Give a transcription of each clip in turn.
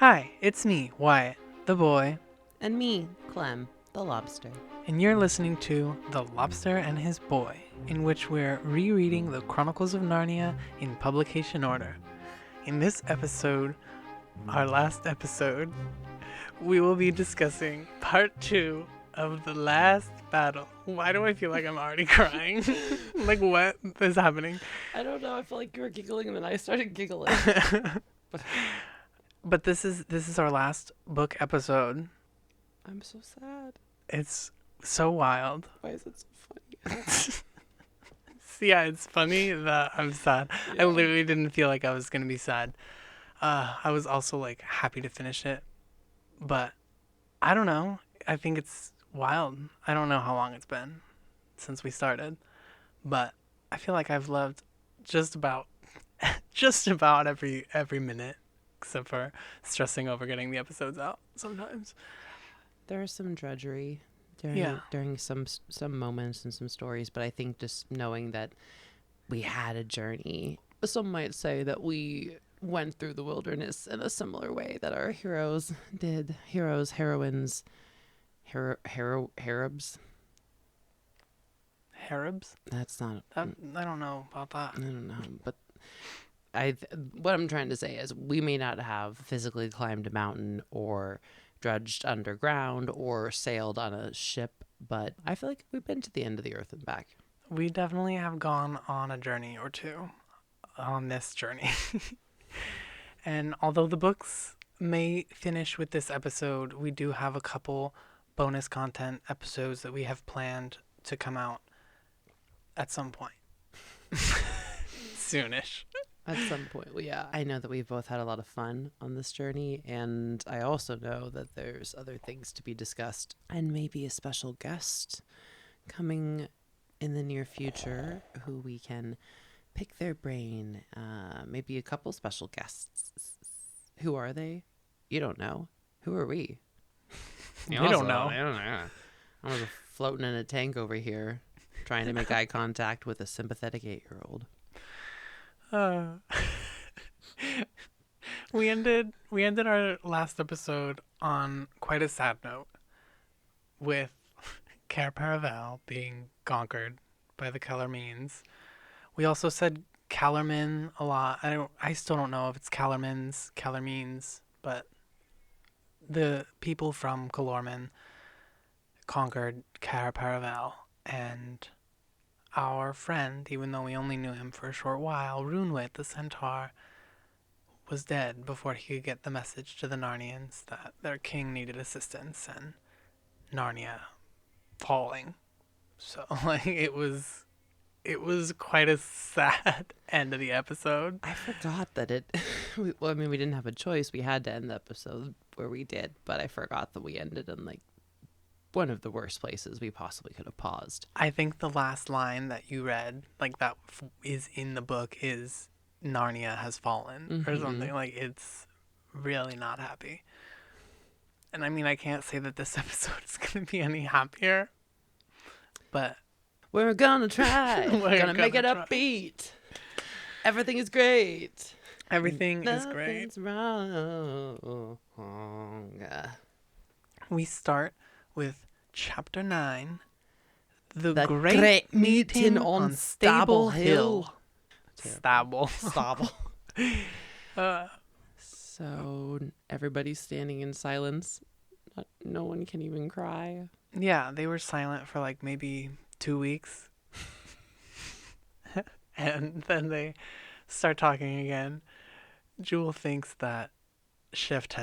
Hi, it's me, Wyatt, the boy, And me, Clem, the lobster. and you're listening to The Lobster and His Boy, in which we're rereading the Chronicles of Narnia in publication order. In this episode, our last episode, we will be discussing part 2 of The Last Battle. Why do I feel like I'm already crying? Like, what is happening? I don't know. I feel like you were giggling and then I started giggling. But this is our last book episode. I'm so sad. It's so wild. Why is it so funny? Yeah, it's funny that I'm sad. Yeah. I literally didn't feel like I was gonna be sad. I was also like happy to finish it, but I don't know. I think it's wild. I don't know how long it's been since we started, but I feel like I've loved just about every minute, except for stressing over getting the episodes out sometimes. There's some drudgery during some moments and some stories, but I think just knowing that we had a journey. Some might say that we went through the wilderness in a similar way that our heroes did. Heroes, heroines, Harabs. Harabs? That's not. I don't know about that. I don't know, but what I'm trying to say is we may not have physically climbed a mountain or drudged underground or sailed on a ship, but I feel like we've been to the end of the earth and back. We definitely have gone on a journey or two on this journey. And although the books may finish with this episode, we do have a couple bonus content episodes that we have planned to come out at some point. Soonish. At some point, well, yeah. I know that we've both had a lot of fun on this journey, and I also know that there's other things to be discussed, and maybe a special guest coming in the near future who we can pick their brain. Maybe a couple special guests. Who are they? You don't know. Who are we? We don't know. I don't know. I was floating in a tank over here, trying to make eye contact with a sympathetic 8-year-old. We ended our last episode on quite a sad note, with Cair Paravel being conquered by the Calormenes. We also said Calormen a lot. I still don't know if it's Calormenes, but the people from Calormen conquered Cair Paravel, and our friend, even though we only knew him for a short while, Runewit the centaur, was dead before he could get the message to the Narnians that their king needed assistance and Narnia falling. So like it was quite a sad end of the episode. I forgot that it. We didn't have a choice. We had to end the episode where we did, but I forgot that we ended in like one of the worst places we possibly could have paused. I think the last line that you read, like that is in the book, is Narnia has fallen or something. Like it's really not happy. And I mean, I can't say that this episode is going to be any happier, but we're gonna try. We're gonna make it try. upbeat. Everything is great. Everything is great. Nothing's wrong. We start with Chapter 9, The Great Great Meeting Meeting on on Stable Stable Hill. Stable. Stable. Uh, So everybody's standing in silence. No one can even cry. yeah, they were silent for like maybe 2 weeks. And then they start talking again. Jewel thinks that Shift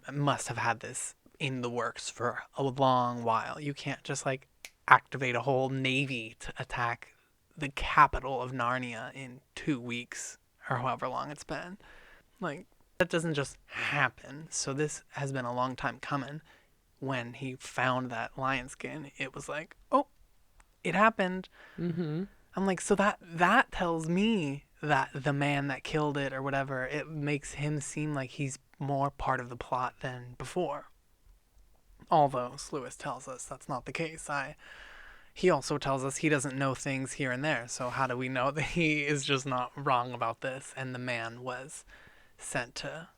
must have had this in the works for a long while. You can't just like activate a whole navy to attack the capital of Narnia in 2 weeks or however long it's been. Like, that doesn't just happen. So this has been a long time coming. When he found that lion skin, it was like, oh, it happened. Mm-hmm. I'm like, so that tells me that the man that killed it or whatever, it makes him seem like he's more part of the plot than before. Although Lewis tells us that's not the case. He also tells us he doesn't know things here and there. So how do we know that he is just not wrong about this and the man was sent to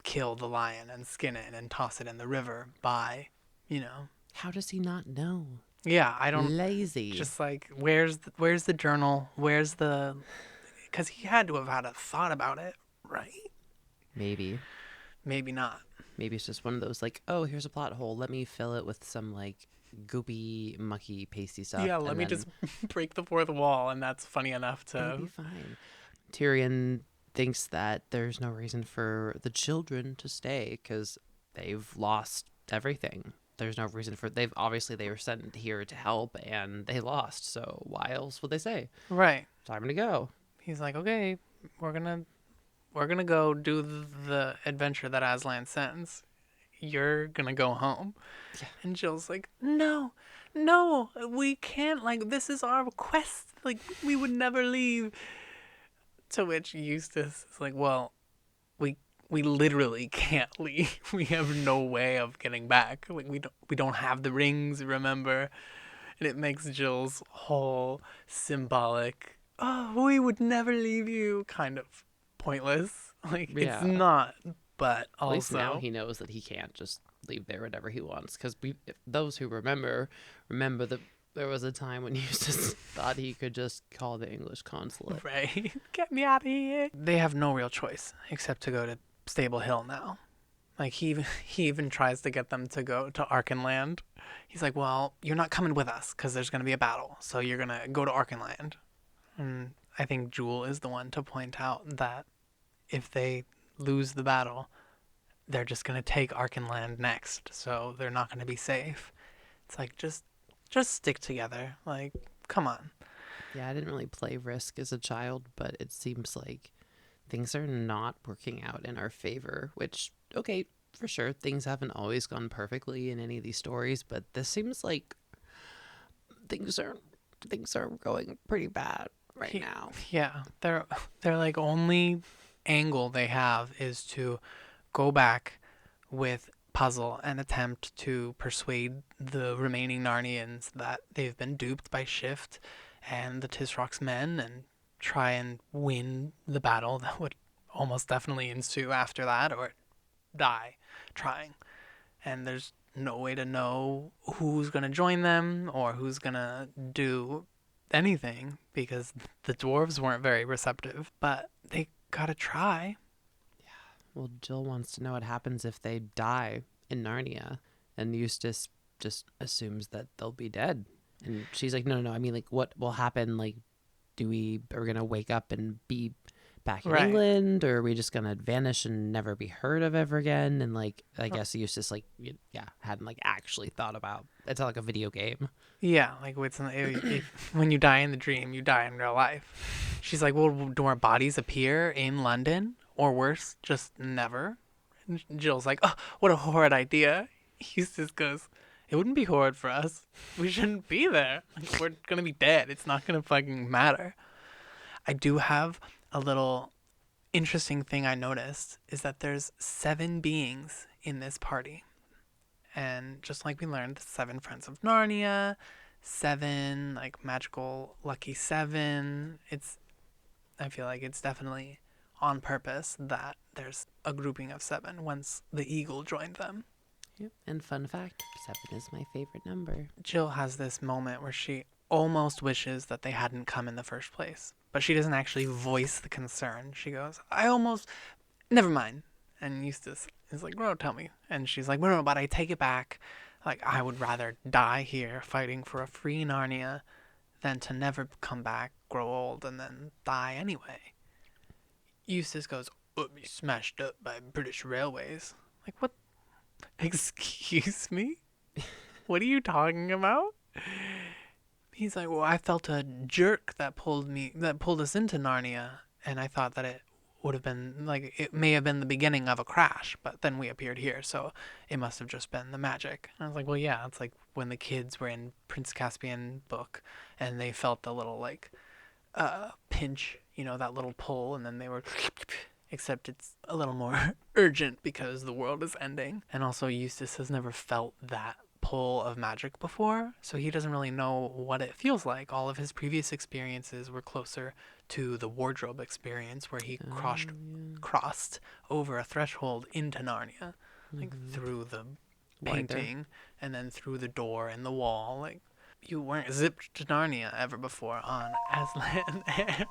kill the lion and skin it and toss it in the river by, you know. How does he not know? Yeah, I don't. Lazy. Just like, where's the journal? Where's the? Because he had to have had a thought about it, right? Maybe. Maybe not. Maybe it's just one of those like, oh, here's a plot hole. Let me fill it with some like goopy, mucky, pasty stuff. Yeah, let And me then just break the fourth wall, and that's funny enough it'll be to. fine. Tyrion thinks that there's no reason for the children to stay because they've lost everything. There's no reason for they were sent here to help and they lost. So why else would they say? Right. Time to go. He's like, okay, we're gonna go do the adventure that Aslan sends. You're gonna go home. Yeah. And Jill's like, no, no, we can't. Like, this is our quest. Like, we would never leave. To which Eustace is like, well, we literally can't leave. We have no way of getting back. Like, we don't have the rings, remember? And it makes Jill's whole symbolic, oh, we would never leave you, kind of pointless. Like, it's Yeah. not, but At least now also he knows that he can't just leave there whenever he wants. Because those who remember that there was a time when Eustace thought he could just call the English consulate. right. Get me out of here. They have no real choice except to go to Stable Hill now. Like, he even tries to get them to go to Arkenland. He's like, well, you're not coming with us because there's going to be a battle. So you're going to go to Arkenland. And I think Jewel is the one to point out that if they lose the battle, they're just going to take Arkenland next. So they're not going to be safe. It's like, just stick together. Like, come on. Yeah, I didn't really play Risk as a child, but it seems like things are not working out in our favor, which, okay, for sure, things haven't always gone perfectly in any of these stories, but this seems like things are going pretty bad right now. Yeah, they're like, only angle they have is to go back with Puzzle and attempt to persuade the remaining Narnians that they've been duped by Shift and the Tisrock's men and try and win the battle that would almost definitely ensue after that, or die trying. And there's no way to know who's going to join them or who's going to do anything because the dwarves weren't very receptive, but they gotta try. Well, Jill wants to know what happens if they die in Narnia, and Eustace just assumes that they'll be dead. And she's like, no, I mean, like, what will happen? Like, are we gonna wake up and be back in Right. England, or are we just gonna vanish and never be heard of ever again? And like, I guess Eustace, like, hadn't like actually thought about it's not like a video game. Yeah, like when you die in the dream, you die in real life. She's like, well, do our bodies appear in London? Or worse, just never? And Jill's like, oh, what a horrid idea. Eustace goes, it wouldn't be horrid for us. We shouldn't be there. Like, we're going to be dead. It's not going to fucking matter. I do have a little interesting thing I noticed is that there's 7 beings in this party. And just like we learned, 7 friends of Narnia, 7 like magical lucky 7. I feel like it's definitely on purpose that there's a grouping of 7 once the eagle joined them. Yep. And fun fact, 7 is my favorite number. Jill has this moment where she almost wishes that they hadn't come in the first place, but she doesn't actually voice the concern. She goes, never mind. And Eustace is like, bro, tell me. And she's like, no, but I take it back. Like, I would rather die here fighting for a free Narnia than to never come back, grow old, and then die anyway. Eustace goes, be smashed up by British Railways. Like, what? Excuse me? What are you talking about? He's like, well, I felt a jerk that pulled us into Narnia, and I thought that it would have been, like, it may have been the beginning of a crash, but then we appeared here, so it must have just been the magic. And I was like, well, yeah, it's like when the kids were in Prince Caspian book, and they felt the little, like, pinch, that little pull, and then they were, except it's a little more urgent because the world is ending. And also Eustace has never felt that pull of magic before, so he doesn't really know what it feels like. All of his previous experiences were closer to the wardrobe experience where he crossed over a threshold into Narnia, like through the painting and then through the door and the wall. Like, you weren't zipped to Narnia ever before on Aslan Air.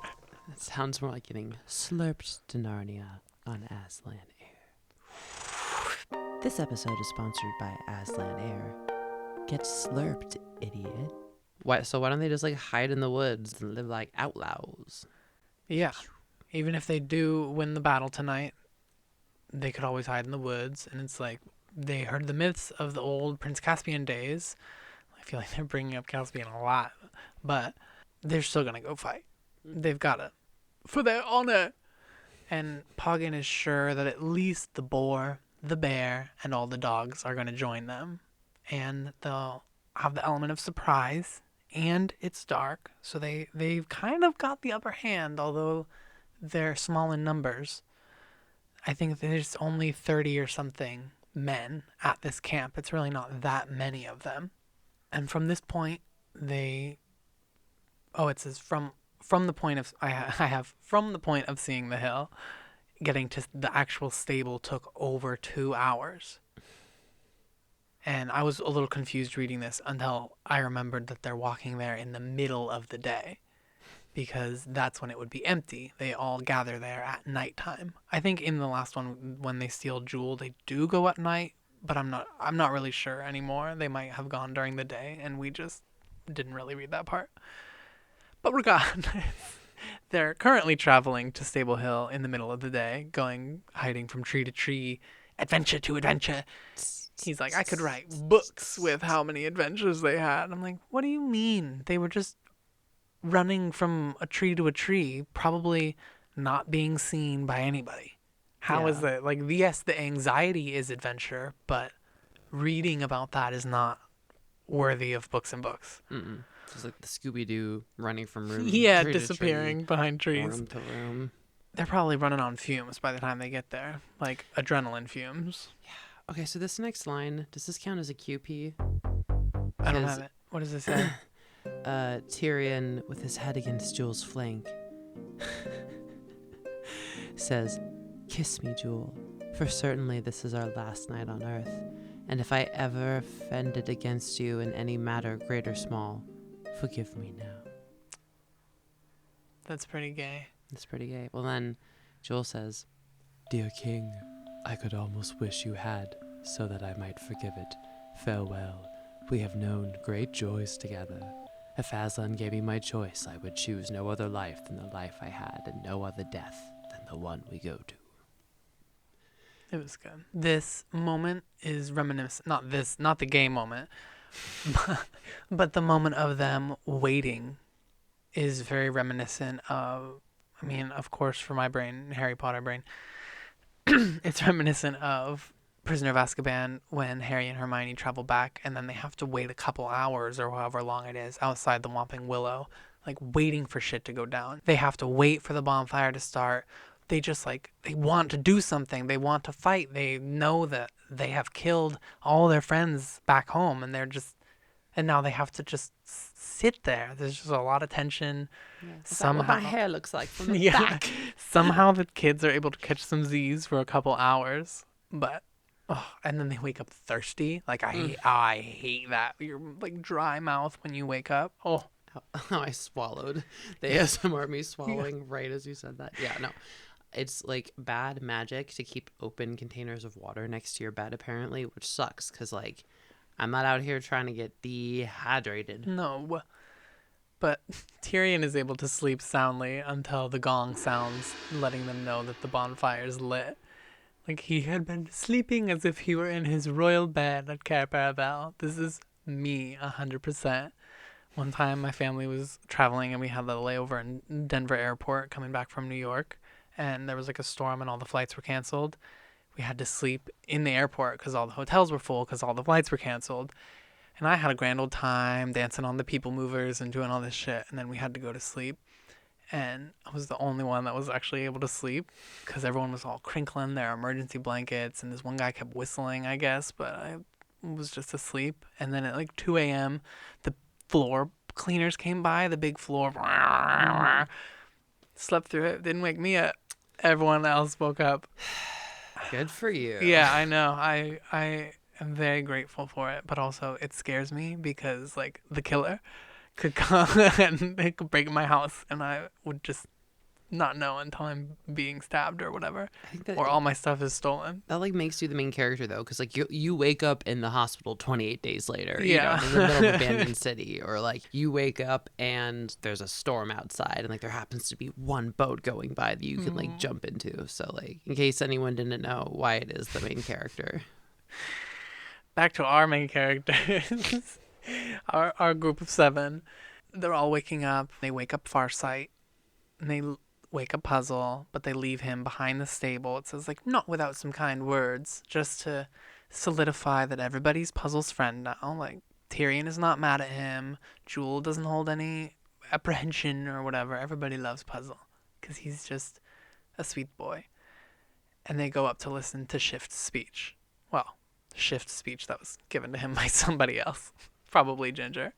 It sounds more like getting slurped to Narnia on Aslan Air. This episode is sponsored by Aslan Air. Get slurped, idiot. So why don't they just like hide in the woods and live like outlaws? Yeah. Even if they do win the battle tonight, they could always hide in the woods. And it's like, they heard the myths of the old Prince Caspian days. I feel like they're bringing up Caspian a lot, but they're still going to go fight. They've got to, for their honor. And Poggin is sure that at least the boar, the bear, and all the dogs are going to join them. And they'll have the element of surprise. And it's dark, so they've kind of got the upper hand, although they're small in numbers. I think there's only 30 or something men at this camp. It's really not that many of them. And from this point, it says from the point of from the point of seeing the hill, getting to the actual stable took over 2 hours. And I was a little confused reading this until I remembered that they're walking there in the middle of the day, because that's when it would be empty. They all gather there at nighttime. I think in the last one, when they steal Jewel, they do go at night, but I'm not really sure anymore. They might have gone during the day, and we just didn't really read that part. But regardless, they're currently traveling to Stable Hill in the middle of the day, hiding from tree to tree, adventure to adventure. He's like, I could write books with how many adventures they had. I'm like, what do you mean? They were just running from a tree to a tree, probably not being seen by anybody. How is that? Like, yes, the anxiety is adventure, but reading about that is not worthy of books and books. It's like the Scooby-Doo running from room tree disappearing to tree, behind trees. room to room. They're probably running on fumes by the time they get there, like adrenaline fumes. Yeah. Okay, so this next line, does this count as a QP? I don't have it. What does it say? Tyrion, with his head against Jewel's flank, says, "Kiss me, Jewel, for certainly this is our last night on earth, and if I ever offended against you in any matter, great or small, forgive me now." That's pretty gay. That's pretty gay. Well then, Jewel says, "Dear King, I could almost wish you had, so that I might forgive it. Farewell. We have known great joys together. If Aslan gave me my choice, I would choose no other life than the life I had, and no other death than the one we go to." It was good. This moment is reminiscent, not the gay moment, but the moment of them waiting is very reminiscent of, I mean, of course, for my brain, Harry Potter brain, it's reminiscent of Prisoner of Azkaban when Harry and Hermione travel back and then they have to wait a couple hours or however long it is outside the Whomping Willow, like waiting for shit to go down. They have to wait for the bonfire to start. They just they want to do something. They want to fight. They know that they have killed all their friends back home and now they have to just sit there. There's just a lot of tension. Yeah. Somehow, what my hair looks like from the back. Somehow the kids are able to catch some Z's for a couple hours, but and then they wake up thirsty. Like I hate that. You're like dry mouth when you wake up. Oh, how I swallowed. The ASMR me swallowing right as you said that. Yeah, no. It's like bad magic to keep open containers of water next to your bed apparently, which sucks because like I'm not out here trying to get dehydrated. No. But Tyrion is able to sleep soundly until the gong sounds, letting them know that the bonfire is lit. Like he had been sleeping as if he were in his royal bed at Cair Paravel. This is me, 100%. One time my family was traveling and we had a layover in Denver airport coming back from New York. And there was like a storm and all the flights were canceled. We had to sleep in the airport because all the hotels were full because all the flights were canceled. And I had a grand old time dancing on the people movers and doing all this shit. And then we had to go to sleep. And I was the only one that was actually able to sleep because everyone was all crinkling their emergency blankets. And this one guy kept whistling, I guess. But was just asleep. And then at like 2 a.m., the floor cleaners came by, the big floor. Mm. Slept through it. Didn't wake me up. Everyone else woke up. Good for you. Yeah, I know. I am very grateful for it, but also it scares me because like the killer could come and they could break my house, and I would just not know until I'm being stabbed or whatever, I think that or all my stuff is stolen. that like makes you the main character though, because like you wake up in the hospital 28 days later, you know, Yeah. in the middle of abandoned city, or like you wake up and there's a storm outside, and like there happens to be one boat going by that you can like jump into. So like, in case anyone didn't know why it is the main character. Back to our main characters. Our group of seven. They're all waking up. They wake up Farsight, and they wake up Puzzle, but they leave him behind the stable. It says like not without some kind words, just to solidify that everybody's Puzzle's friend now. Like Tyrion is not mad at him. Jewel doesn't hold any apprehension or whatever. Everybody loves Puzzle because he's just a sweet boy. And they go up to listen to Shift's speech. Well, Shift's speech that was given to him by somebody else, probably Ginger.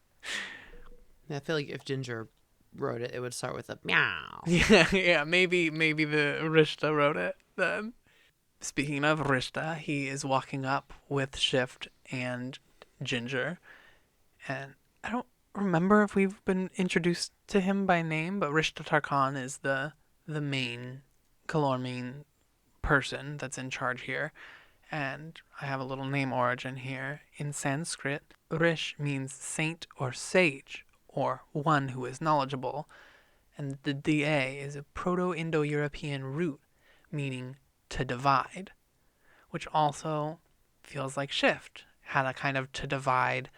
I feel like if Ginger wrote it, it would start with a meow. Yeah, maybe the Rishta wrote it then. Speaking of Rishta, he is walking up with Shift and Ginger, and I don't remember if we've been introduced to him by name, but Rishta Tarkhan is the main Calormene person that's in charge here. And I have a little name origin here. In Sanskrit, Rish means saint or sage, or one who is knowledgeable, and the Da is a Proto-Indo-European root meaning to divide, which also feels like Shift had a kind of to divide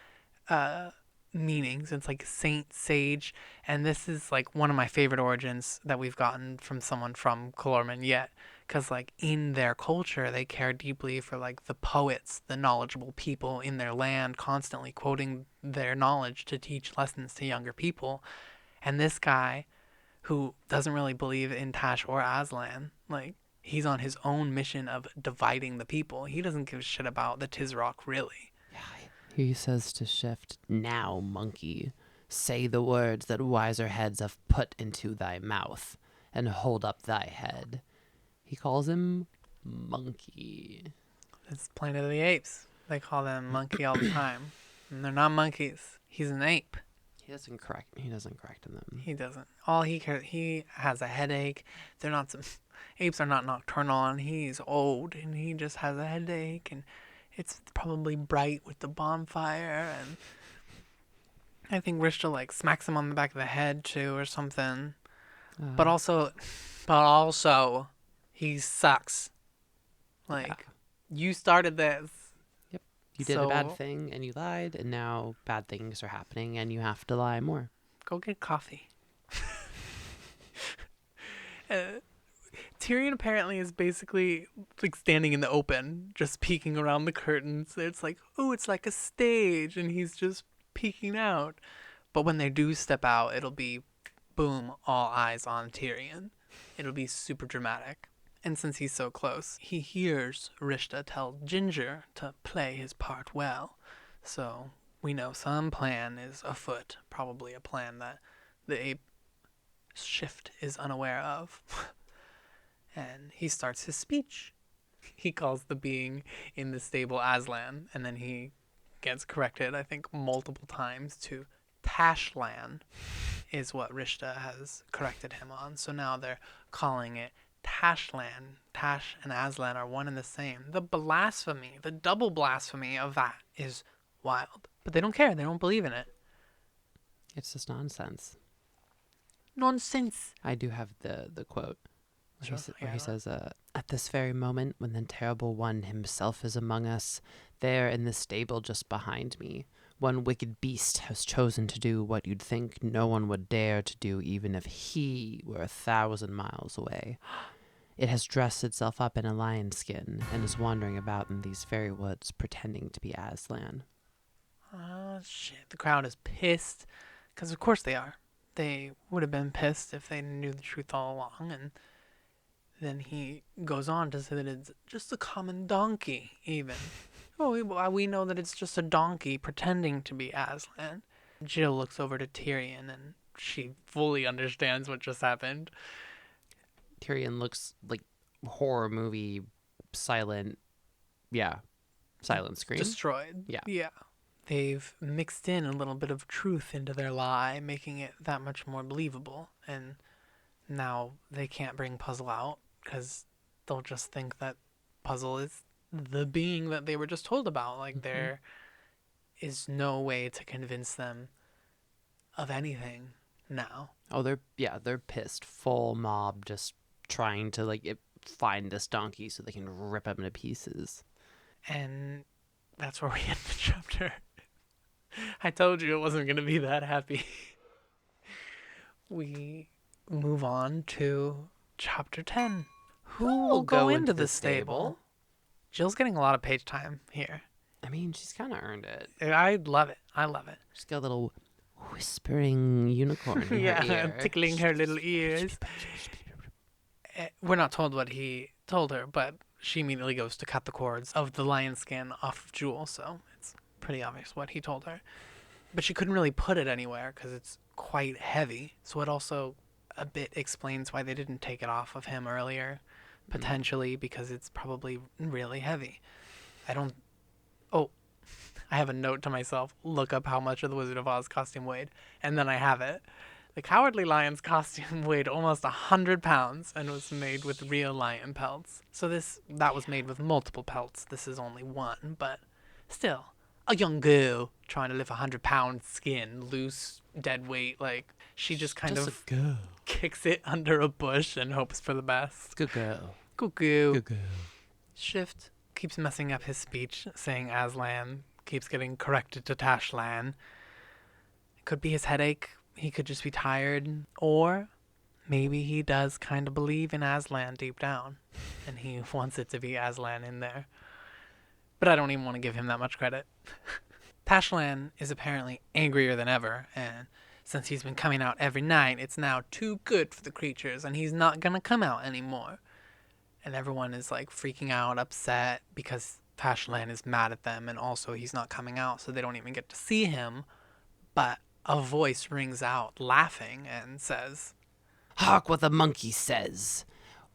meanings. It's like saint, sage, and this is like one of my favorite origins that we've gotten from someone from Calormen yet, because like in their culture they care deeply for like the poets, the knowledgeable people in their land, constantly quoting their knowledge to teach lessons to younger people. And this guy who doesn't really believe in Tash or Aslan, like he's on his own mission of dividing the people. He doesn't give a shit about the Tizrock really. He says to Shift, "Now, monkey, say the words that wiser heads have put into thy mouth, and hold up thy head." He calls him monkey. It's Planet of the Apes. They call them monkey all the time. And they're not monkeys. He's an ape. He doesn't correct them. He doesn't. All he cares, he has a headache. They're not some apes are not nocturnal, and he's old and he just has a headache, and it's probably bright with the bonfire, and I think Rishta like smacks him on the back of the head too or something. But also he sucks. Like you started this. Yep. You did a So bad thing and you lied, and now bad things are happening and you have to lie more. go get coffee. Tyrion apparently is basically like standing in the open, just peeking around the curtains. It's like, oh, it's like a stage, and he's just peeking out. But when they do step out, it'll be, boom, all eyes on Tyrion. It'll be super dramatic. And since he's so close, he hears Rishta tell Ginger to play his part well. So we know some plan is afoot, probably a plan that the ape Shift is unaware of. And he starts his speech. He calls the being in the stable Aslan, and then he gets corrected, I think, multiple times to Tashlan is what Rishta has corrected him on. So now they're calling it Tashlan. Tash and Aslan are one and the same. The blasphemy, the double blasphemy of that is wild. But they don't care. They don't believe in it. It's just nonsense. Nonsense. I do have the quote Sure, where yeah. he says, "At this very moment, when the terrible one himself is among us, there in the stable just behind me, one wicked beast has chosen to do what you'd think no one would dare to do even if he were 1,000 miles away. It has dressed itself up in a lion's skin and is wandering about in these very woods pretending to be Aslan." Oh, shit. The crowd is pissed. Because of course they are. They would have been pissed if they knew the truth all along. And then he goes on to say that it's just a common donkey, even. Oh, we know that it's just a donkey pretending to be Aslan. Jill looks over to Tyrion and she fully understands what just happened. Tyrion looks like horror movie silent. Yeah, silent scream. Destroyed. Yeah. Yeah. They've mixed in a little bit of truth into their lie, making it that much more believable. And now they can't bring Puzzle out because they'll just think that Puzzle is the being that they were just told about. Like, there is no way to convince them of anything now. Oh, they're pissed. Full mob just trying to find this donkey so they can rip him to pieces. And that's where we end the chapter. I told you it wasn't going to be that happy. We move on to chapter 10. Who will go into the stable? Jill's getting a lot of page time here. I mean, she's kind of earned it. I love it. I love it. She's got a little whispering unicorn in her ear. Tickling her little ears. We're not told what he told her, but she immediately goes to cut the cords of the lion skin off of Jewel, so it's pretty obvious what he told her. But she couldn't really put it anywhere because it's quite heavy, so it also a bit explains why they didn't take it off of him earlier, potentially because it's probably really heavy. I have a note to myself, look up how much of the Wizard of Oz costume weighed, and then I have it. The Cowardly Lion's costume weighed almost 100 pounds and was made with real lion pelts. So that was made with multiple pelts. This is only one, but still, a young girl trying to lift 100-pound skin, loose, dead weight, like, she just kind of kicks it under a bush and hopes for the best. Good girl. Cuckoo. Good girl. Shift keeps messing up his speech, saying Aslan, keeps getting corrected to Tashlan. It could be his headache. He could just be tired. Or maybe he does kind of believe in Aslan deep down, and he wants it to be Aslan in there. But I don't even want to give him that much credit. Tashlan is apparently angrier than ever, and since he's been coming out every night, it's now too good for the creatures, and he's not going to come out anymore. And everyone is like freaking out, upset, because Tashlan is mad at them, and also he's not coming out, so they don't even get to see him. But a voice rings out, laughing, and says, "Hark what the monkey says.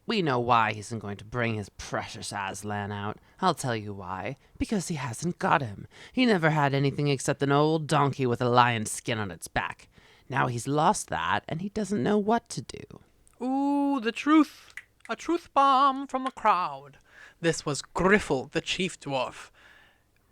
We know why he isn't going to bring his precious Aslan out. I'll tell you why. Because he hasn't got him. He never had anything except an old donkey with a lion's skin on its back. Now he's lost that, and he doesn't know what to do." "Ooh, the truth! A truth bomb from the crowd." This was Griffle, the chief dwarf.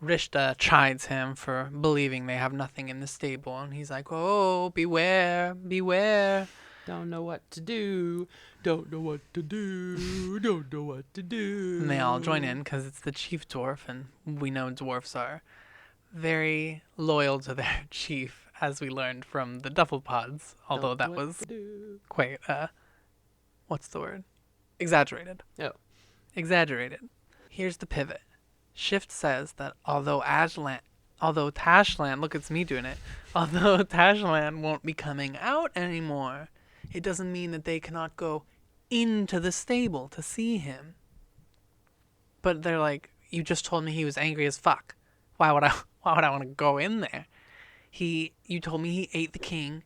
Rishta chides him for believing they have nothing in the stable, and he's like, "Oh, beware, beware." Don't know what to do. Don't know what to do. Don't know what to do. And they all join in because it's the chief dwarf, and we know dwarfs are very loyal to their chief, as we learned from the Duffel Pods, although that was quite, what's the word? Exaggerated. Oh. Exaggerated. Here's the pivot. Shift says that although Tashlan, look, it's me doing it, although Tashlan won't be coming out anymore, it doesn't mean that they cannot go into the stable to see him. But they're like, you just told me he was angry as fuck. Why would I want to go in there? You told me he ate the king.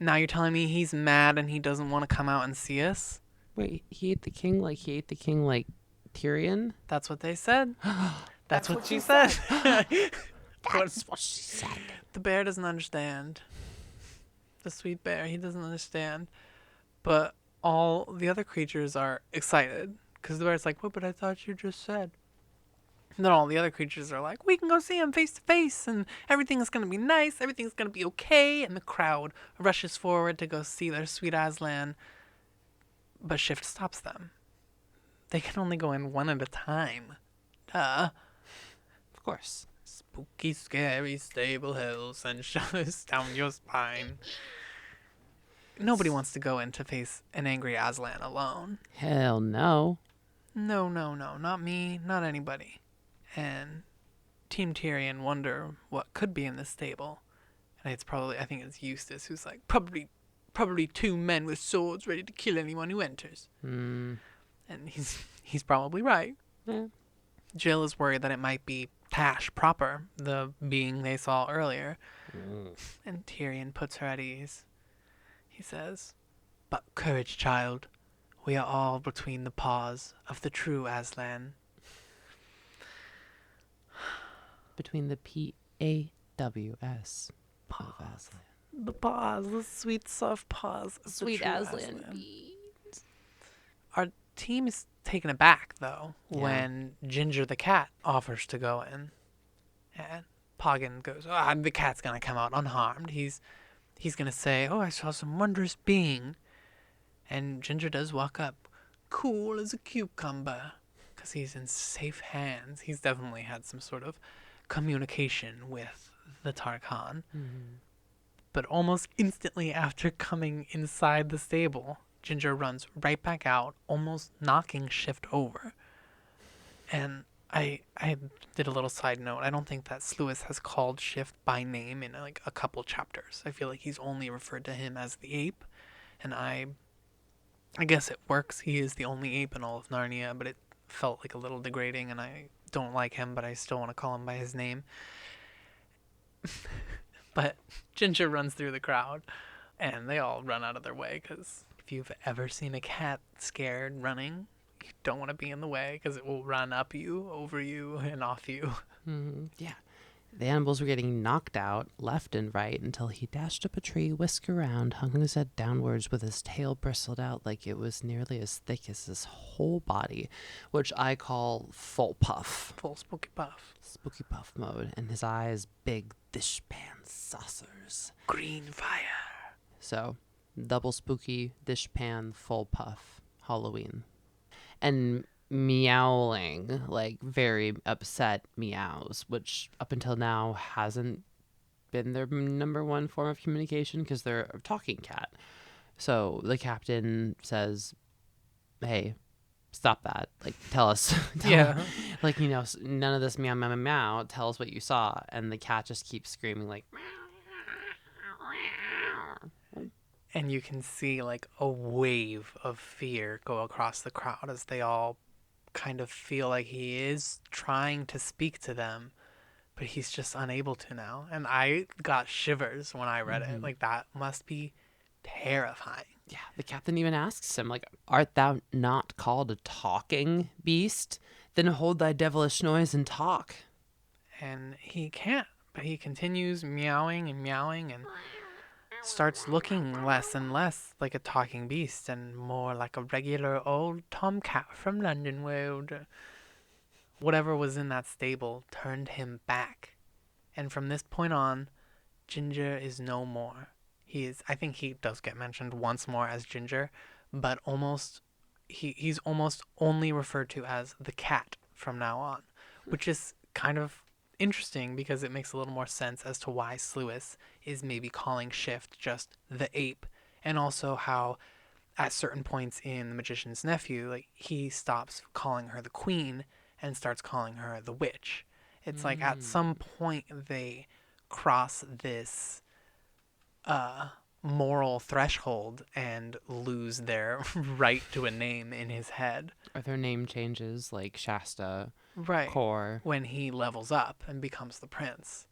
Now you're telling me he's mad and he doesn't want to come out and see us? Wait, he ate the king like Tyrion? That's what they said. That's what she said. That's what she said. The bear doesn't understand. The sweet bear, he doesn't understand. But all the other creatures are excited. Because the bear's like, "What, but I thought you just said." And then all the other creatures are like, "We can go see him face to face, and everything's going to be nice, everything's going to be okay." And the crowd rushes forward to go see their sweet Aslan. But Shift stops them. They can only go in one at a time. Duh. Of course. Spooky, scary stable hills and shudders down your spine. Nobody wants to go in to face an angry Aslan alone. Hell no. No, not me, not anybody. And Team Tyrion wonder what could be in the stable. And I think it's Eustace who's like, probably 2 men with swords ready to kill anyone who enters. And he's probably right. Yeah. Jill is worried that it might be Tash proper, the being they saw earlier, Mm. and Tyrion puts her at ease. He says, "But courage, child. We are all between the paws of the true Aslan." Between the Paws of Aslan. The paws, the sweet, soft paws of the Sweet true Aslan Aslan. beans. Our team is taken aback, though, Yeah. when Ginger the cat offers to go in. And Poggin goes, the cat's going to come out unharmed. He's going to say, "Oh, I saw some wondrous being." And Ginger does walk up, cool as a cucumber, because he's in safe hands. He's definitely had some sort of communication with the Tarkhan. Mm-hmm. But almost instantly after coming inside the stable, Ginger runs right back out, almost knocking Shift over. And I did a little side note. I don't think that Sluis has called Shift by name in like a couple chapters. I feel like he's only referred to him as the ape, and I guess it works. He is the only ape in all of Narnia, but it felt like a little degrading, and I don't like him, but I still want to call him by his name. But Ginger runs through the crowd, and they all run out of their way, because if you've ever seen a cat scared running, you don't want to be in the way, because it will run up you, over you, and off you. Mm-hmm. Yeah. The animals were getting knocked out left and right until he dashed up a tree, whisked around, hung his head downwards with his tail bristled out like it was nearly as thick as his whole body, which I call full puff. Full spooky puff. Spooky puff mode, and his eyes big dishpan saucers. Green fire. So, double spooky, dishpan, full puff, Halloween. And meowing, like very upset meows, which up until now hasn't been their number one form of communication because they're a talking cat. So the captain says, "Hey, stop that. Like, tell us." Yeah. Like, none of this meow, meow, meow, meow. Tell us what you saw. And the cat just keeps screaming, like, And you can see like a wave of fear go across the crowd as they all kind of feel like he is trying to speak to them, but he's just unable to now. And I got shivers when I read it. Like, that must be terrifying. Yeah, the captain even asks him, like, "Art thou not called a talking beast? Then hold thy devilish noise and talk." And he can't, but he continues meowing and starts looking less and less like a talking beast and more like a regular old tomcat from London World. Whatever was in that stable turned him back. And from this point on, Ginger is no more. I think he does get mentioned once more as Ginger, but he's almost only referred to as the cat from now on, which is kind of interesting because it makes a little more sense as to why Sluis is maybe calling Shift just the ape, and also how at certain points in The Magician's Nephew, like, he stops calling her the queen and starts calling her the witch. It's like at some point they cross this moral threshold and lose their right to a name in his head. Are there name changes like Shasta, Right. Core? When he levels up and becomes the prince.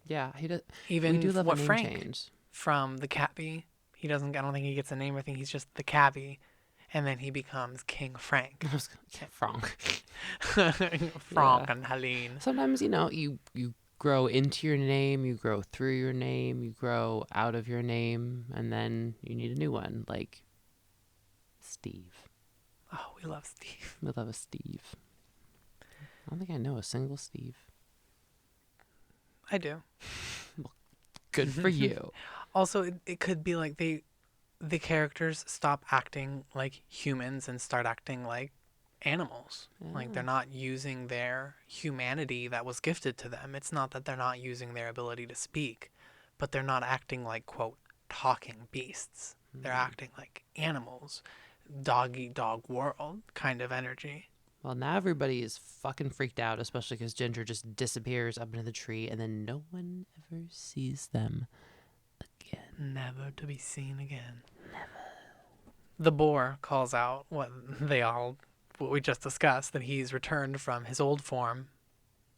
Yeah, he does. Even We do love a what name Frank change. from the Cabby, I don't think he gets a name. I think he's just the Cabby. And then he becomes King Frank. Frank. Frank and Helene. Sometimes, you grow into your name, you grow through your name, you grow out of your name, and then you need a new one, like Steve. Oh, we love Steve. We love a Steve. I don't think I know a single Steve. I do. Good for you. Also, it could be like the characters stop acting like humans and start acting like animals. Like, they're not using their humanity that was gifted to them. It's not that they're not using their ability to speak, but they're not acting like, quote, talking beasts. They're acting like animals. Dog eat dog world kind of energy. Well, now everybody is fucking freaked out, especially because Ginger just disappears up into the tree and then no one ever sees them again. Never to be seen again. Never. The boar calls out what they all what we just discussed, that he's returned from his old form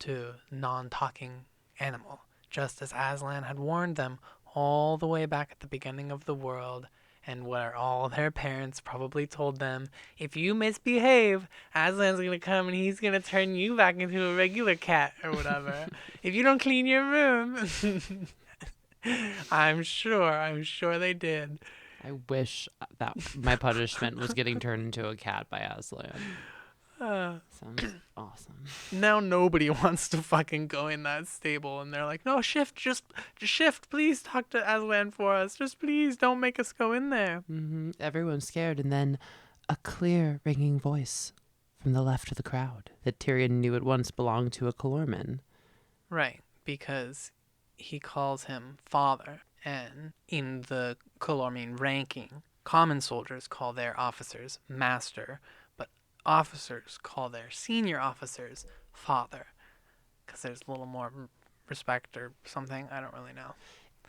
to non-talking animal, just as Aslan had warned them all the way back at the beginning of the world, and where all their parents probably told them, if you misbehave, Aslan's gonna come and he's gonna turn you back into a regular cat or whatever. If you don't clean your room. I'm sure they did. I wish that my punishment was getting turned into a cat by Aslan. Sounds awesome. Now nobody wants to fucking go in that stable, and they're like, no, shift, just shift, please talk to Aslan for us. Just please don't make us go in there. Everyone's scared, and then a clear, ringing voice from the left of the crowd that Tyrion knew at once belonged to a Calorman. Right, because he calls him father, and in the Calormene ranking, common soldiers call their officers master, but officers call their senior officers father, because there's a little more respect or something. I don't really know.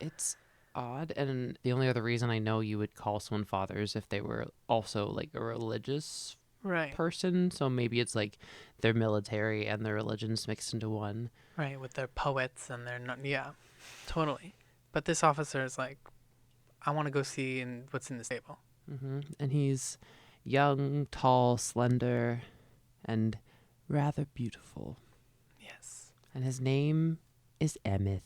It's odd, and the only other reason I know you would call someone father is if they were also like a religious Right. person, so maybe it's like their military and their religions mixed into one. Right, with their poets and their yeah, totally. But this officer is like, I want to go see what's in the stable. And he's young, tall, slender, and rather beautiful. Yes. And his name is Emeth.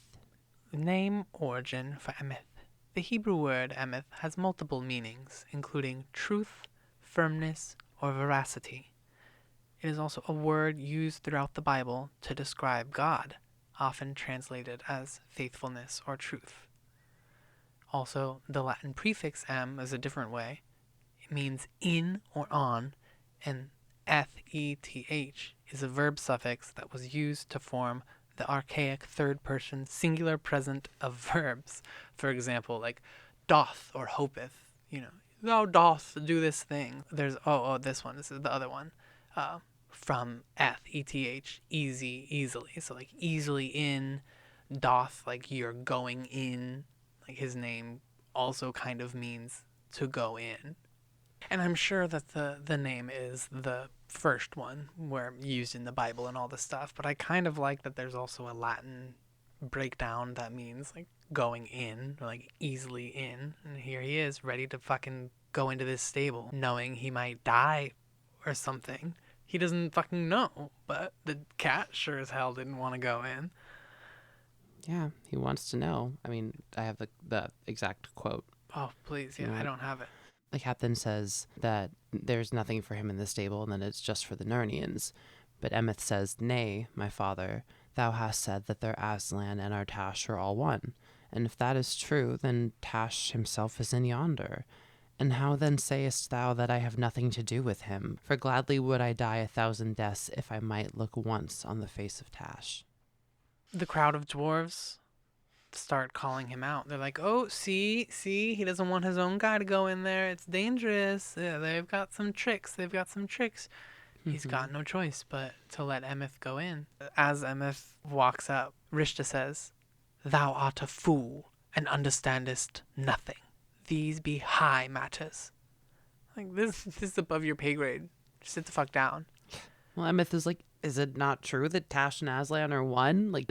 The name origin for Emeth. The Hebrew word Emeth has multiple meanings, including truth, firmness, or veracity. It is also a word used throughout the Bible to describe God, often translated as faithfulness or truth. Also, the Latin prefix "em" is a different way. It means in or on, and "eth" is a verb suffix that was used to form the archaic third-person singular present of verbs. For example, like doth or hopeth. Thou doth do this thing. There's this one. This is the other one. From eth, easy, easily. So like easily in, doth, like you're going in. Like his name also kind of means to go in. And I'm sure that the name is the first one where used in the Bible and all this stuff, but I kind of like that there's also a Latin breakdown that means like going in, or like easily in. And here he is, ready to fucking go into this stable, knowing he might die or something. He doesn't fucking know, but the cat sure as hell didn't want to go in. Yeah, he wants to know. I mean, I have the exact quote. Oh, please. Yeah, I don't have it. The captain says that there's nothing for him in the stable and that it's just for the Nernians. But Emeth says, nay, my father, thou hast said that their Aslan and our Tash are all one. And if that is true, then Tash himself is in yonder. And how then sayest thou that I have nothing to do with him? For gladly would I die 1,000 deaths if I might look once on the face of Tash. The crowd of dwarves start calling him out. They're like, oh, see, he doesn't want his own guy to go in there. It's dangerous. Yeah, they've got some tricks. He's got no choice but to let Emeth go in. As Emeth walks up, Rishta says, thou art a fool and understandest nothing. These be high matters. Like, this is above your pay grade. Just sit the fuck down. Well, Emeth is like, is it not true that Tash and Aslan are one? Like,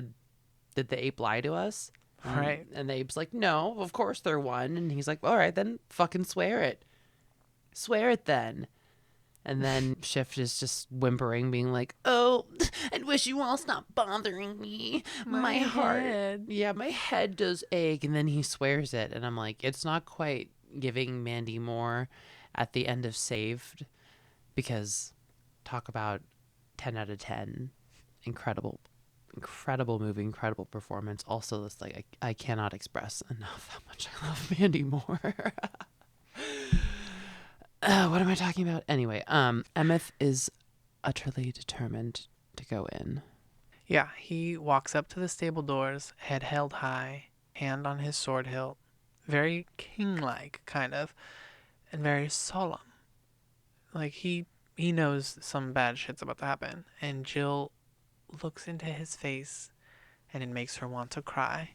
did the ape lie to us? Right. And the ape's like, no, of course they're one. And he's like, all right, then fucking swear it. Swear it then. And then Shift is just whimpering, being like, oh, I wish you all stopped bothering me. My heart. Head. Yeah, my head does ache. And then he swears it. And I'm like, it's not quite giving Mandy Moore at the end of Saved. Because talk about 10 out of 10. Incredible movie, incredible performance. Also, this like I cannot express enough how much I love Mandy Moore. What am I talking about? Anyway, Emeth is utterly determined to go in. Yeah, he walks up to the stable doors, head held high, hand on his sword hilt, very king-like, kind of, and very solemn. Like, he knows some bad shit's about to happen, and Jill looks into his face, and it makes her want to cry.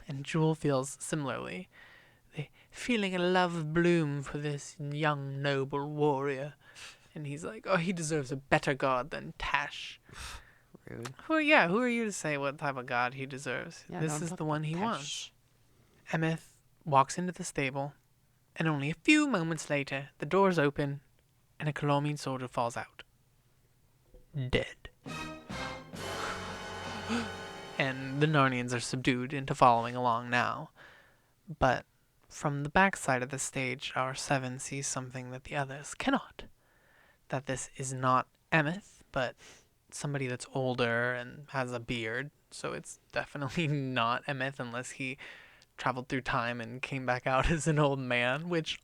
And Jewel feels similarly, feeling a love bloom for this young noble warrior. And he's like, oh, he deserves a better god than Tash. Rude. Who are you to say what type of god he deserves? Yeah, This don't is talk the about one he Tash. wants. Emeth walks into the stable, and only a few moments later, the doors open, and a Colomian soldier falls out. Dead. And the Narnians are subdued into following along now. But from the backside of the stage, our seven sees something that the others cannot. That this is not Emeth, but somebody that's older and has a beard. So it's definitely not Emeth unless he traveled through time and came back out as an old man, which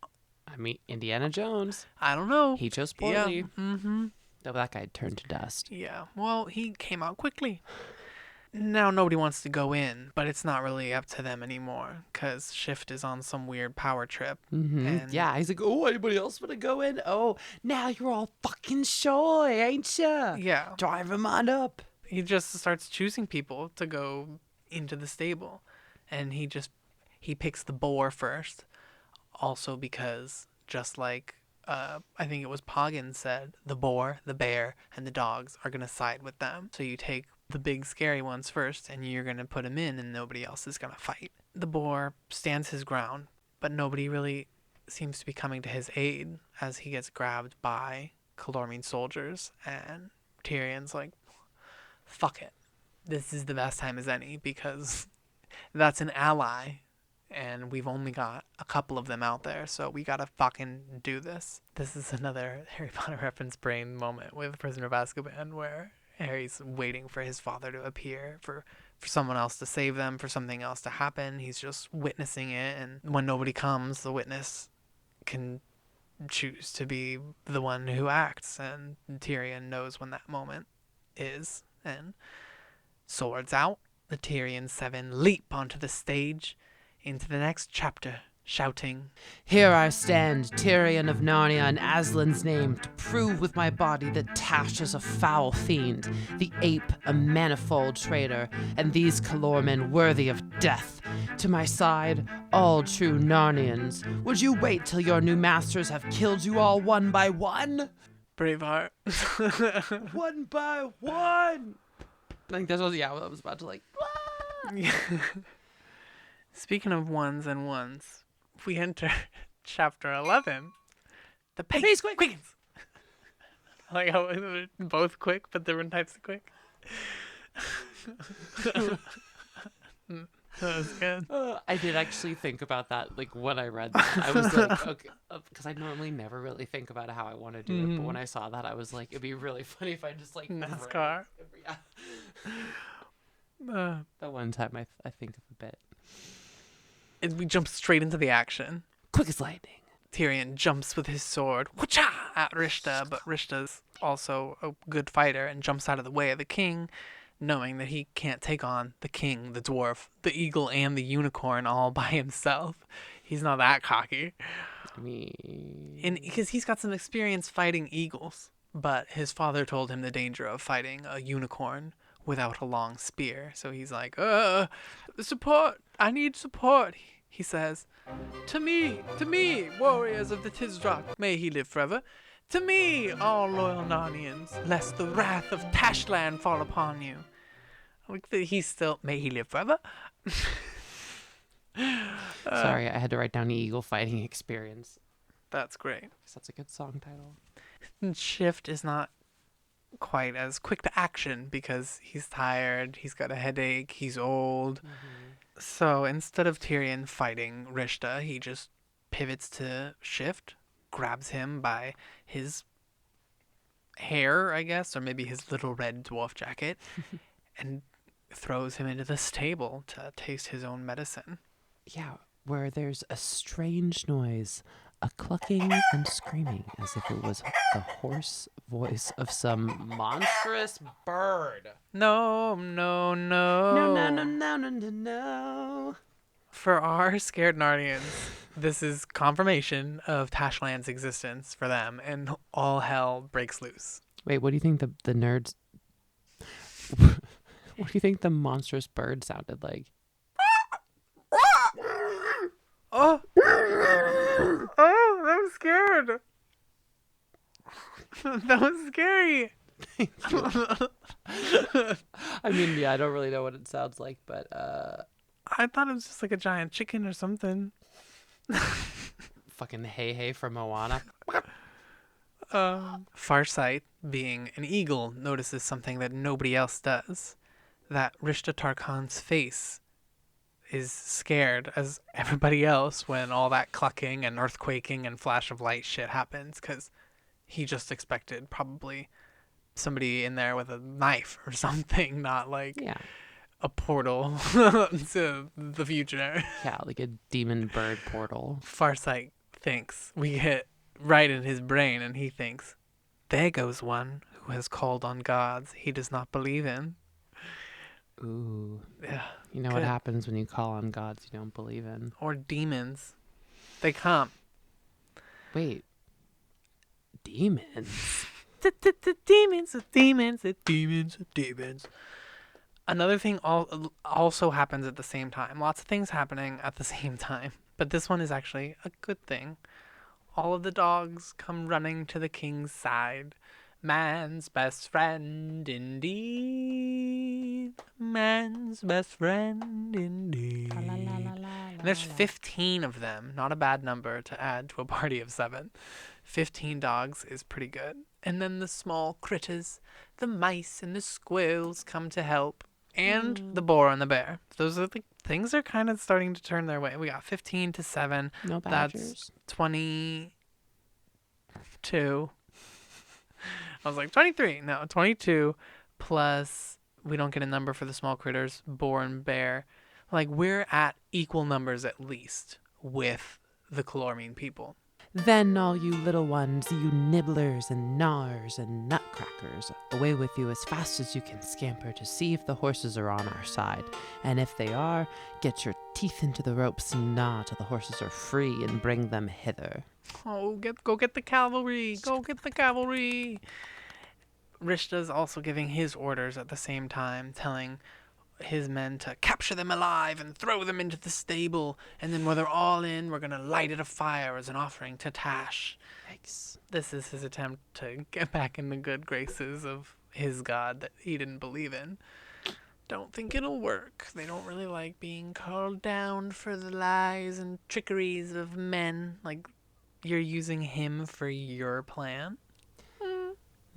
I mean, Indiana Jones. I don't know. He chose Yeah. poorly. Mm-hmm. Though that guy turned to dust. Yeah. Well, he came out quickly. Now nobody wants to go in, but it's not really up to them anymore because Shift is on some weird power trip. And Yeah, he's like, oh, anybody else want to go in? Oh, now you're all fucking shy, ain't ya? yeah, Drive him on up. he just starts choosing people to go into the stable, and he picks the boar first. Also because just like I think it was Poggin said, the boar, the bear, and the dogs are gonna side with them. So you take the big scary ones first, and you're gonna put them in, and nobody else is gonna fight. The boar stands his ground, but nobody really seems to be coming to his aid as he gets grabbed by Calormene soldiers, and Tyrion's like, "Fuck it, this is the best time as any because that's an ally." And we've only got a couple of them out there, so we gotta fucking do this. This is another Harry Potter reference brain moment with Prisoner of Azkaban, where Harry's waiting for his father to appear, for someone else to save them, for something else to happen. He's just witnessing it, and when nobody comes, the witness can choose to be the one who acts, and Tyrion knows when that moment is. And swords out, the Tyrion Seven leap onto the stage into the next chapter, shouting, Here I stand, Tyrion of Narnia in Aslan's name, to prove with my body that Tash is a foul fiend, the ape a manifold traitor, and these Calormen worthy of death. To my side, all true Narnians. Would you wait till your new masters have killed you all one by one? Braveheart. One by one! I think that was, I was about to like, Yeah. Speaking of ones and ones, we enter chapter 11. The pace quickens. Like how they're both quick, but different types of quick. That was good. I did actually think about that, like, when I read that. I was like, okay, because I normally never really think about how I want to do it, but when I saw that, I was like, it'd be really funny if I just, like, NASCAR. Yeah. The one time I think of a bit. And we jump straight into the action. Quick as lightning. Tyrion jumps with his sword wha-cha, at Rishta, but Rishta's also a good fighter and jumps out of the way of the king, knowing that he can't take on the king, the dwarf, the eagle, and the unicorn all by himself. He's not that cocky. I mean... And because he's got some experience fighting eagles, but his father told him the danger of fighting a unicorn without a long spear. So he's like, support, I need support, he says. To me, warriors of the Tisrock, may he live forever. To me, all loyal Narnians, lest the wrath of Tashland fall upon you. Like he's still, may he live forever. Sorry, I had to write down eagle fighting experience. That's great. That's a good song title. And Shift is not quite as quick to action because he's tired, he's got a headache, he's old. So instead of Tyrion fighting Rishta, he just pivots to Shift, grabs him by his hair, I guess, or maybe his little red dwarf jacket, and throws him into the stable to taste his own medicine. Yeah, where there's a strange noise, a clucking and screaming as if it was the hoarse voice of some monstrous bird. No. No. For our scared Narnians, this is confirmation of Tashland's existence for them, and all hell breaks loose. Wait, what do you think the nerds... What do you think the monstrous bird sounded like? Oh, I'm scared. That was scary. I mean, yeah, I don't really know what it sounds like, but I thought it was just like a giant chicken or something. fucking hey hey from Moana. Farsight, being an eagle, notices something that nobody else does. That Rishta Tarkan's face is scared as everybody else when all that clucking and earthquaking and flash of light shit happens, because he just expected probably somebody in there with a knife or something, not like Yeah. a portal to the future. Yeah, like a demon bird portal. Farsight thinks we hit right in his brain, and he thinks, there goes one who has called on gods he does not believe in. Ooh. Yeah, You know what happens when you call on gods you don't believe in? or demons. They come. Wait. Demons? Demons, demons, demons, demons. Another thing also happens at the same time. Lots of things happening at the same time. But this one is actually a good thing. All of the dogs come running to the king's side. Man's best friend indeed. Man's best friend indeed. And there's 15 of them. Not a bad number to add to a party of 7. 15 dogs is pretty good. And then the small critters, the mice and the squirrels come to help. And the boar and the bear. Those are the things are kind of starting to turn their way. We got 15 to 7. No badgers? That's 22. I was like, 23. No, 22 plus we don't get a number for the small critters, boar and bear. Like, we're at equal numbers at least with the Calormene people. Then all you little ones, you nibblers and gnawers and nutcrackers, away with you as fast as you can scamper to see if the horses are on our side. And if they are, get your teeth into the ropes and gnaw till the horses are free and bring them hither. Oh, go get the cavalry! Go get the cavalry! Rishta's also giving his orders at the same time, telling his men to capture them alive and throw them into the stable, and then when they're all in, we're gonna light it afire as an offering to Tash. Yikes. This is his attempt to get back in the good graces of his god that he didn't believe in. Don't think it'll work. They don't really like being called down for the lies and trickeries of men. Like, you're using him for your plan?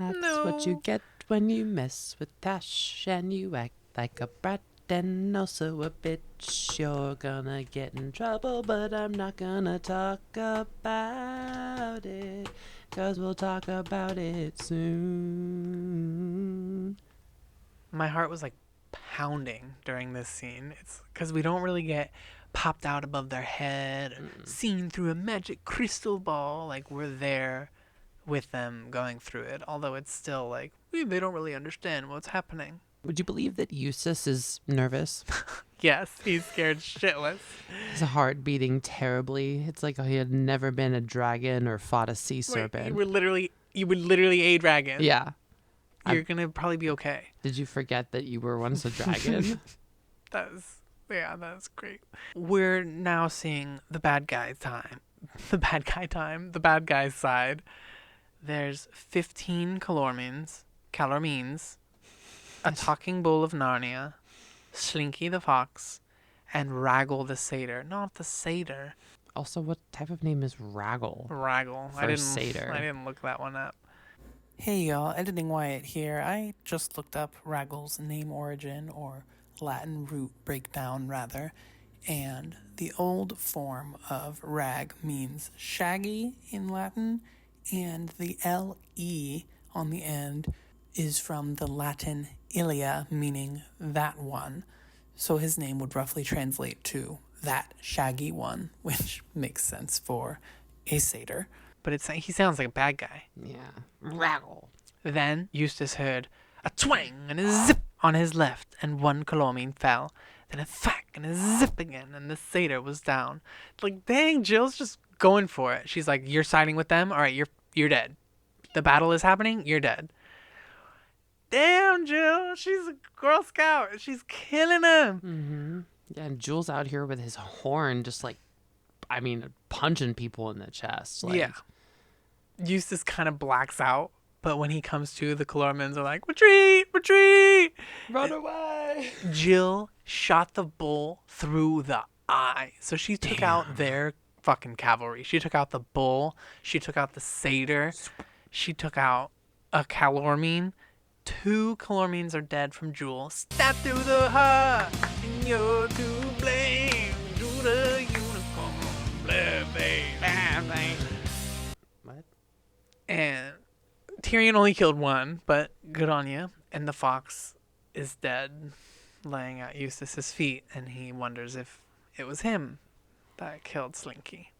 That's what you get when you mess with Tash and you act like a brat and also a bitch. You're gonna get in trouble, but I'm not gonna talk about it, 'cause we'll talk about it soon. My heart was like pounding during this scene. It's because we don't really get popped out above their head or seen through a magic crystal ball. Like, we're there with them going through it, although it's still like they don't really understand what's happening. Would you believe that Eustace is nervous? Yes, he's scared shitless. His heart beating terribly. It's like he had never been a dragon or fought a sea Wait, serpent. you were literally a dragon. Yeah. You're gonna probably be okay. Did you forget that you were once a dragon? That's great. We're now seeing the bad guy's time. The bad guy's side. There's 15 Calormenes, a talking bull of Narnia, Slinky the fox, and Raggle the satyr. Not the satyr. Also, what type of name is Raggle? Raggle. For satyr. I didn't look that one up. Hey y'all, Editing Wyatt here. I just looked up Raggle's name origin, or Latin root breakdown rather, and the old form of rag means shaggy in Latin, and the L-E on the end is from the Latin ilia, meaning that one. So his name would roughly translate to that shaggy one, which makes sense for a satyr. But he sounds like a bad guy. Yeah. Raggle. Then Eustace heard a twang and a zip on his left, and one Calormene fell. Then a thwack and a zip again, and the satyr was down. Like, dang, Jill's just going for it. She's like, you're siding with them? All right, you're dead. The battle is happening? You're dead. Damn, Jill. She's a Girl Scout. She's killing him. Mm-hmm. Yeah, and Jules out here with his horn just punching people in the chest. Like, yeah. Eustace kind of blacks out But when he comes to, the Calormans are like, retreat, retreat. Run away. Jill shot the bull through the eye. So she took out their fucking cavalry. She took out the bull. She took out the satyr. She took out a Calormene. 2 Calormenes are dead from Jewel. Stab through the heart, and you're to blame. Do the unicorn, blah. What? And Tyrion only killed 1, but good on you. And the fox is dead, laying at Eustace's feet, and he wonders if it was him that killed Slinky.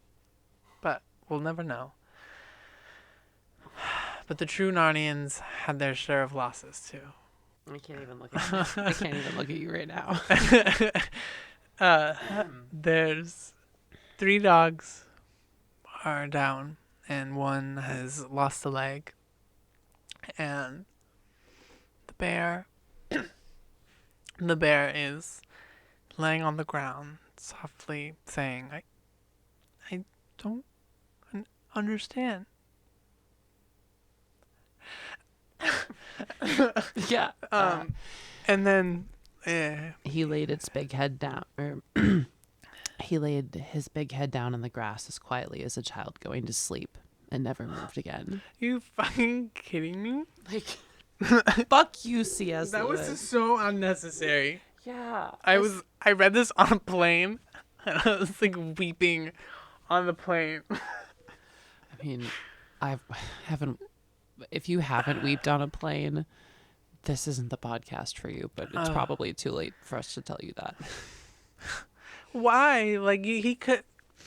But we'll never know. But the true Narnians had their share of losses too. I can't even look at you. I can't even look at you right now. There's 3 dogs are down, and 1 has lost a leg. And the bear is laying on the ground, softly saying, I don't understand. Yeah. And then He laid its big head down, or he laid his big head down in the grass as quietly as a child going to sleep, and never moved again. you fucking kidding me? Like, fuck you, C.S. That was Lewis. so unnecessary. Yeah. I read this on a plane, and I was like weeping on the plane. I mean, I haven't. If you haven't weeped on a plane, this isn't the podcast for you. But it's probably too late for us to tell you that. Why? Like he could,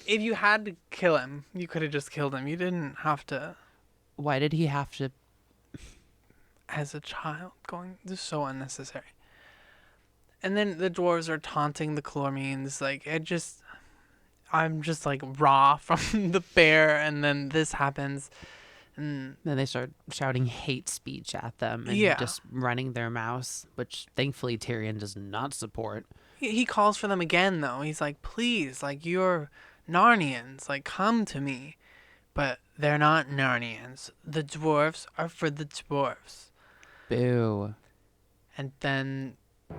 if you had to kill him, you could have just killed him. You didn't have to. Why did he have to? As a child, this is so unnecessary. And then the dwarves are taunting the Calormenes. Like I'm just like raw from the bear, and then this happens. And Then they start shouting hate speech at them and just running their mouths, which thankfully Tyrion does not support. he calls for them again, though. He's like, please, like, you're Narnians, like, come to me. But they're not Narnians. The dwarves are for the dwarves. Boo. And then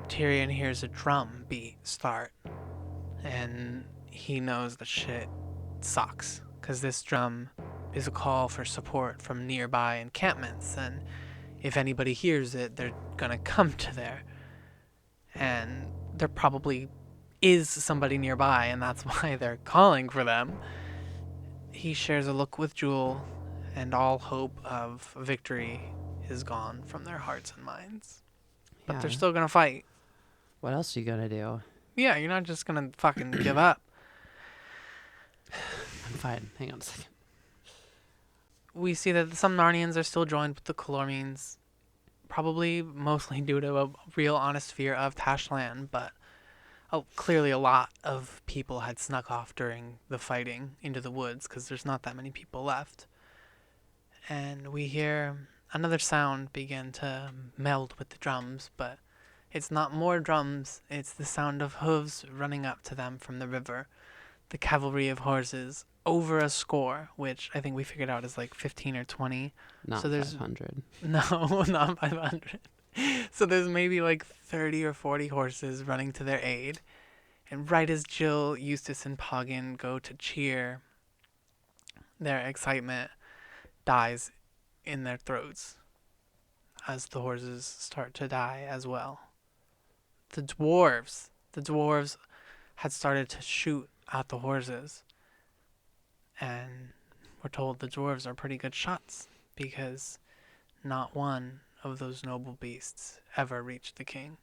Tyrion hears a drum beat start. And he knows the shit sucks. Because this drum is a call for support from nearby encampments. And if anybody hears it, they're going to come to there. And there probably is somebody nearby, and that's why they're calling for them. He shares a look with Jewel, and all hope of victory is gone from their hearts and minds. But they're still going to fight. What else are you going to do? Yeah, you're not just going to fucking give up. I'm fine. Hang on a second. We see that some Narnians are still joined with the Calormenes, probably mostly due to a real honest fear of Tashlan, but clearly a lot of people had snuck off during the fighting into the woods because there's not that many people left. And we hear another sound begin to meld with the drums, but it's not more drums, it's the sound of hooves running up to them from the river. The cavalry of horses, over a score, which I think we figured out is like 15 or 20. Not so there's 500. No, not 500. So there's maybe like 30 or 40 horses running to their aid. And right as Jill, Eustace, and Poggin go to cheer, their excitement dies in their throats as the horses start to die as well. The dwarves had started to shoot at the horses. And we're told the dwarves are pretty good shots because not one of those noble beasts ever reached the king.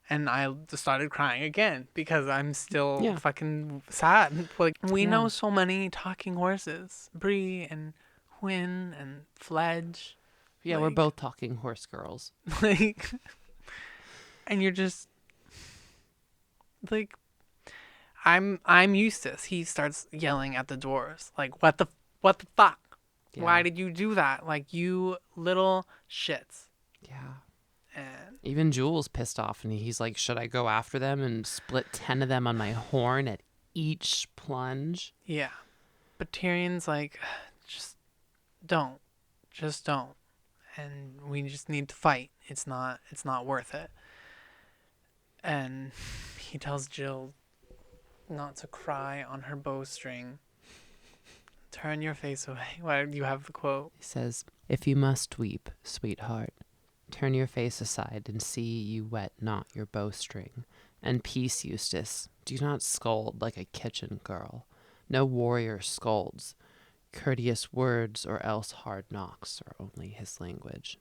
And I started crying again because I'm still fucking sad. Like, we know so many talking horses. Bree and Hwyn and Fledge. Yeah, we're both talking horse girls. Like, and you're just like, I'm Eustace. He starts yelling at the dwarves. Like, what the fuck? Yeah. Why did you do that? Like, you little shits. Yeah. And even Jewel's pissed off, and he's like, should I go after them and split 10 of them on my horn at each plunge? Yeah. But Tyrion's like, just don't. Just don't. and we just need to fight. It's not worth it. And he tells Jill not to cry on her bowstring. Turn your face away. Why do you have the quote? He says, "If you must weep, sweetheart, turn your face aside and see you wet not your bowstring. And peace, Eustace, do not scold like a kitchen girl. No warrior scolds. Courteous words or else hard knocks are only his language."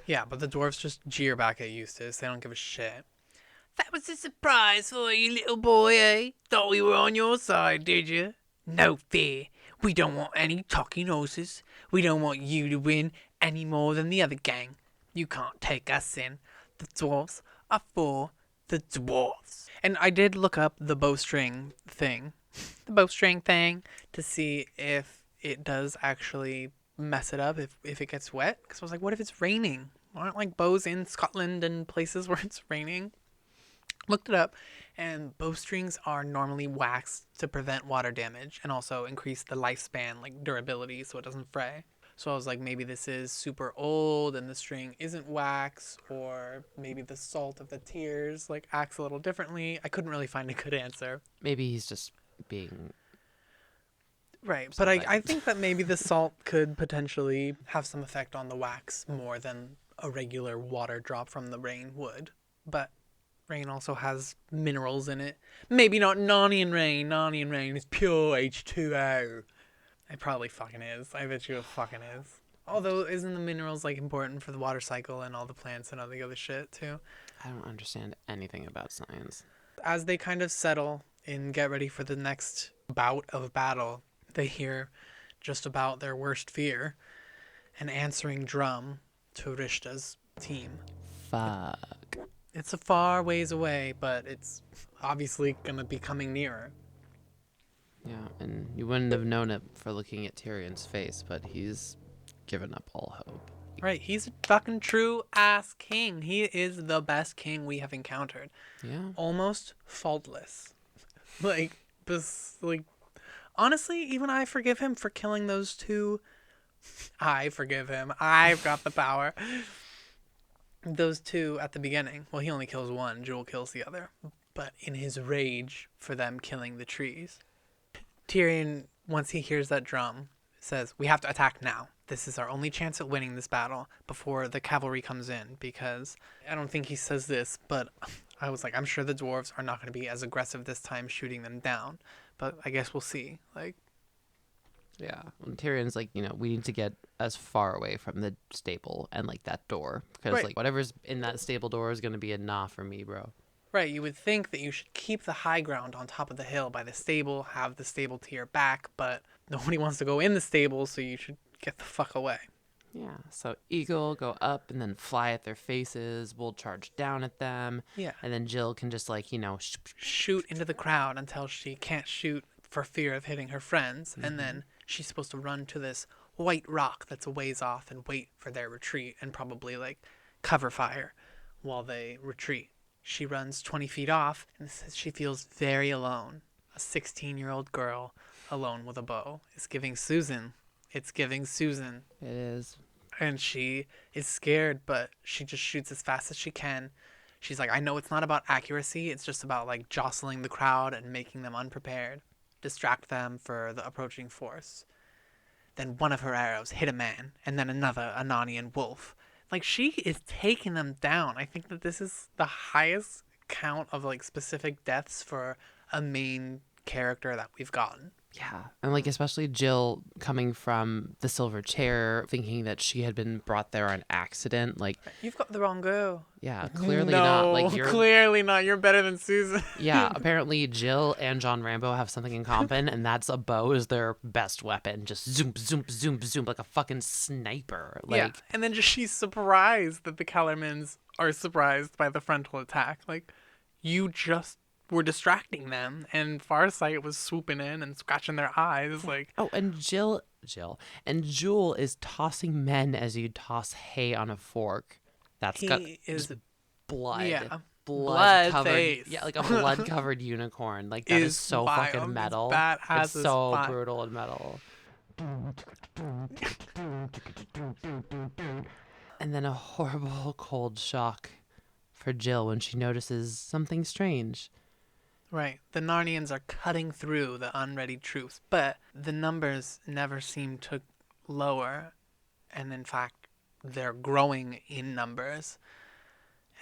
Yeah, but the dwarves just jeer back at Eustace. They don't give a shit. That was a surprise for you, little boy, eh? Thought we were on your side, did you? No fear. We don't want any talking horses. We don't want you to win any more than the other gang. You can't take us in. The dwarves are for the dwarves. And I did look up the bowstring thing. The bowstring thing to see if it does actually mess it up if it gets wet. Because I was like, what if it's raining? Aren't like bows in Scotland and places where it's raining? Looked it up, and bowstrings are normally waxed to prevent water damage and also increase the lifespan, like durability, so it doesn't fray. So I was like, maybe this is super old and the string isn't wax, or maybe the salt of the tears like acts a little differently. I couldn't really find a good answer. Maybe he's just being Right, but I something. think that maybe the salt could potentially have some effect on the wax more than a regular water drop from the rain would. But rain also has minerals in it. Maybe not Narnian rain. Narnian rain is pure H2O. It probably fucking is. I bet you it fucking is. Although, isn't the minerals like important for the water cycle and all the plants and all the other shit too? I don't understand anything about science. As they kind of settle and get ready for the next bout of battle, they hear just about their worst fear, an answering drum to Rishta's team. Fuck. It's a far ways away, but it's obviously gonna be coming nearer. Yeah, and you wouldn't have known it for looking at Tyrion's face, but he's given up all hope. Right, he's a fucking true ass king. He is the best king we have encountered. Yeah. Almost faultless. Like this, like honestly, even I forgive him for killing those two. I forgive him. I've got the power. Those two at the beginning. Well, he only kills one. Jewel kills the other. But in his rage for them killing the trees, Tyrion, once he hears that drum, says, "We have to attack now. This is our only chance at winning this battle before the cavalry comes in." Because I don't think he says this, but I was like, I'm sure the dwarves are not going to be as aggressive this time shooting them down. But I guess we'll see. Like, Yeah. And Tyrion's like, we need to get as far away from the stable and like that door. Because Right. like whatever's in that stable door is gonna be a nah for me, bro. right, you would think that you should keep the high ground on top of the hill by the stable, have the stable to your back, but nobody wants to go in the stable, so you should get the fuck away. Yeah. So Eagle go up and then fly at their faces. We'll charge down at them. Yeah. And then Jill can just like, Shoot into the crowd until she can't shoot for fear of hitting her friends, and then she's supposed to run to this white rock that's a ways off and wait for their retreat and probably like cover fire while they retreat. She runs 20 feet off and says she feels very alone. A 16-year-old girl alone with a bow. It's giving Susan. It's giving Susan. it is. And she is scared, but she just shoots as fast as she can. She's like, I know it's not about accuracy. It's just about like jostling the crowd and making them unprepared. Distract them for the approaching force. Then one of her arrows hit a man, and then another, a Narnian wolf. Like, she is taking them down. I think that this is the highest count of like specific deaths for a main character that we've gotten. Yeah. And like especially Jill coming from the silver chair, thinking that she had been brought there on accident. Like, You've got the wrong girl. yeah, clearly no, not. Like you're clearly not. You're better than Susan. Yeah, apparently Jill and John Rambo have something in common, and that's a bow is their best weapon. Just zoom, zoom, zoom, zoom, like a fucking sniper. Like, Yeah, and then just she's surprised that the Kellermans are surprised by the frontal attack. Like, you just were distracting them, and Farsight was swooping in and scratching their eyes. Like, oh, and Jill, and Jewel is tossing men as you toss hay on a fork. That's got he is, just blood. yeah, Blood covered, face. yeah, like a blood covered unicorn. Like that is so wild. fucking metal. It's badass It's as so fuck. brutal and metal. And then a horrible cold shock for Jill when she notices something strange. Right. The Narnians are cutting through the unready troops, but the numbers never seem to lower, and in fact, they're growing in numbers.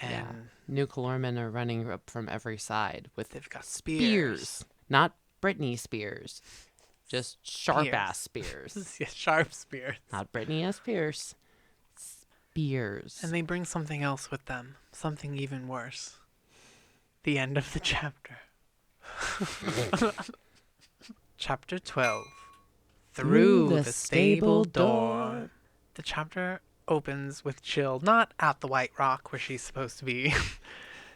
Yeah. And New Calormen are running up from every side with they've got spears. Not Britney Spears. Just sharp ass Spears. spears. Yeah, sharp spears. Not Britney S. Spears. Spears. And they bring something else with them. Something even worse. The end of the chapter. Chapter 12. Through the stable door. The chapter opens with Jill not at the White Rock where she's supposed to be.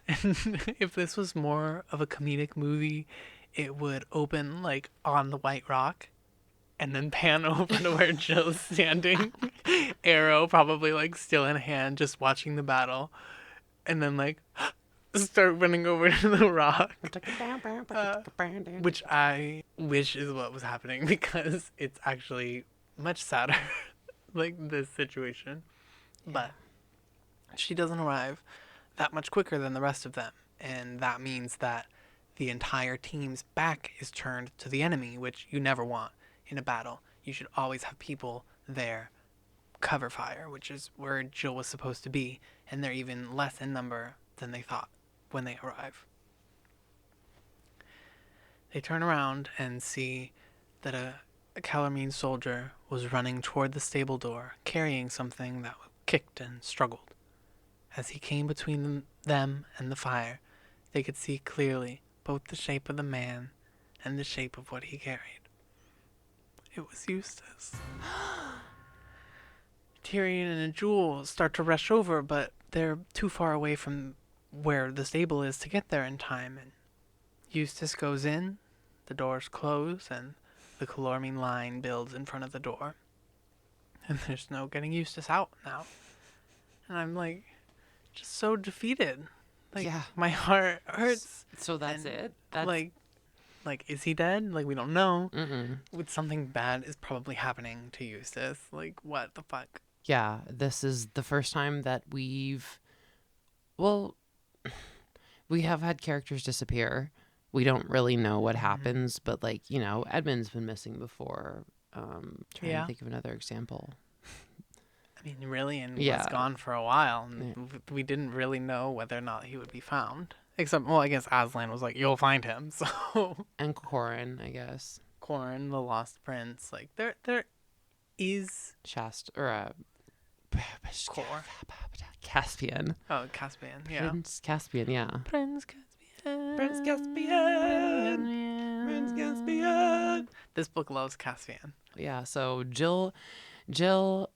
And if this was more of a comedic movie, it would open like on the White Rock and then pan over to where Jill's standing. Arrow probably like still in hand, just watching the battle. And then like start running over to the rock. Which I wish is what was happening because it's actually much sadder, like this situation. Yeah. But she doesn't arrive that much quicker than the rest of them. And that means that the entire team's back is turned to the enemy, which you never want in a battle. You should always have people there cover fire, which is where Jill was supposed to be. And they're even less in number than they thought when they arrive. They turn around and see that a Calamine soldier was running toward the stable door, carrying something that kicked and struggled. As he came between them and the fire, they could see clearly both the shape of the man and the shape of what he carried. It was Eustace. Tyrion and Jewel start to rush over, but they're too far away from where the stable is to get there in time. And Eustace goes in, the doors close, and the Calormene line builds in front of the door. And there's no getting Eustace out now. And I'm like, just so defeated. Like, yeah. My heart hurts. So that's it? That's... Like, is he dead? Like, we don't know. Mm-mm. Something bad is probably happening to Eustace. Like, what the fuck? Yeah, this is the first time that well, we have had characters disappear. We don't really know what happens, but like, you know, Edmund's been missing before. Trying to think of another example. I mean, really, and was gone for a while. And we didn't really know whether or not he would be found. Except, well, I guess Aslan was like, you'll find him, so... And Corin, I guess. Corin, the Lost Prince. Like, there is... Caspian. Oh, Caspian, yeah. Prince Caspian, yeah. Prince Caspian. Prince Caspian. Prince Caspian. This book loves Caspian. Yeah, so Jill,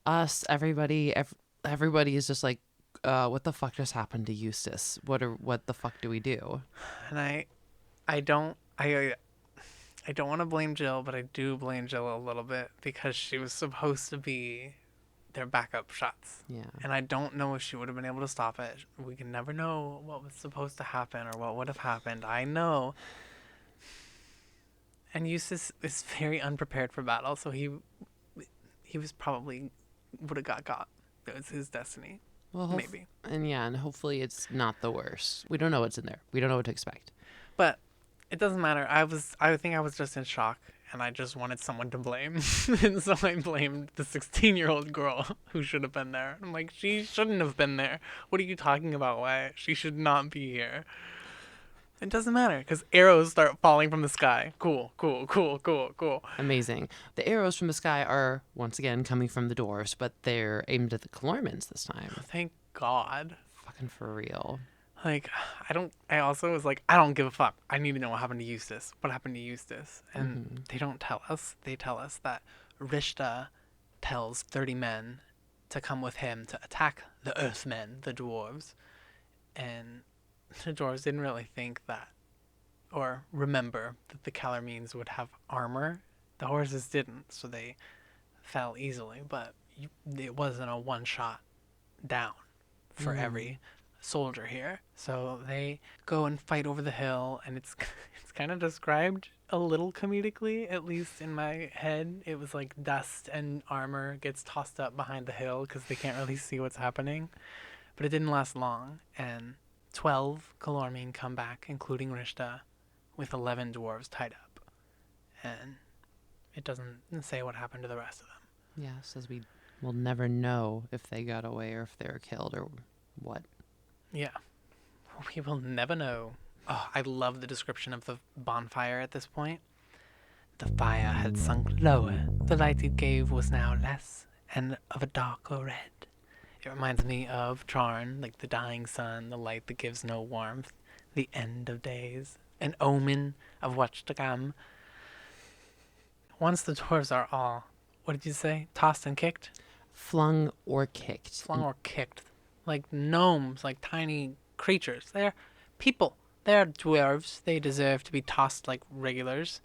us, everybody is just like, what the fuck just happened to Eustace? What the fuck do we do? And I don't want to blame Jill, but I do blame Jill a little bit because she was supposed to be their backup shots. Yeah. And I don't know if she would have been able to stop it. We can never know what was supposed to happen or what would have happened. I know. And Eustace is very unprepared for battle, so he was probably would have got. It was his destiny. Well, maybe. And hopefully it's not the worst. We don't know what's in there. We don't know what to expect. But it doesn't matter. I think I was just in shock, and I just wanted someone to blame. And so I blamed the 16-year-old girl who should have been there. I'm like, she shouldn't have been there. What are you talking about? Why? She should not be here. It doesn't matter, because arrows start falling from the sky. Cool. Amazing. The arrows from the sky are, once again, coming from the doors, but they're aimed at the Calormens this time. Thank God. Fucking for real. Like, I also was like, I don't give a fuck. I need to know what happened to Eustace. What happened to Eustace? And they don't tell us. They tell us that Rishta tells 30 men to come with him to attack the Earthmen, the dwarves. And the dwarves didn't really think that, or remember that the Calormenes would have armor. The horses didn't, so they fell easily. But it wasn't a one-shot down for every soldier here. So they go and fight over the hill, and it's kind of described a little comedically, at least in my head. It was like dust and armor gets tossed up behind the hill because they can't really see what's happening. But it didn't last long, and 12 Calormene come back, including Rishta, with 11 dwarves tied up. And it doesn't say what happened to the rest of them. Yeah, says we will never know if they got away or if they were killed or what. Yeah. We will never know. Oh, I love the description of the bonfire at this point. The fire had sunk lower. The light it gave was now less, and of a darker red. It reminds me of Charn, like the dying sun, the light that gives no warmth, the end of days, an omen of what's to come. Once the dwarves are all, what did you say? Tossed and kicked? Flung or kicked. Flung or kicked. Like gnomes, like tiny creatures. They're people. They're dwarves. They deserve to be tossed like regulars.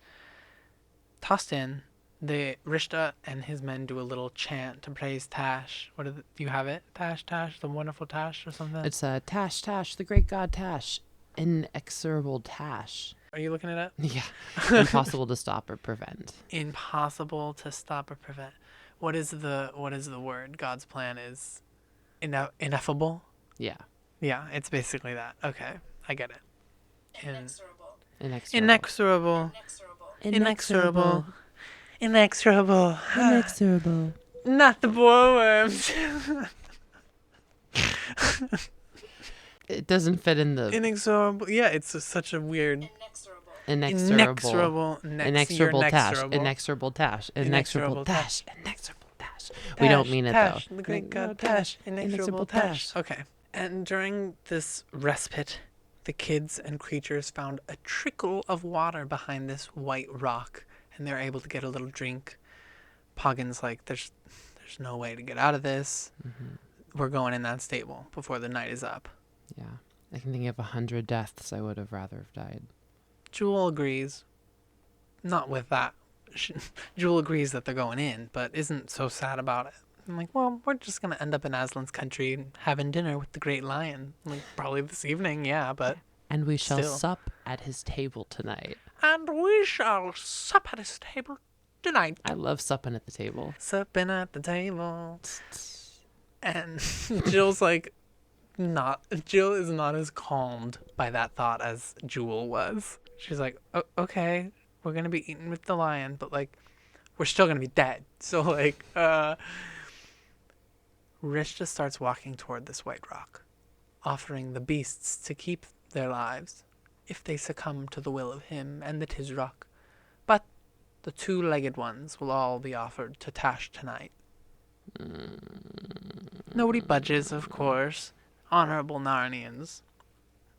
Tossed in, the Rishta and his men do a little chant to praise Tash. Do you have it? Tash, Tash, the wonderful Tash, or something? It's Tash, Tash, the great god Tash. Inexorable Tash. Are you looking it up? Yeah. Impossible to stop or prevent. Impossible to stop or prevent. What is the word? God's plan is ineffable? Yeah. Yeah, it's basically that. Okay, I get it. Inexorable. Inexorable. Inexorable. Inexorable. Inexorable. Not the boar worms. It doesn't fit in the Inexorable. Yeah, it's such a weird. Inexorable. Inexorable Tash. Inexorable. Inexorable Tash. Inexorable Inexorable Tash. Inexorable Tash. We don't mean it Tash, though. The great god Tash. Inexorable Tash. Okay. And during this respite, the kids and creatures found a trickle of water behind this white rock, and they're able to get a little drink. Poggin's like, there's no way to get out of this. We're going in that stable before the night is up. Yeah. I can think of 100 deaths I would have rather have died. Jewel agrees. Not with that. Jewel agrees that they're going in, but isn't so sad about it. I'm like, well, we're just going to end up in Aslan's country and having dinner with the Great Lion. Like, probably this evening, yeah, but... And we shall Still. sup at his table tonight. And we shall sup at his table tonight. I love supping at the table. Supping at the table. And Jill's like, Jill is not as calmed by that thought as Jewel was. She's like, okay, we're going to be eating with the lion, but like, we're still going to be dead. So like, Rishta starts walking toward this white rock, offering the beasts to keep their lives if they succumb to the will of him and the Tizrock. But the two-legged ones will all be offered to Tash tonight. Nobody budges, of course. Honorable Narnians.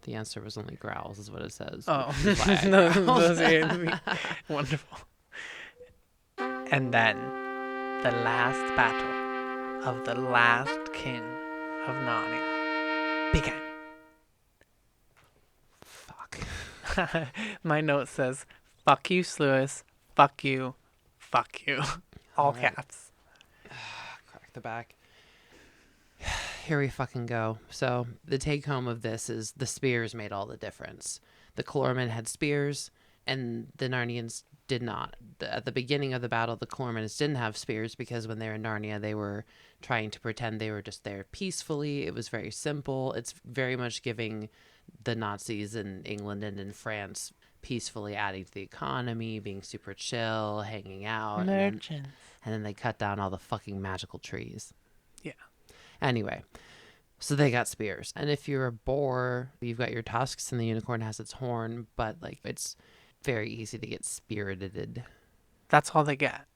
The answer was only growls, is what it says. Oh, which is why I growled. Wonderful. And then the last battle of the last king of Narnia began. Fuck. My note says, fuck you, Sluis. Fuck you. Fuck you. All Alright. caps. Crack the back. Here we fucking go. So the take home of this is the spears made all the difference. The Calormen had spears, and the Narnians did not. At the beginning of the battle, the Calormens didn't have spears because when they were in Narnia, they were trying to pretend they were just there peacefully. It was very simple. It's very much giving the Nazis in England and in France peacefully adding to the economy, being super chill, hanging out. Merchants. And then they cut down all the fucking magical trees. Yeah. Anyway, so they got spears. And if you're a boar, you've got your tusks and the unicorn has its horn, but like it's very easy to get spirited. That's all they get.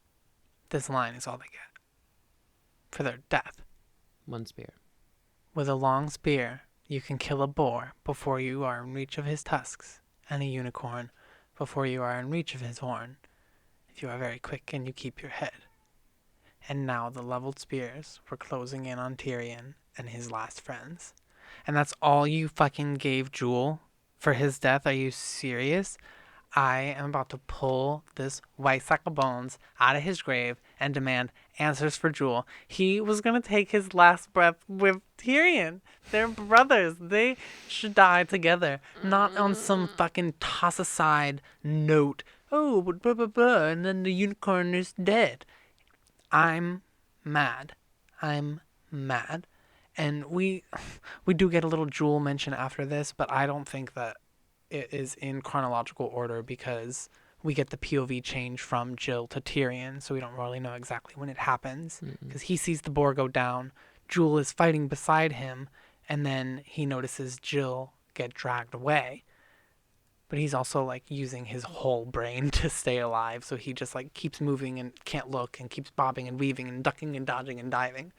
This line is all they get. For their death. One spear. With a long spear, you can kill a boar before you are in reach of his tusks, and a unicorn before you are in reach of his horn, if you are very quick and you keep your head. And now the leveled spears were closing in on Tyrion and his last friends. And that's all you fucking gave Jewel for his death? Are you serious? I am about to pull this whimsical bones out of his grave and demand answers for Jewel. He was going to take his last breath with Tyrion. They're brothers. They should die together. Not on some fucking toss aside note. oh, but blah, blah, blah, and then the unicorn is dead. I'm mad. I'm mad. And we do get a little Jewel mention after this, but I don't think that it is in chronological order because we get the POV change from Jill to Tyrion, so we don't really know exactly when it happens. Because he sees the boar go down, Jewel is fighting beside him, and then he notices Jill get dragged away. But he's also like using his whole brain to stay alive, so he just like keeps moving and can't look and keeps bobbing and weaving and ducking and dodging and diving.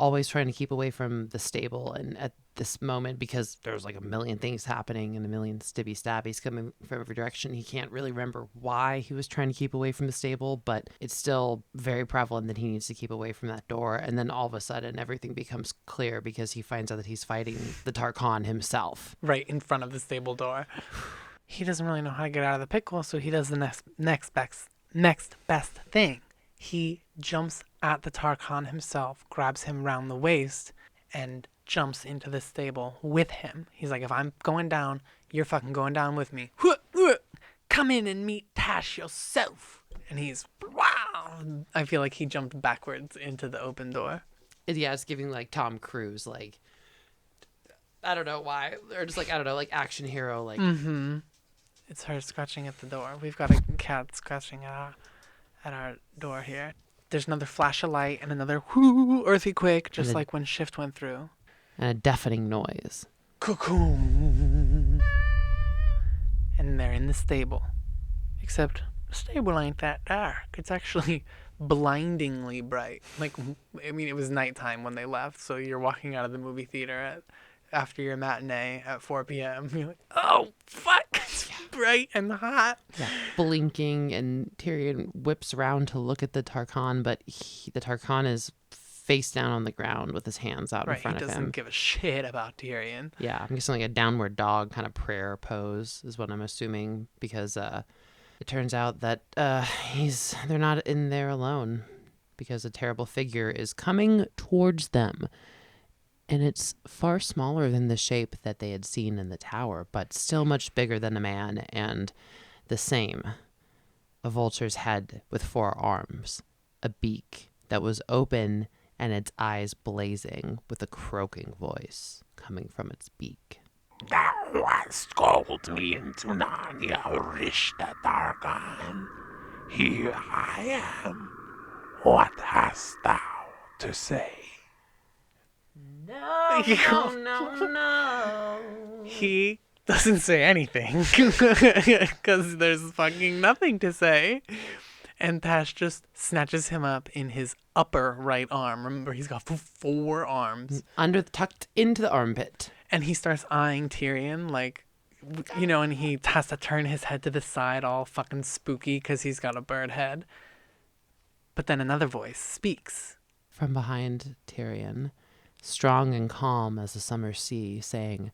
Always trying to keep away from the stable, and at this moment, because there's like a million things happening and a million stibby stabbies coming from every direction, he can't really remember why he was trying to keep away from the stable, but it's still very prevalent that he needs to keep away from that door. And then all of a sudden everything becomes clear because he finds out that he's fighting the Tarkhan himself Right in front of the stable door. He doesn't really know how to get out of the pickle, so he does the next best thing. He jumps at the Tarkhan himself, grabs him round the waist, and jumps into the stable with him. He's like, if I'm going down, you're fucking going down with me. Come in and meet Tash yourself. And he's, wow. I feel like he jumped backwards into the open door. Yeah, it's giving like Tom Cruise, like, I don't know why, or just like, I don't know, like action hero, like. It's her scratching at the door. We've got a cat scratching at our door here. There's another flash of light and another whoo earthquake, just like when Shift went through. And a deafening noise. Cocoon. And they're in the stable. Except the stable ain't that dark. It's actually blindingly bright. Like, I mean, it was nighttime when they left, so you're walking out of the movie theater after your matinee at 4 p.m. You're like, oh, fuck, it's bright and hot. Yeah, blinking, and Tyrion whips around to look at the Tarkhan, but the Tarkhan is face down on the ground with his hands out in front of him. He doesn't give a shit about Tyrion. Yeah, I'm guessing like a downward dog kind of prayer pose is what I'm assuming, because it turns out that they're not in there alone, because a terrible figure is coming towards them. And it's far smaller than the shape that they had seen in the tower, but still much bigger than a man, and the same. A vulture's head with 4 arms, a beak that was open, and its eyes blazing, with a croaking voice coming from its beak. Thou hast called me into Narnia, Rishta Targan. Here I am. What hast thou to say? No, no. He doesn't say anything because there's fucking nothing to say. And Tash just snatches him up in his upper right arm. Remember, he's got 4 arms. Tucked into the armpit. And he starts eyeing Tyrion like, you know, and he has to turn his head to the side all fucking spooky because he's got a bird head. But then another voice speaks. From behind Tyrion, strong and calm as a summer sea, saying,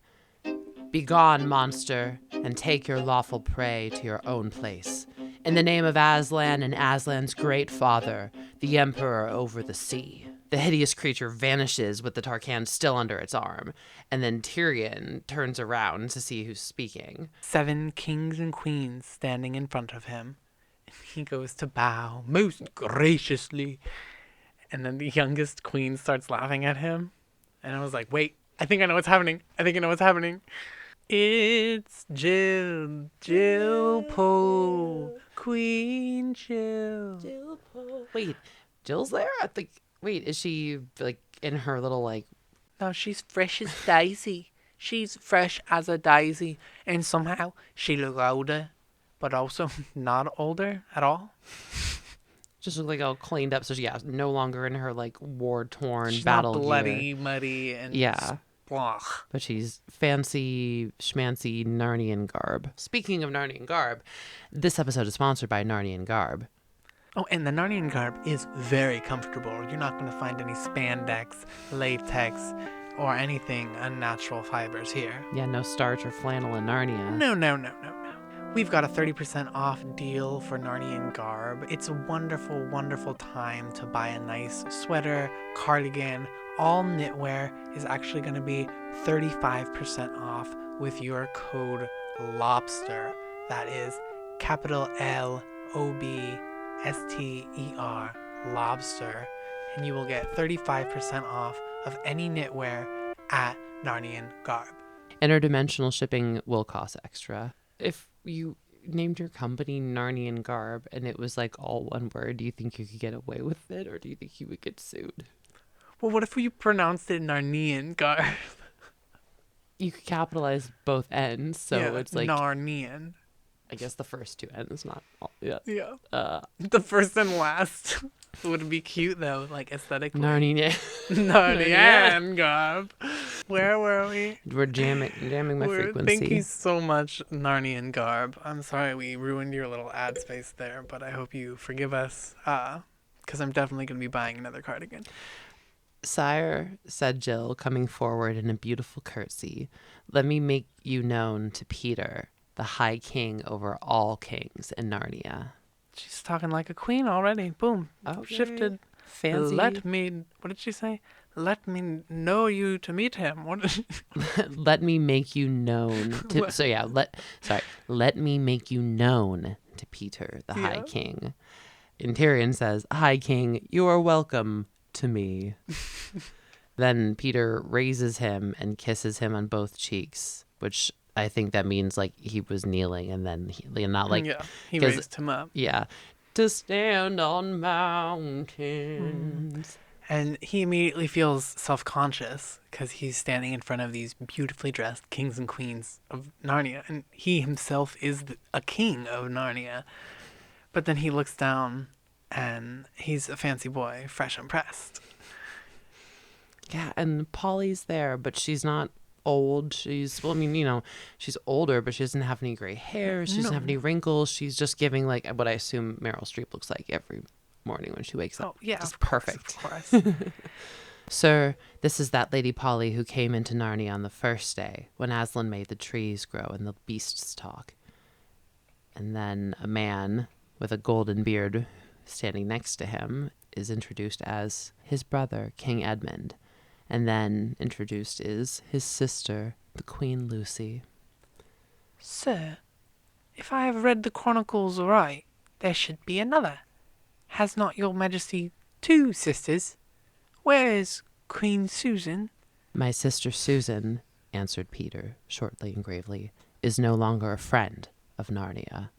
"Begone, monster, and take your lawful prey to your own place. In the name of Aslan and Aslan's great father, the Emperor over the sea." The hideous creature vanishes with the Tarkhan still under its arm, and then Tyrion turns around to see who's speaking. 7 kings and queens standing in front of him. He goes to bow most graciously. And then the youngest queen starts laughing at him. And I was like, wait, I think I know what's happening. It's Jill Pole, Queen Jill. Wait, Jill's there? I think. Wait, is she like in her little like? No, she's fresh as daisy. She's fresh as a daisy, and somehow she look older, but also not older at all. Just look like all cleaned up, so yeah, no longer in her like war-torn She's battle not bloody, gear. muddy, and Yeah. blah. But she's fancy, schmancy Narnian garb. Speaking of Narnian garb, this episode is sponsored by Narnian garb. Oh, and the Narnian garb is very comfortable. You're not going to find any spandex, latex, or anything unnatural fibers here. Yeah, no starch or flannel in Narnia. No. We've got a 30% off deal for Narnian garb. It's a wonderful, wonderful time to buy a nice sweater, cardigan. All knitwear is actually going to be 35% off with your code LOBSTER. That is capital LOBSTER, lobster, and you will get 35% off of any knitwear at Narnian Garb. Interdimensional shipping will cost extra. If you named your company Narnian Garb and it was like all one word, do you think you could get away with it, or do you think you would get sued? Well, what if you pronounced it Narnian Garb? You could capitalize both ends, so it's like Narnian. I guess the first two ends, not all. Yeah. Yeah. The first and last would be cute though, like aesthetically. Narnia. Narnian Garb. Where were we? We're jamming my frequency. Thank you so much, Narnian Garb. I'm sorry we ruined your little ad space there, but I hope you forgive us, because I'm definitely going to be buying another cardigan. Sire, said Jill, coming forward in a beautiful curtsy, let me make you known to Peter, the High King over all kings in Narnia. She's talking like a queen already. Boom. Okay. Shifted. Fancy. What did she say? Let me know you to meet him. What did she... Let me make you known to let me make you known to Peter, the High King. And Tyrion says, High King, you are welcome to me. Then Peter raises him and kisses him on both cheeks, which I think that means like he was kneeling and then not like he raised him up. Yeah. To stand on mountains. And he immediately feels self-conscious because he's standing in front of these beautifully dressed kings and queens of Narnia. And he himself is a king of Narnia. But then he looks down and he's a fancy boy, fresh and pressed. Yeah, and Polly's there, but she's not old. She's older, but she doesn't have any gray hair. She doesn't have any wrinkles. She's just giving like what I assume Meryl Streep looks like every morning when she wakes up. Oh, yeah. Just perfect. Of course. Sir, this is that Lady Polly who came into Narnia on the first day when Aslan made the trees grow and the beasts talk. And then a man with a golden beard standing next to him is introduced as his brother, King Edmund. And then introduced is his sister, the Queen Lucy. Sir, if I have read the chronicles right, there should be another. Has not your majesty 2 sisters? Where is Queen Susan? My sister Susan, answered Peter, shortly and gravely, is no longer a friend of Narnia.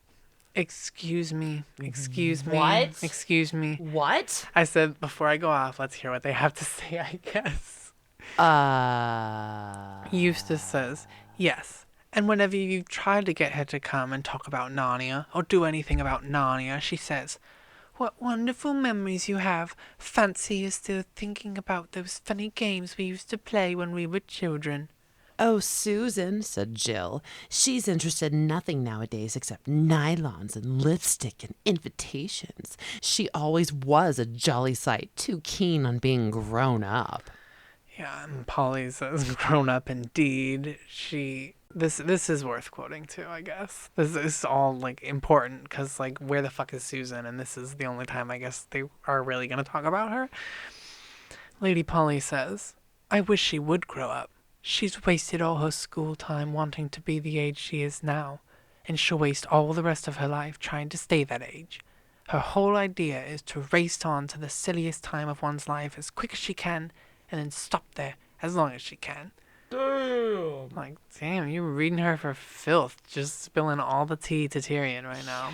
Excuse me. What? Excuse me. What? I said, before I go off, let's hear what they have to say, I guess. Eustace says, yes. And whenever you've tried to get her to come and talk about Narnia, or do anything about Narnia, she says, what wonderful memories you have. Fancy you're still thinking about those funny games we used to play when we were children. Oh, Susan, said Jill. She's interested in nothing nowadays except nylons and lipstick and invitations. She always was a jolly sight, too keen on being grown up. Yeah, and Polly says, grown up indeed. This is worth quoting too, I guess. This is all, like, important, because, like, where the fuck is Susan? And this is the only time, I guess, they are really going to talk about her. Lady Polly says, I wish she would grow up. She's wasted all her school time wanting to be the age she is now, and she'll waste all the rest of her life trying to stay that age. Her whole idea is to race on to the silliest time of one's life as quick as she can, and then stop there as long as she can. Damn. Like, damn, you're reading her for filth, just spilling all the tea to Tyrion right now.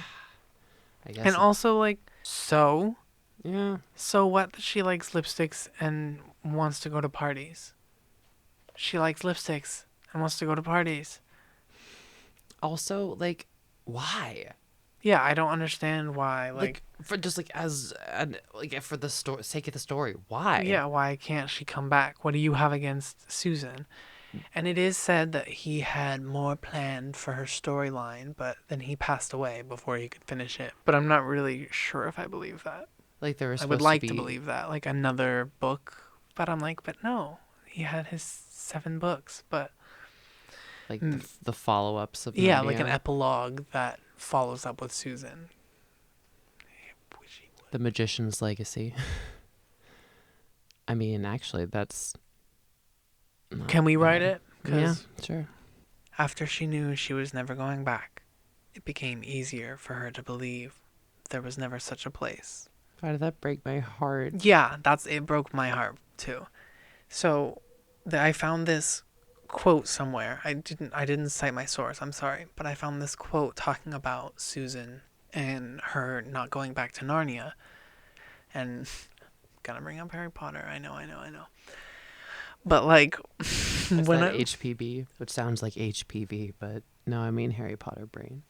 I guess. And also, like, so what that she likes lipsticks and wants to go to parties? She likes lipsticks and wants to go to parties. Also, like, why? Yeah, I don't understand why. Like for just like for the sake of the story, why? Yeah, why can't she come back? What do you have against Susan? And it is said that he had more planned for her storyline, but then he passed away before he could finish it. But I'm not really sure if I believe that. Like there was. I would like to believe that, like another book, but I'm like, but no, he had his 7 books, but like the follow-ups of yeah, Narnia. like an epilogue that follows up with Susan. The Magician's Legacy. I mean, actually, that's. Can we write it? Yeah, sure. After she knew she was never going back, it became easier for her to believe there was never such a place. Why did that break my heart? Yeah, it broke my heart too. So I found this quote somewhere. I didn't cite my source, I'm sorry, but I found this quote talking about Susan and her not going back to Narnia. And gotta bring up Harry Potter. I know. But like It's when that HPV, which sounds like HPV, but no, I mean Harry Potter brain.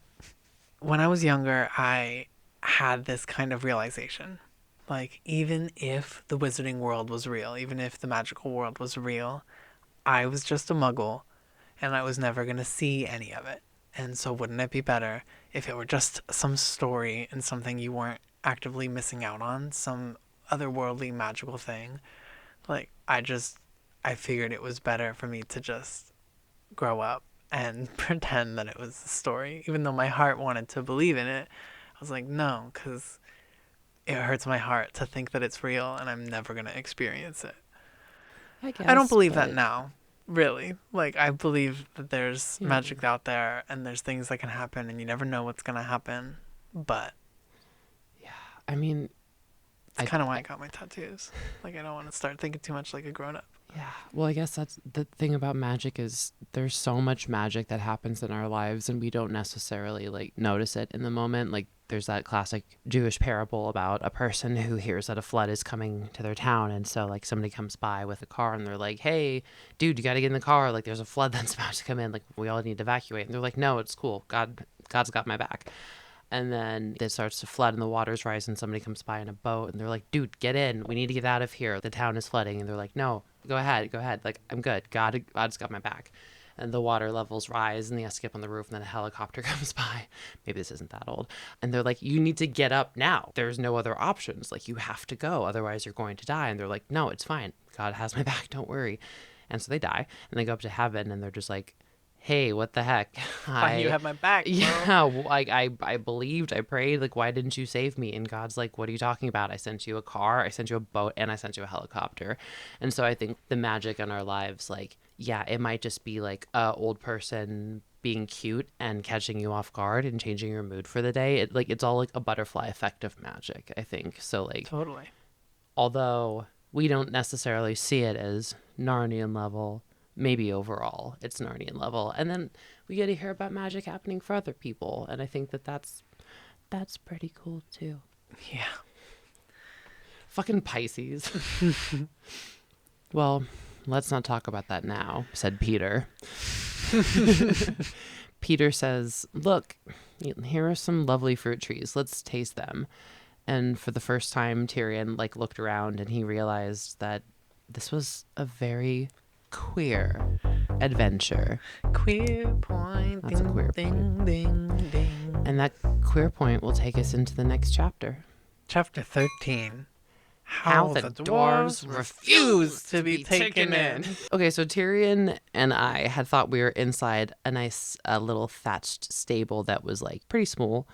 when I was younger, I had this kind of realization. Like, even if the wizarding world was real, even if the magical world was real, I was just a muggle and I was never going to see any of it. And so, wouldn't it be better if it were just some story and something you weren't actively missing out on, some otherworldly magical thing? Like, I figured it was better for me to just grow up and pretend that it was a story, even though my heart wanted to believe in it. I was like, no, because it hurts my heart to think that it's real and I'm never going to experience it. I guess. I don't believe that but now, really. Like, I believe that there's Yeah. magic out there and there's things that can happen and you never know what's going to happen. But I mean, it's kind of why I got my tattoos. Like, I don't want to start thinking too much like a grown up. yeah. Well, I guess that's the thing about magic is there's so much magic that happens in our lives and we don't necessarily like notice it in the moment. Like there's that classic Jewish parable about a person who hears that a flood is coming to their town. And so like somebody comes by with a car and they're like, hey, dude, you got to get in the car. Like there's a flood that's about to come in. Like we all need to evacuate. And they're like, no, it's cool. God's got my back. And then it starts to flood and the waters rise and somebody comes by in a boat and they're like, dude, get in. We need to get out of here. The town is flooding. And they're like, no, go ahead. Like, I'm good. God's got my back. And the water levels rise and they have to get up on the roof and then a helicopter comes by. Maybe this isn't that old. And they're like, you need to get up now. There's no other options. Like, you have to go. Otherwise, you're going to die. And they're like, no, it's fine. God has my back. Don't worry. And so they die and they go up to heaven and they're just like, hey, what the heck? Why you have my back, bro? Yeah, like I believed, I prayed, like why didn't you save me? And God's like, what are you talking about? I sent you a car, I sent you a boat, and I sent you a helicopter. And so I think the magic in our lives, like, yeah, it might just be like a old person being cute and catching you off guard and changing your mood for the day. It's all like a butterfly effect of magic, I think. So like Totally. although we don't necessarily see it as Narnian level, maybe overall it's Narnian level. And then we get to hear about magic happening for other people. And I think that's pretty cool too. Yeah. Fucking Pisces. Well, let's not talk about that now, said Peter. Peter says, look, here are some lovely fruit trees. Let's taste them. And for the first time, Tyrion like looked around and he realized that this was a very queer adventure. Queer point. That's a Ding, queer ding, point. ding, ding. And that queer point will take us into the next chapter. Chapter 13. How the dwarves refuse to be taken in. Okay, so Tyrion and I had thought we were inside a nice little thatched stable that was like pretty small.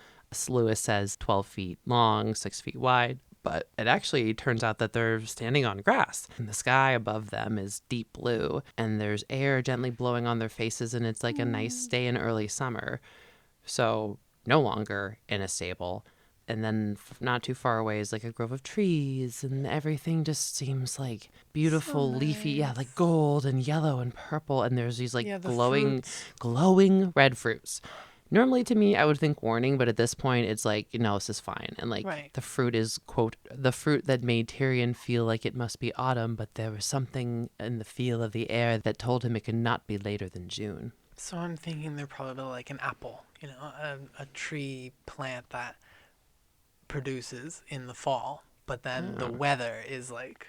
Lewis says 12 feet long, 6 feet wide. But it actually turns out that they're standing on grass. And the sky above them is deep blue. And there's air gently blowing on their faces. And it's like a nice day in early summer. So no longer in a stable. And then not too far away is like a grove of trees. And everything just seems like beautiful, leafy. Yeah, like gold and yellow and purple. And there's these like glowing red fruits. Normally to me, I would think warning, but at this point, it's like, no, this is fine. And like the fruit is, quote, the fruit that made Tyrion feel like it must be autumn, but there was something in the feel of the air that told him it could not be later than June. So I'm thinking they're probably like an apple, you know, a tree plant that produces in the fall, but then the weather is like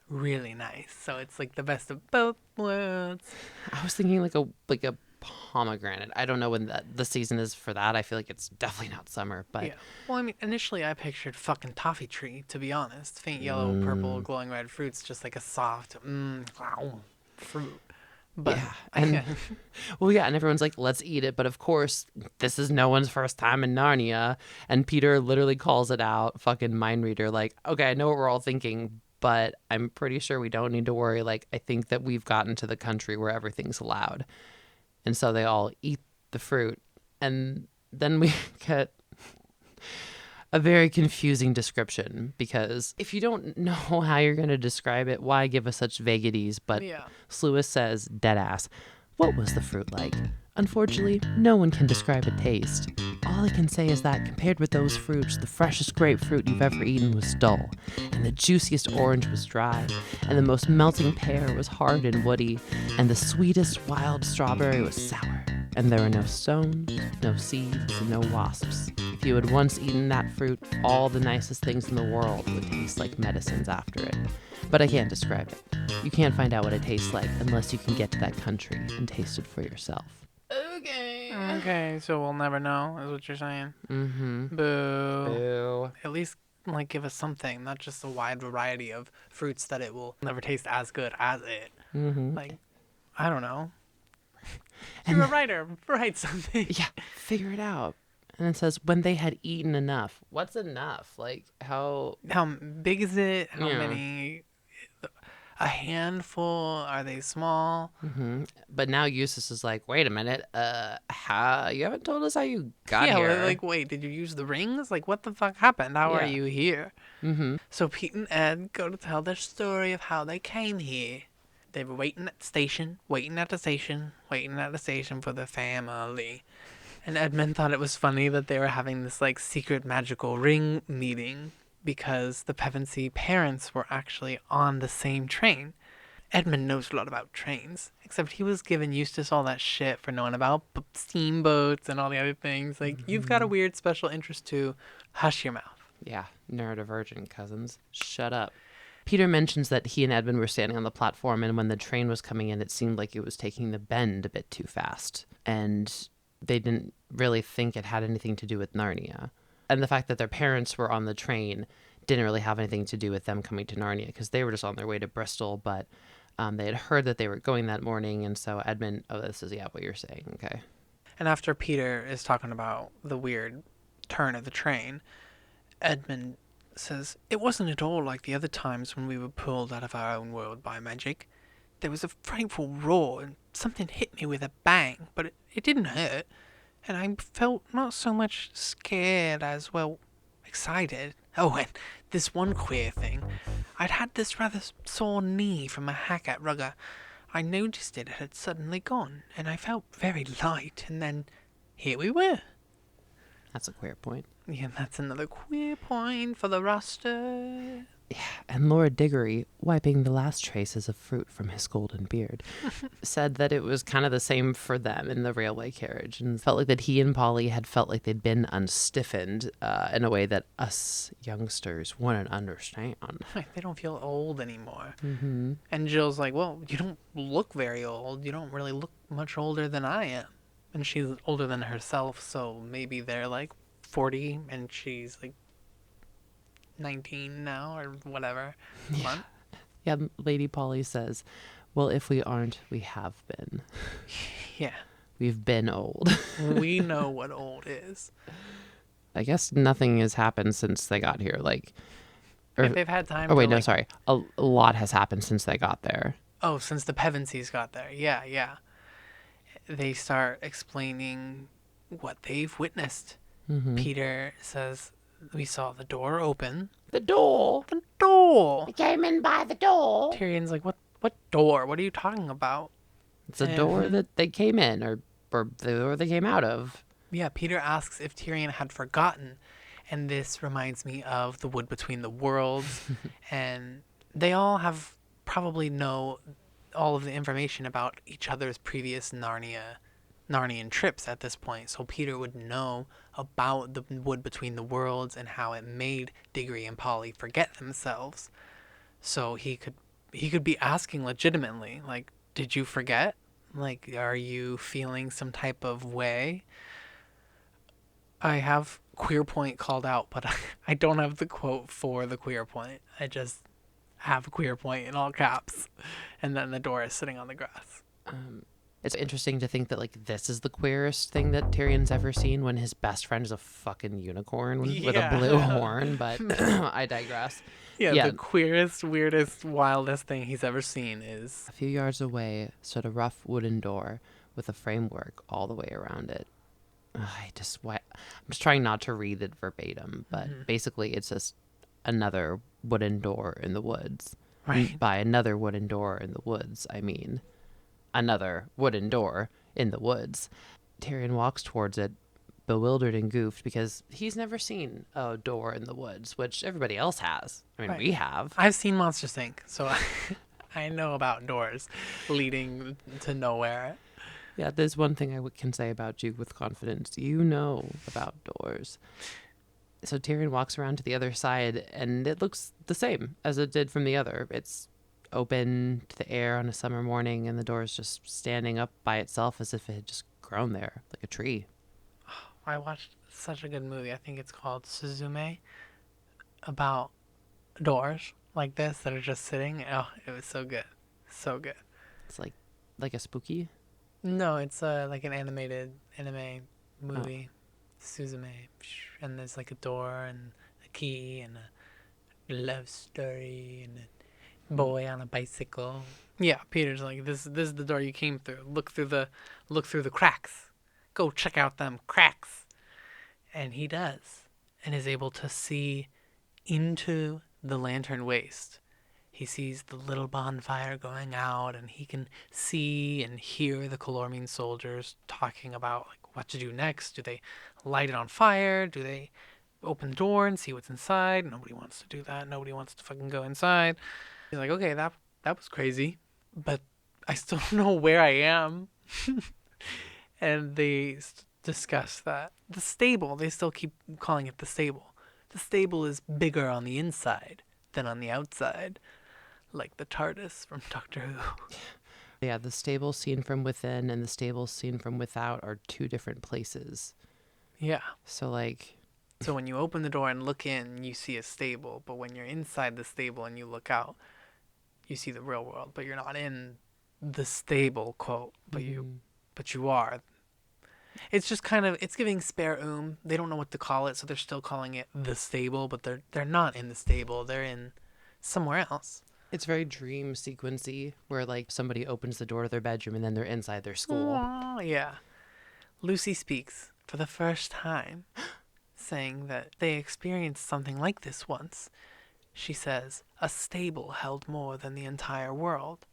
really nice. So it's like the best of both worlds. I was thinking like a pomegranate. I don't know when the season is for that. I feel like it's definitely not summer, but yeah. Well, I mean, initially I pictured fucking toffee tree, to be honest. Faint yellow, purple, glowing red fruits, just like a soft fruit. But yeah, and well, yeah, and everyone's like, let's eat it. But of course, this is no one's first time in Narnia, and Peter literally calls it out, fucking mind reader, like, okay, I know what we're all thinking, but I'm pretty sure we don't need to worry. Like, I think that we've gotten to the country where everything's allowed. And so they all eat the fruit. And then we get a very confusing description, because if you don't know how you're going to describe it, why give us such vaguities? But Yeah. Sluis says, deadass, what was the fruit like? Unfortunately, no one can describe a taste. All I can say is that compared with those fruits, the freshest grapefruit you've ever eaten was dull, and the juiciest orange was dry, and the most melting pear was hard and woody, and the sweetest wild strawberry was sour. And there were no stones, no seeds, and no wasps. If you had once eaten that fruit, all the nicest things in the world would taste like medicines after it. But I can't describe it. You can't find out what it tastes like unless you can get to that country and taste it for yourself. Okay, so we'll never know, is what you're saying. Mm-hmm. Boo. Boo. At least, like, give us something, not just a wide variety of fruits that it will never taste as good as it. Mm-hmm. Like, I don't know. And You're a writer. Write something. Yeah, figure it out. And it says, when they had eaten enough. What's enough? Like, how... How big is it? How Yeah. many? A handful? Are they small? Mm-hmm. But now Eustace is like, wait a minute. How... You haven't told us how you got Yeah, here. like, wait, did you use the rings? Like, what the fuck happened? How are Yeah. you here? Mm-hmm. So Pete and Ed go to tell their story of how they came here. They were waiting at the station for the family. And Edmund thought it was funny that they were having this, like, secret magical ring meeting because the Pevensey parents were actually on the same train. Edmund knows a lot about trains, except he was giving Eustace all that shit for knowing about steamboats and all the other things. Like, you've got a weird special interest too. Hush your mouth. Yeah, neurodivergent cousins. Shut up. Peter mentions that he and Edmund were standing on the platform, and when the train was coming in, it seemed like it was taking the bend a bit too fast. And they didn't really think it had anything to do with Narnia. And the fact that their parents were on the train didn't really have anything to do with them coming to Narnia, because they were just on their way to Bristol, but they had heard that they were going that morning, and so Edmund... Oh, this is, yeah, what you're saying. Okay. And after Peter is talking about the weird turn of the train, Edmund says, "It wasn't at all like the other times when we were pulled out of our own world by magic. There was a frightful roar, and something hit me with a bang, but it didn't hurt. And I felt not so much scared as, well, excited. Oh, and this one queer thing. I'd had this rather sore knee from a hack at Rugger. I noticed it had suddenly gone, and I felt very light, and then here we were." That's a queer point. Yeah, that's another queer point for the roster. And Lord Diggory, wiping the last traces of fruit from his golden beard, said that it was kind of the same for them in the railway carriage, and felt like that he and Polly had felt like they'd been unstiffened in a way that us youngsters wouldn't understand. They don't feel old anymore. Mm-hmm. And Jill's like, well, you don't look very old. You don't really look much older than I am. And she's older than herself, so maybe they're like 40 and she's like 19 now or whatever. Yeah. Yeah, Lady Polly says, well, if we aren't, we have been. Yeah. We've been old. We know what old is. I guess nothing has happened since they got here. Like, or, If they've had time oh, wait, to, no, like, sorry. A lot has happened since they got there. Oh, since the Pevensies got there. Yeah, yeah. They start explaining what they've witnessed. Mm-hmm. Peter says, we saw the door open. The door. The door! We came in by the door. Tyrion's like, what door? What are you talking about? It's a door that they came in, or the door they came out of. Yeah, Peter asks if Tyrion had forgotten. And this reminds me of The Wood Between the Worlds. And they all have probably know all of the information about each other's previous Narnian trips at this point. So Peter would know about the Wood Between the Worlds and how it made Diggory and Polly forget themselves. So he could be asking legitimately, like, did you forget? Like, are you feeling some type of way? I have queer point called out, but I don't have the quote for the queer point. I just have queer point in all caps. And then the door is sitting on the grass. It's interesting to think that, like, this is the queerest thing that Tyrion's ever seen, when his best friend is a fucking unicorn with a blue horn, but I digress. Yeah, the queerest, weirdest, wildest thing he's ever seen is... A few yards away stood a rough wooden door with a framework all the way around it. I'm just trying not to read it verbatim, but basically it's just another wooden door in the woods. Right. By another wooden door in the woods, I mean another wooden door in the woods. Tyrion walks towards it, bewildered and goofed, because he's never seen a door in the woods, which everybody else has. I mean, Right. we have. I've seen Monsters Inc., so I know about doors leading to nowhere. Yeah, there's one thing I can say about you with confidence. You know about doors. So Tyrion walks around to the other side, and it looks the same as it did from the other. It's open to the air on a summer morning, and the door is just standing up by itself as if it had just grown there, like a tree. I watched such a good movie. I think it's called Suzume, about doors like this that are just sitting. Oh, it was so good. So good. It's like a spooky. No, it's like an animated anime movie. Suzume. And there's like a door and a key and a love story and a boy on a bicycle. Yeah, Peter's like, this is the door you came through. Look through the cracks. Go check out them cracks. And he does, and is able to see into the lantern waste. He sees the little bonfire going out, and he can see and hear the Calormene soldiers talking about like what to do next. Do they light it on fire? Do they open the door and see what's inside? Nobody wants to do that. Nobody wants to fucking go inside. He's like, okay, that was crazy, but I still don't know where I am. And they discuss that the stable. They still keep calling it the stable. The stable is bigger on the inside than on the outside, like the TARDIS from Doctor Who. Yeah, the stable seen from within and the stable seen from without are two different places. Yeah. So, like, So when you open the door and look in, you see a stable. But when you're inside the stable and you look out, you see the real world. But you're not in the stable, quote. But you are. It's just kind of, it's giving spare They don't know what to call it, so they're still calling it the stable. But they're not in the stable. They're in somewhere else. it's very dream sequency where, like, somebody opens the door to their bedroom and then they're inside their school. Oh, yeah. Lucy speaks for the first time, saying that they experienced something like this once. She says, a stable held more than the entire world.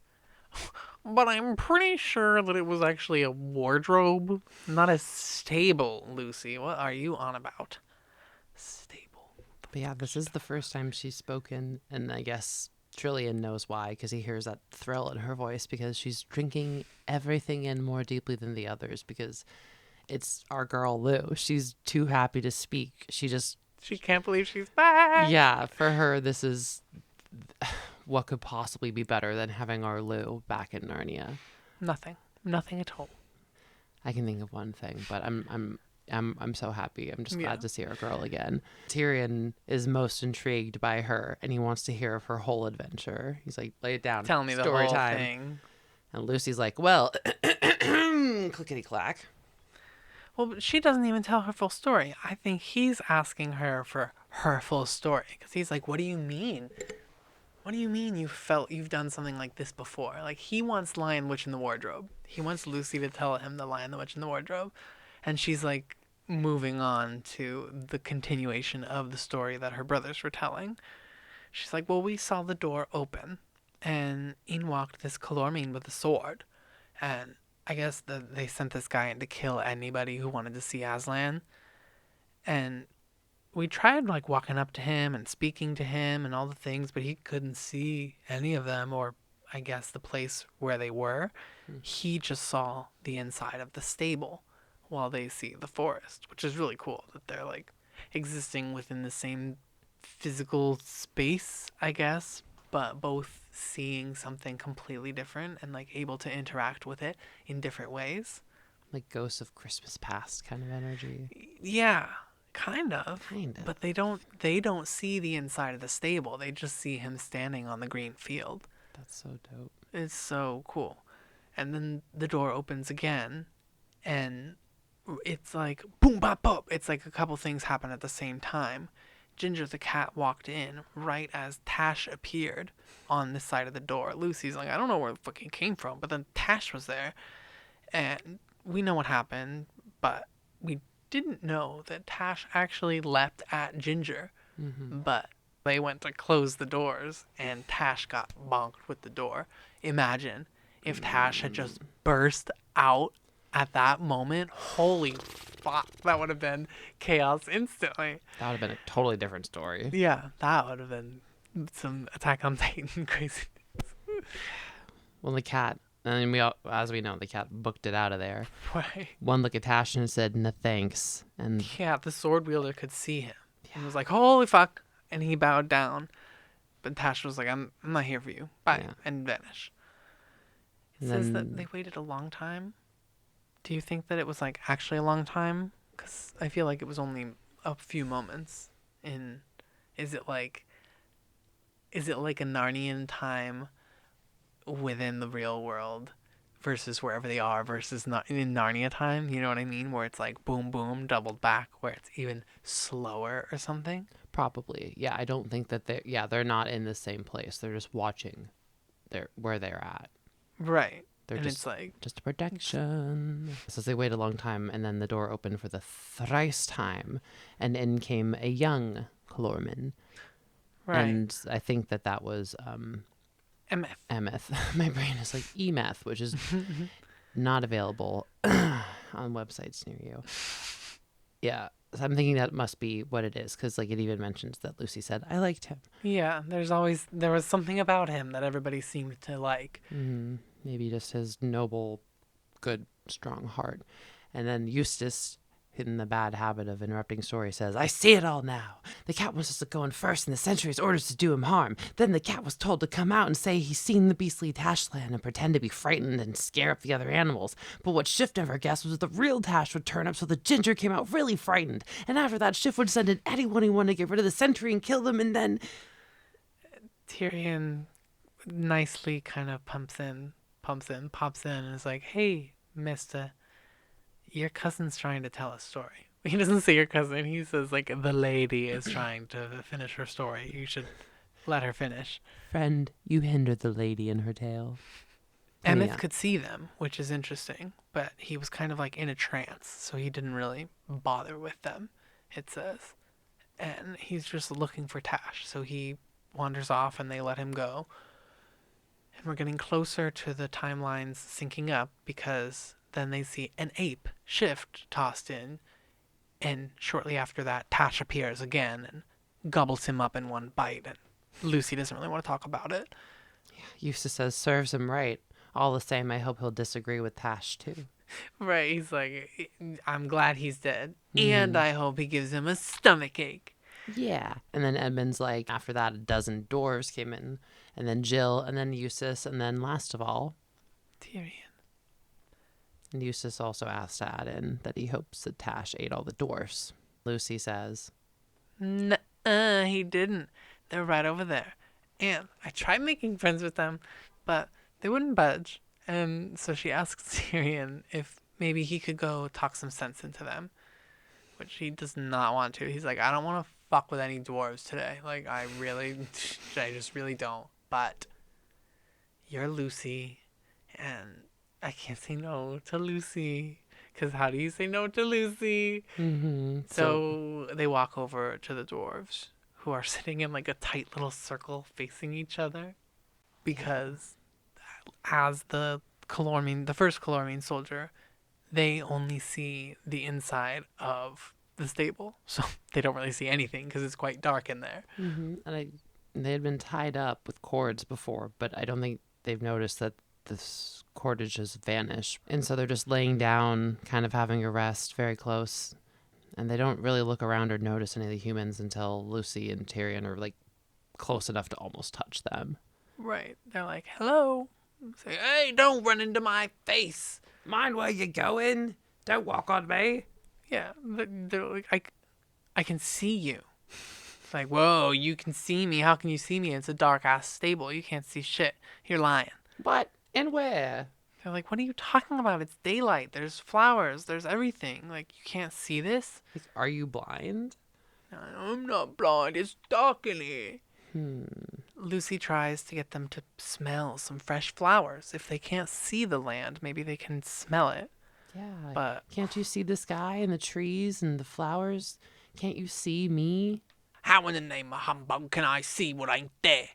But I'm pretty sure that it was actually a wardrobe, not a stable, Lucy. What are you on about? Stable. But yeah, this is the first time she's spoken, and I guess Trillian knows why, because he hears that thrill in her voice, because she's drinking everything in more deeply than the others, because it's our girl Lou. She's too happy to speak. She can't believe she's back. Yeah, for her, this is what could possibly be better than having our Lou back in Narnia. Nothing. Nothing at all. I can think of one thing, but I'm so happy. I'm just Yeah. glad to see our girl again. Tyrion is most intrigued by her, and he wants to hear of her whole adventure. He's like, lay it down. Tell me the Story whole time. thing. And Lucy's like, well, clickety clack. Well, but she doesn't even tell her full story. I think he's asking her for her full story. Because he's like, what do you mean? What do you mean you've done something like this before? Like, he wants Lion, Witch, in the Wardrobe. He wants Lucy to tell him the Lion, the Witch, in the Wardrobe. And she's like moving on to the continuation of the story that her brothers were telling. She's like, well, we saw the door open. And in walked this Calormene with a sword. And I guess they sent this guy in to kill anybody who wanted to see Aslan. And we tried like walking up to him and speaking to him and all the things, but he couldn't see any of them, or I guess the place where they were. He just saw the inside of the stable while they see the forest, which is really cool that they're like existing within the same physical space, I guess, but both seeing something completely different and like able to interact with it in different ways. Like Ghosts of Christmas Past kind of energy. Yeah, kind of. Kind of. But they don't see the inside of the stable. They just see him standing on the green field. That's so dope. It's so cool. And then the door opens again, and it's like boom, bop, bop. It's like a couple things happen at the same time. Ginger the cat walked in right as Tash appeared on this side of the door. Lucy's like, I don't know where the fuck he came from, but then Tash was there, and we know what happened, but we didn't know that Tash actually leapt at Ginger, Mm-hmm. but they went to close the doors and Tash got bonked with the door. Imagine if Tash had just burst out at that moment. Holy fuck, that would have been chaos instantly. That would have been a totally different story. Yeah, that would have been some Attack on Titan crazy. Well, the cat, and as we know, the cat booked it out of there. Right. One look at Tash and said, "No thanks," and Yeah, the sword wielder could see him. He was like, holy fuck. And he bowed down. But Tash was like, I'm not here for you. Bye. Yeah. And vanish. It And says then- that they waited a long time. Do you think that it was like actually a long time? Because I feel like it was only a few moments. Is it like a Narnian time within the real world versus wherever they are versus not in Narnia time? You know what I mean? Where it's like boom boom doubled back, where it's even slower or something. probably, yeah. I don't think that they're not in the same place. They're just watching, where they're at. Right. They're And just it's like, just a protection. So they wait a long time, and then the door opened for the thrice time, and in came a young Calorman. right. And I think that was MF. Emeth. My brain is like Emeth, which is not available on websites near you. Yeah, so I'm thinking that must be what it is, because like it even mentions that Lucy said, "I liked him." Yeah, there was something about him that everybody seemed to like. Maybe just his noble, good, strong heart. And then Eustace, in the bad habit of interrupting story, says, "I see it all now. The cat wants us to go in first, and the sentry's orders to do him harm. Then the cat was told to come out and say he's seen the beastly Tashland and pretend to be frightened and scare up the other animals. But what Shift never guessed was that the real Tash would turn up, so the Ginger came out really frightened. And after that, Shift would send in anyone he wanted to get rid of the sentry and kill them, and then..." Tyrion nicely kind of pops in, and is like, "Hey, mister, your cousin's trying to tell a story." He doesn't say your cousin, he says, like, the lady is trying to finish her story. You should let her finish. "Friend, you hindered the lady in her tale." Emmett Yeah. could see them, which is interesting, but he was kind of like in a trance, so he didn't really bother with them, it says. And he's just looking for Tash, so he wanders off and they let him go. And we're getting closer to the timelines syncing up because then they see an ape Shift tossed in, and shortly after that, Tash appears again and gobbles him up in one bite, and Lucy doesn't really want to talk about it. Eustace says, "Serves him right. All the same, I hope he'll disagree with Tash, too." Right, he's like, I'm glad he's dead, and I hope he gives him a stomach ache. Yeah. And then Edmund's like, after that, a dozen dwarves came in, and then Jill, and then Eustace, and then last of all, Tyrion. and Eustace also asked to add in that he hopes that Tash ate all the dwarfs. Lucy says, Nuh-uh, he didn't. They're right over there. And I tried making friends with them, but they wouldn't budge. And so she asks Tyrion if maybe he could go talk some sense into them, which he does not want to. He's like, I don't want to fuck with any dwarves today. Like, I just really don't. But you're Lucy, and I can't say no to Lucy. Because how do you say no to Lucy? So they walk over to the dwarves, who are sitting in like a tight little circle facing each other. Because as the first Calormene soldier, they only see the inside of the stable. So they don't really see anything because it's quite dark in there. and they had been tied up with cords before, but I don't think they've noticed that this cordage has vanished. And so they're just laying down, kind of having a rest, very close. And they don't really look around or notice any of the humans until Lucy and Tyrion are like close enough to almost touch them. Right. They're like, hello. Say, hey, don't run into my face. "Mind where you're going. Don't walk on me." Yeah. They're like, I can see you. It's like, whoa, you can see me. How can you see me? It's a dark ass stable. You can't see shit. You're lying. "What? And where?" They're like, what are you talking about? It's daylight. There's flowers. There's everything. Like, you can't see this? Like, are you blind? I'm not blind. It's dark in here. Lucy tries to get them to smell some fresh flowers. If they can't see the land, maybe they can smell it. Yeah. But Can't you see the sky and the trees and the flowers? Can't you see me? how in the name of humbug can I see what ain't there?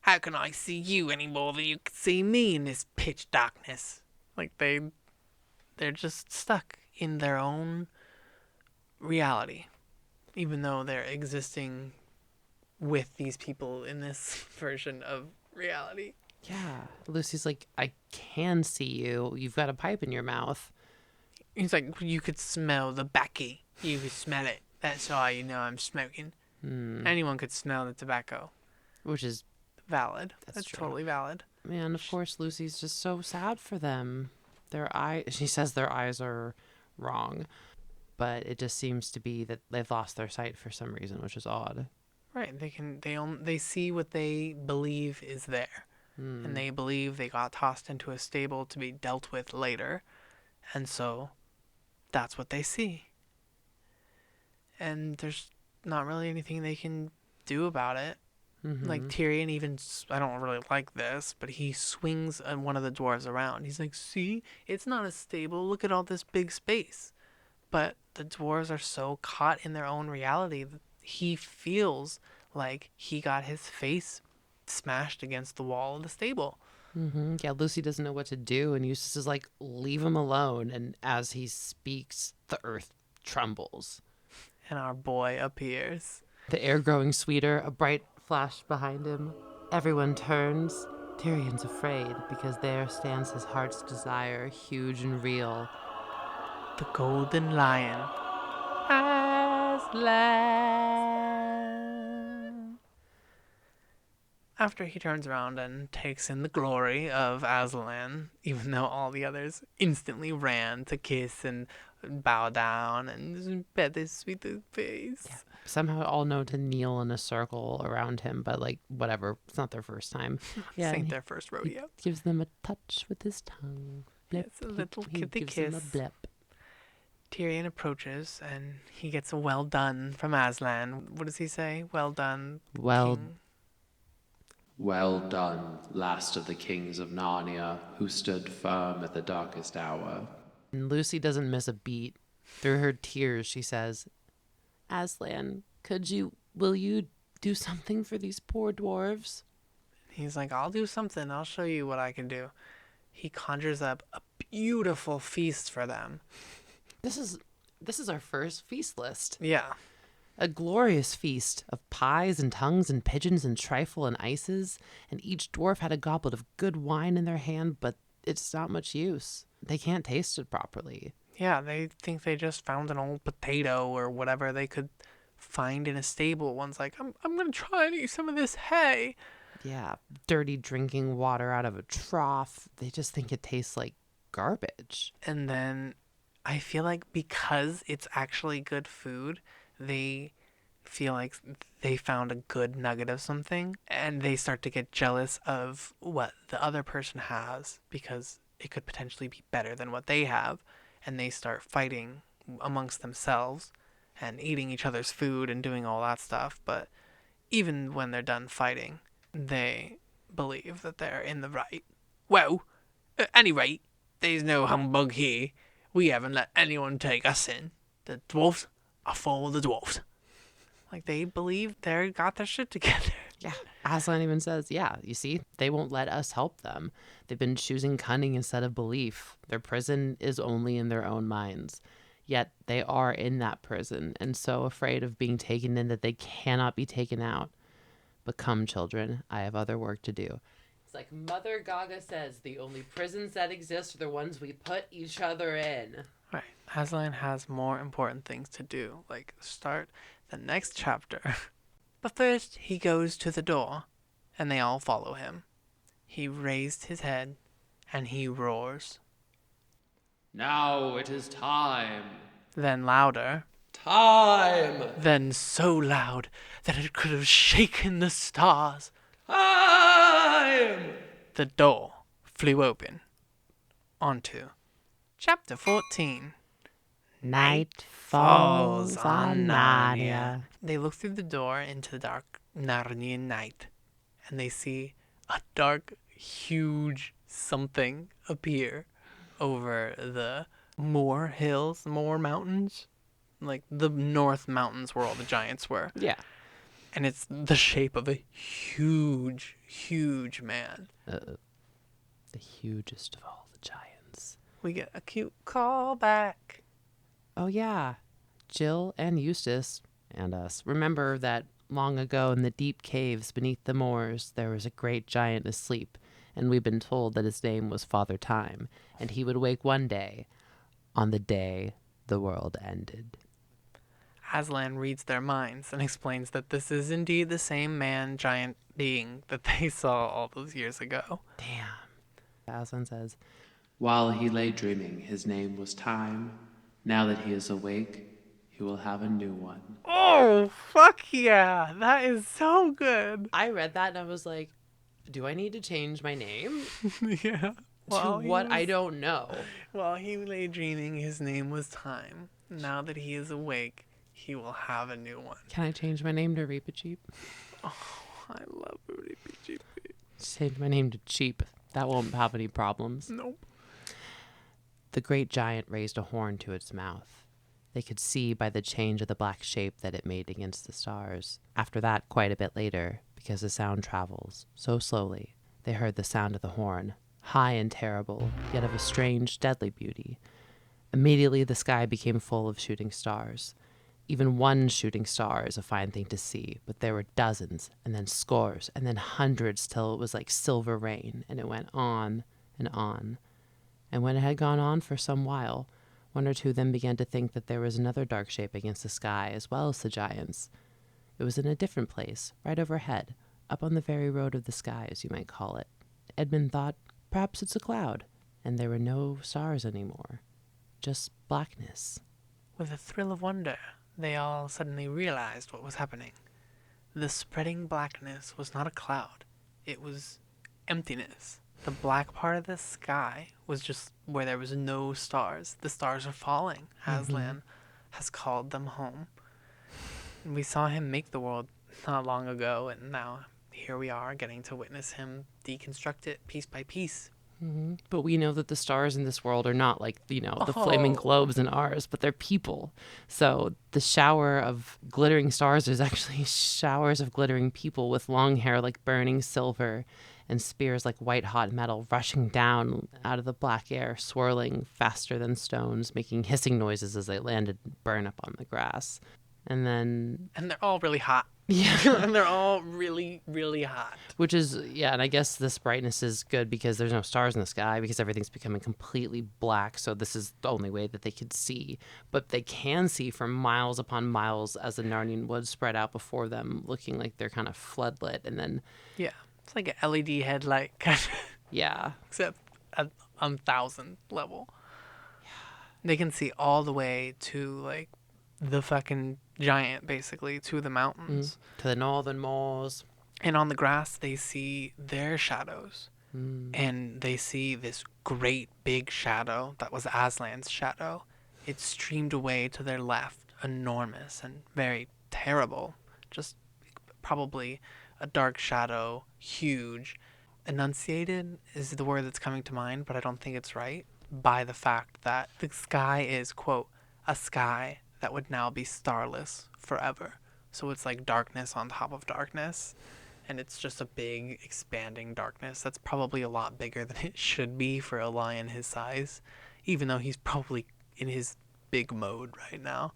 How can I see you any more than you can see me in this pitch darkness? Like they're just stuck in their own reality, even though they're existing with these people in this version of reality. Yeah. Lucy's like, I can see you. You've got a pipe in your mouth. He's like, you could smell the backy. You could smell it. That's how you know I'm smoking. Anyone could smell the tobacco. Which is, Valid. That's That's true. totally valid. man, of course, Lucy's just so sad for them. She says their eyes are wrong, but it just seems to be that they've lost their sight for some reason, which is odd. Right. They see what they believe is there. And they believe they got tossed into a stable to be dealt with later. And so that's what they see. And there's not really anything they can do about it. Like Tyrion even, I don't really like this, but he swings one of the dwarves around. He's like, see, it's not a stable. Look at all this big space. But the dwarves are so caught in their own reality that he feels like he got his face smashed against the wall of the stable. Yeah, Lucy doesn't know what to do, and Eustace is like, leave him alone. And as he speaks, the earth trembles. And our boy appears. The air growing sweeter, a bright flash behind him. Everyone turns. Tyrion's afraid because there stands his heart's desire, huge and real. The golden lion. Aslan. After he turns around and takes in the glory of Aslan, even though all the others instantly ran to kiss and bow down and pet his sweet face. Yeah. Somehow all know to kneel in a circle around him, but like, whatever. It's not their first time. This and ain't their first he rodeo. gives them a touch with his tongue. Blip. It's a little He kitty gives them a kiss. blip. Tyrion approaches and he gets a well done from Aslan. What does he say? Well done, Well, King. Well done, last of the kings of Narnia, who stood firm at the darkest hour. and Lucy doesn't miss a beat. Through her tears, she says, Aslan, will you do something for these poor dwarves? He's like, I'll do something. I'll show you what I can do. He conjures up a beautiful feast for them. This is our first feast list. Yeah. A glorious feast of pies and tongues and pigeons and trifle and ices, and each dwarf had a goblet of good wine in their hand, but it's not much use. They can't taste it properly. Yeah, they think they just found an old potato or whatever they could find in a stable. One's like, I'm going to try and eat some of this hay. Yeah, dirty drinking water out of a trough. They just think it tastes like garbage. And then I feel like because it's actually good food, they feel like they found a good nugget of something and they start to get jealous of what the other person has because it could potentially be better than what they have. And they start fighting amongst themselves and eating each other's food and doing all that stuff. But even when they're done fighting, they believe that they're in the right. Well, at any rate, there's no humbug here. We haven't let anyone take us in. The dwarfs are for the dwarfs. Like, they believe they got their shit together. Yeah, Aslan even says, yeah, you see, they won't let us help them. They've been choosing cunning instead of belief. Their prison is only in their own minds. Yet they are in that prison and so afraid of being taken in that they cannot be taken out. But come, children, I have other work to do. It's like Mother Gaga says, the only prisons that exist are the ones we put each other in. Right. Aslan has more important things to do, like start the next chapter. But first, he goes to the door, and they all follow him. He raised his head, and he roars. Now it is time. Then louder. Time! Then so loud that it could have shaken the stars. Time! The door flew open onto Chapter 14. Night falls on Narnia. They look through the door into the dark Narnian night, and they see a dark, huge something appear over the more hills, more mountains. Like the North Mountains where all the giants were. Yeah. And it's the shape of a huge, huge man. The hugest of all the giants. We get a cute callback. Oh, yeah. Jill and Eustace and us remember that long ago in the deep caves beneath the moors, there was a great giant asleep, and we've been told that his name was Father Time, and he would wake one day on the day the world ended. Aslan reads their minds and explains that this is indeed the same man, giant being that they saw all those years ago. Damn. Aslan says, While he lay dreaming, his name was Time. Now that he is awake, he will have a new one. Oh, fuck yeah. That is so good. I read that and I was like, do I need to change my name Yeah. to what I don't know? While he lay dreaming, his name was Time. Now that he is awake, he will have a new one. Can I change my name to Reepicheep? I love Rudy PGP. Change my name to Cheap. That won't have any problems. Nope. The great giant raised a horn to its mouth. They could see by the change of the black shape that it made against the stars. After that, quite a bit later, because the sound travels so slowly, they heard the sound of the horn, high and terrible, yet of a strange, deadly beauty. Immediately the sky became full of shooting stars. Even one shooting star is a fine thing to see, but there were dozens, and then scores, and then hundreds till it was like silver rain, and it went on and on. And when it had gone on for some while, one or two then began to think that there was another dark shape against the sky as well as the giants. It was in a different place, right overhead, up on the very road of the sky, as you might call it. Edmund thought, perhaps it's a cloud, and there were no stars anymore, just blackness. With a thrill of wonder, they all suddenly realized what was happening. The spreading blackness was not a cloud. It was emptiness. The black part of the sky was just where there was no stars. The stars are falling. Aslan has called them home. And we saw him make the world not long ago, and now here we are getting to witness him deconstruct it piece by piece. But we know that the stars in this world are not like, the flaming globes in ours, but they're people. So the shower of glittering stars is actually showers of glittering people with long hair like burning silver and spears like white hot metal rushing down out of the black air, swirling faster than stones, making hissing noises as they landed and burn up on the grass. And then... And they're all really hot. Yeah. And they're all really, really hot. Which is, yeah, and I guess this brightness is good because there's no stars in the sky because everything's becoming completely black. So this is the only way that they could see. But they can see for miles upon miles as the Narnian woods spread out before them, looking like they're kind of floodlit. And then... Yeah. It's like an LED headlight kind of. Yeah. Except at 1,000 level. Yeah. They can see all the way to, like, the fucking giant, basically, to the mountains. To the northern moors. And on the grass, they see their shadows. And they see this great big shadow that was Aslan's shadow. It streamed away to their left, enormous and very terrible. Just probably a dark shadow, huge. Enunciated is the word that's coming to mind, but I don't think it's right, by the fact that the sky is, quote, a sky that would now be starless forever. So it's like darkness on top of darkness, and it's just a big expanding darkness that's probably a lot bigger than it should be for a lion his size, even though he's probably in his big mode right now.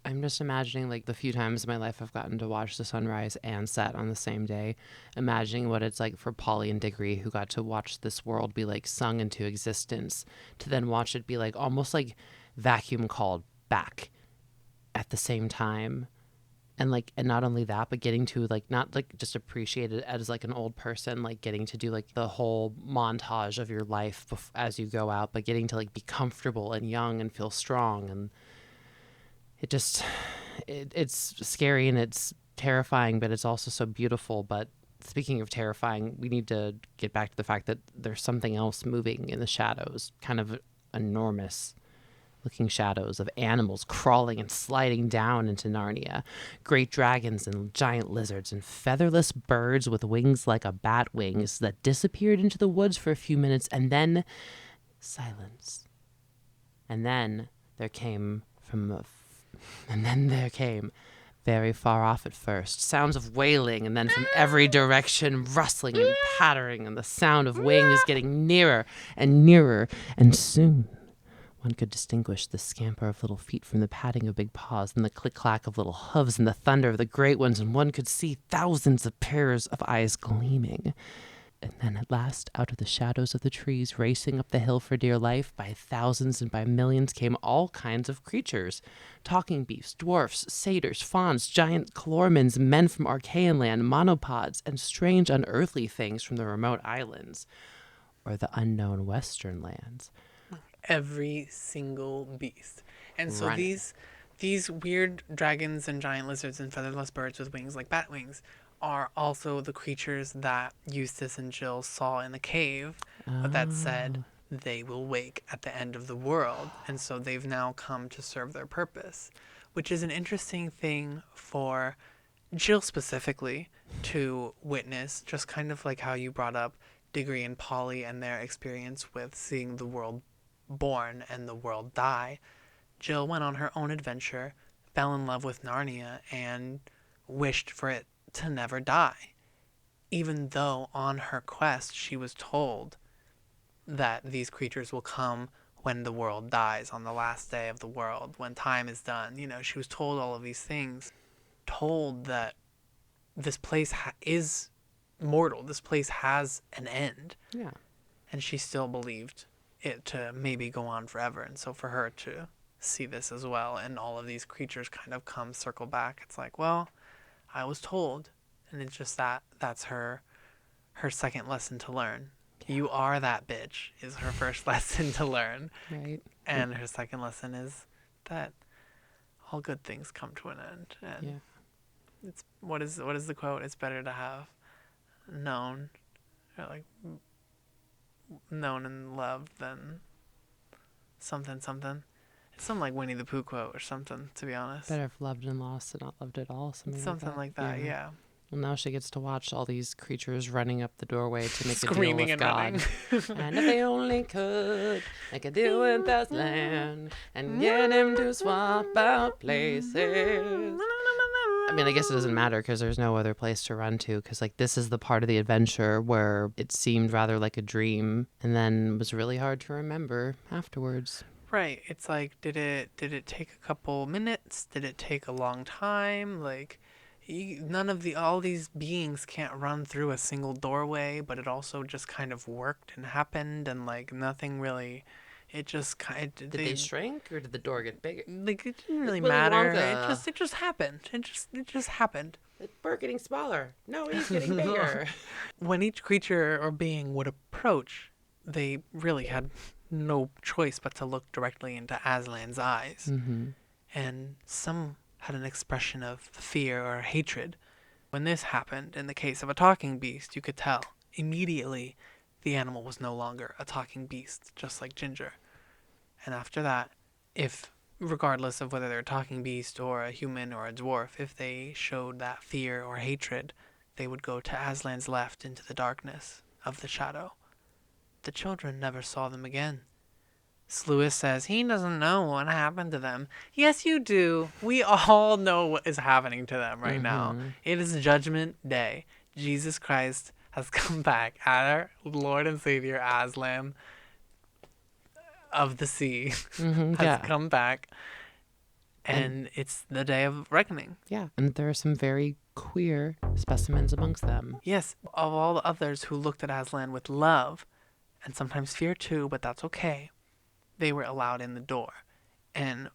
I'm just imagining, like, the few times in my life I've gotten to watch the sunrise and set on the same day, imagining what it's like for Polly and Diggory, who got to watch this world be, like, sung into existence, to then watch it be, like, almost like vacuum called back at the same time. And, like, and not only that, but getting to, like, not, like, just appreciate it as, like, an old person, like, getting to do, like, the whole montage of your life as you go out, but getting to, like, be comfortable and young and feel strong. And it's scary and it's terrifying, but it's also so beautiful. But speaking of terrifying, we need to get back to the fact that there's something else moving in the shadows, kind of enormous looking shadows of animals crawling and sliding down into Narnia. Great dragons and giant lizards and featherless birds with wings like a bat wings that disappeared into the woods for a few minutes and then silence. And then there came very far off at first, sounds of wailing, and then from every direction, rustling and pattering, and the sound of wings getting nearer and nearer, and soon one could distinguish the scamper of little feet from the padding of big paws, and the click-clack of little hooves, and the thunder of the great ones, and one could see thousands of pairs of eyes gleaming. And then at last, out of the shadows of the trees, racing up the hill for dear life, by thousands and by millions came all kinds of creatures. Talking beasts, dwarfs, satyrs, fauns, giant chlormins, men from Archaean land, monopods, and strange unearthly things from the remote islands, or the unknown western lands. Every single beast. And so Running. these weird dragons and giant lizards and featherless birds with wings like bat wings are also the creatures that Eustace and Jill saw in the cave, but that said they will wake at the end of the world. And so they've now come to serve their purpose, which is an interesting thing for Jill specifically to witness, just kind of like how you brought up Diggory and Polly and their experience with seeing the world born and the world die. Jill went on her own adventure, fell in love with Narnia, and wished for it to never die, even though on her quest she was told that these creatures will come when the world dies, on the last day of the world, when time is done. You know, she was told all of these things, told that this place is mortal, this place has an end. Yeah. And she still believed it to maybe go on forever. And so for her to see this as well, and all of these creatures kind of come circle back, it's like, well, I was told. And it's just that's her second lesson to learn. Yeah. You are that bitch is her first lesson to learn. Right. And her second lesson is that all good things come to an end. And it's what is the quote? It's better to have known, or like known and loved than something. It's something like Winnie the Pooh quote or something, to be honest. Better if loved and lost than not loved at all. Something like that, yeah. Well, now she gets to watch all these creatures running up the doorway to make a deal Screaming with and God. And if they only could make a deal with that land and get him to swap out places. I mean, I guess it doesn't matter because there's no other place to run to, because like this is the part of the adventure where it seemed rather like a dream and then was really hard to remember afterwards. Right. It's like, did it take a couple minutes? Did it take a long time? Like, all these beings can't run through a single doorway, but it also just kind of worked and happened, and like nothing really. It just kind of, did they shrink or did the door get bigger? Like it didn't really Willy matter. Wonka. It just happened. It just happened. We're getting smaller. No, he's getting bigger. When each creature or being would approach, they really had no choice but to look directly into Aslan's eyes. Mm-hmm. And some had an expression of fear or hatred. When this happened, in the case of a talking beast, you could tell immediately the animal was no longer a talking beast, just like Ginger. And after that, if, regardless of whether they're a talking beast or a human or a dwarf, if they showed that fear or hatred, they would go to Aslan's left into the darkness of the shadow. The children never saw them again. Sluis says he doesn't know what happened to them. Yes, you do. We all know what is happening to them right now. It is Judgment Day. Jesus Christ has come back. Our Lord and Savior Aslan of the sea has come back. And it's the day of reckoning. Yeah, and there are some very queer specimens amongst them. Yes, of all the others who looked at Aslan with love, and sometimes fear too, but that's okay, they were allowed in the door. And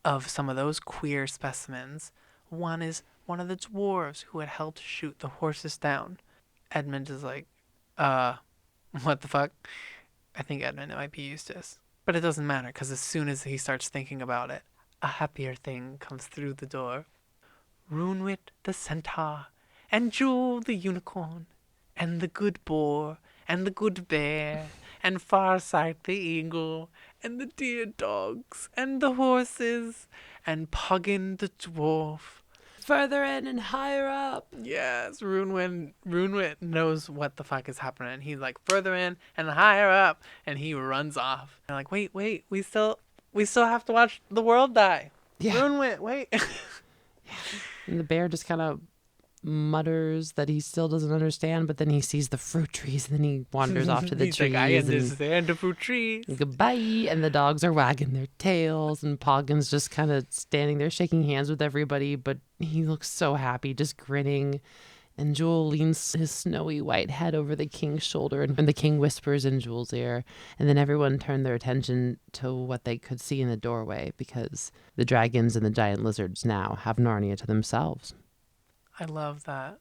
of some of those queer specimens, one is one of the dwarves who had helped shoot the horses down. Edmund is like, what the fuck? I think Edmund, it might be Eustace. But it doesn't matter, because as soon as he starts thinking about it, a happier thing comes through the door. Runewit the centaur, and Jewel the unicorn, and the good boar, and the good bear, and Farsight the eagle, and the dear dogs, and the horses, and Puggin the dwarf. Further in and higher up. Yes, Runewit knows what the fuck is happening. He's like, further in and higher up, and he runs off. And like, wait, we still We still have to watch the world die. Yeah. Ruin, wait. And the bear just kind of mutters that he still doesn't understand, but then he sees the fruit trees and then he wanders off to the He's trees. like, I and understand the fruit trees. goodbye. And the dogs are wagging their tails, and Poggin's just kind of standing there shaking hands with everybody, but he looks so happy, just grinning. And Jewel leans his snowy white head over the king's shoulder, and the king whispers in Jewel's ear. And then everyone turned their attention to what they could see in the doorway, because the dragons and the giant lizards now have Narnia to themselves. I love that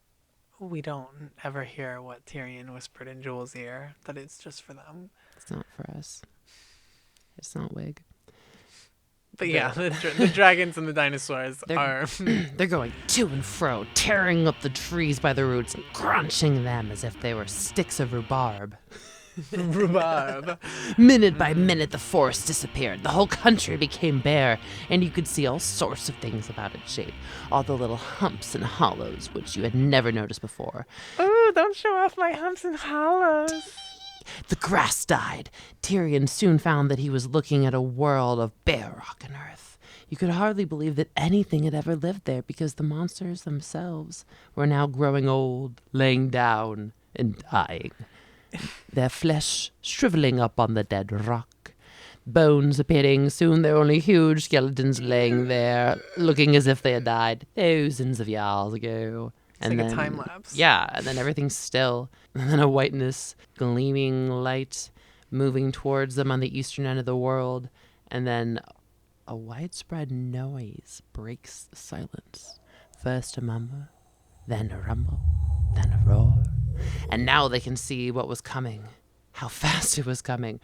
we don't ever hear what Tyrion whispered in Joel's ear, that it's just for them. It's not for us. It's not Wig. But yeah, the dragons and the dinosaurs They're- are... They're going to and fro, tearing up the trees by the roots and crunching them as if they were sticks of rhubarb. rhubarb. Minute by minute, the forest disappeared. The whole country became bare, and you could see all sorts of things about its shape. All the little humps and hollows, which you had never noticed before. Ooh, don't show off my humps and hollows. The grass died. Tyrion soon found that he was looking at a world of bare rock and earth. You could hardly believe that anything had ever lived there, because the monsters themselves were now growing old, laying down, and dying. Their flesh shriveling up on the dead rock. Bones appearing, soon there were only huge skeletons laying there, looking as if they had died thousands of years ago. It's like a time lapse. Yeah, and then everything's still. And then a whiteness, gleaming light moving towards them on the eastern end of the world. And then a widespread noise breaks the silence. First a murmur, then a rumble, then a roar. And now they can see what was coming, how fast it was coming.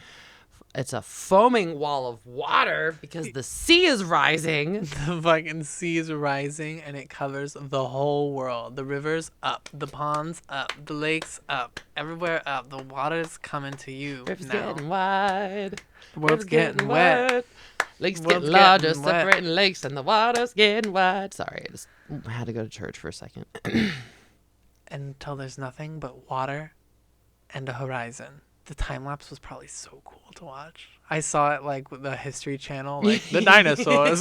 It's a foaming wall of water because the sea is rising. The fucking sea is rising and it covers the whole world. The rivers up, the ponds up, the lakes up, everywhere up. The water's coming to you River's now. getting wide. The world's River's getting wet. Lakes World's getting larger, getting wet. separating lakes, and the water's getting wide. Sorry, I had to go to church for a second. Until there's nothing but water and a horizon. The time lapse was probably so cool to watch. I saw it like with the History Channel, like the dinosaurs.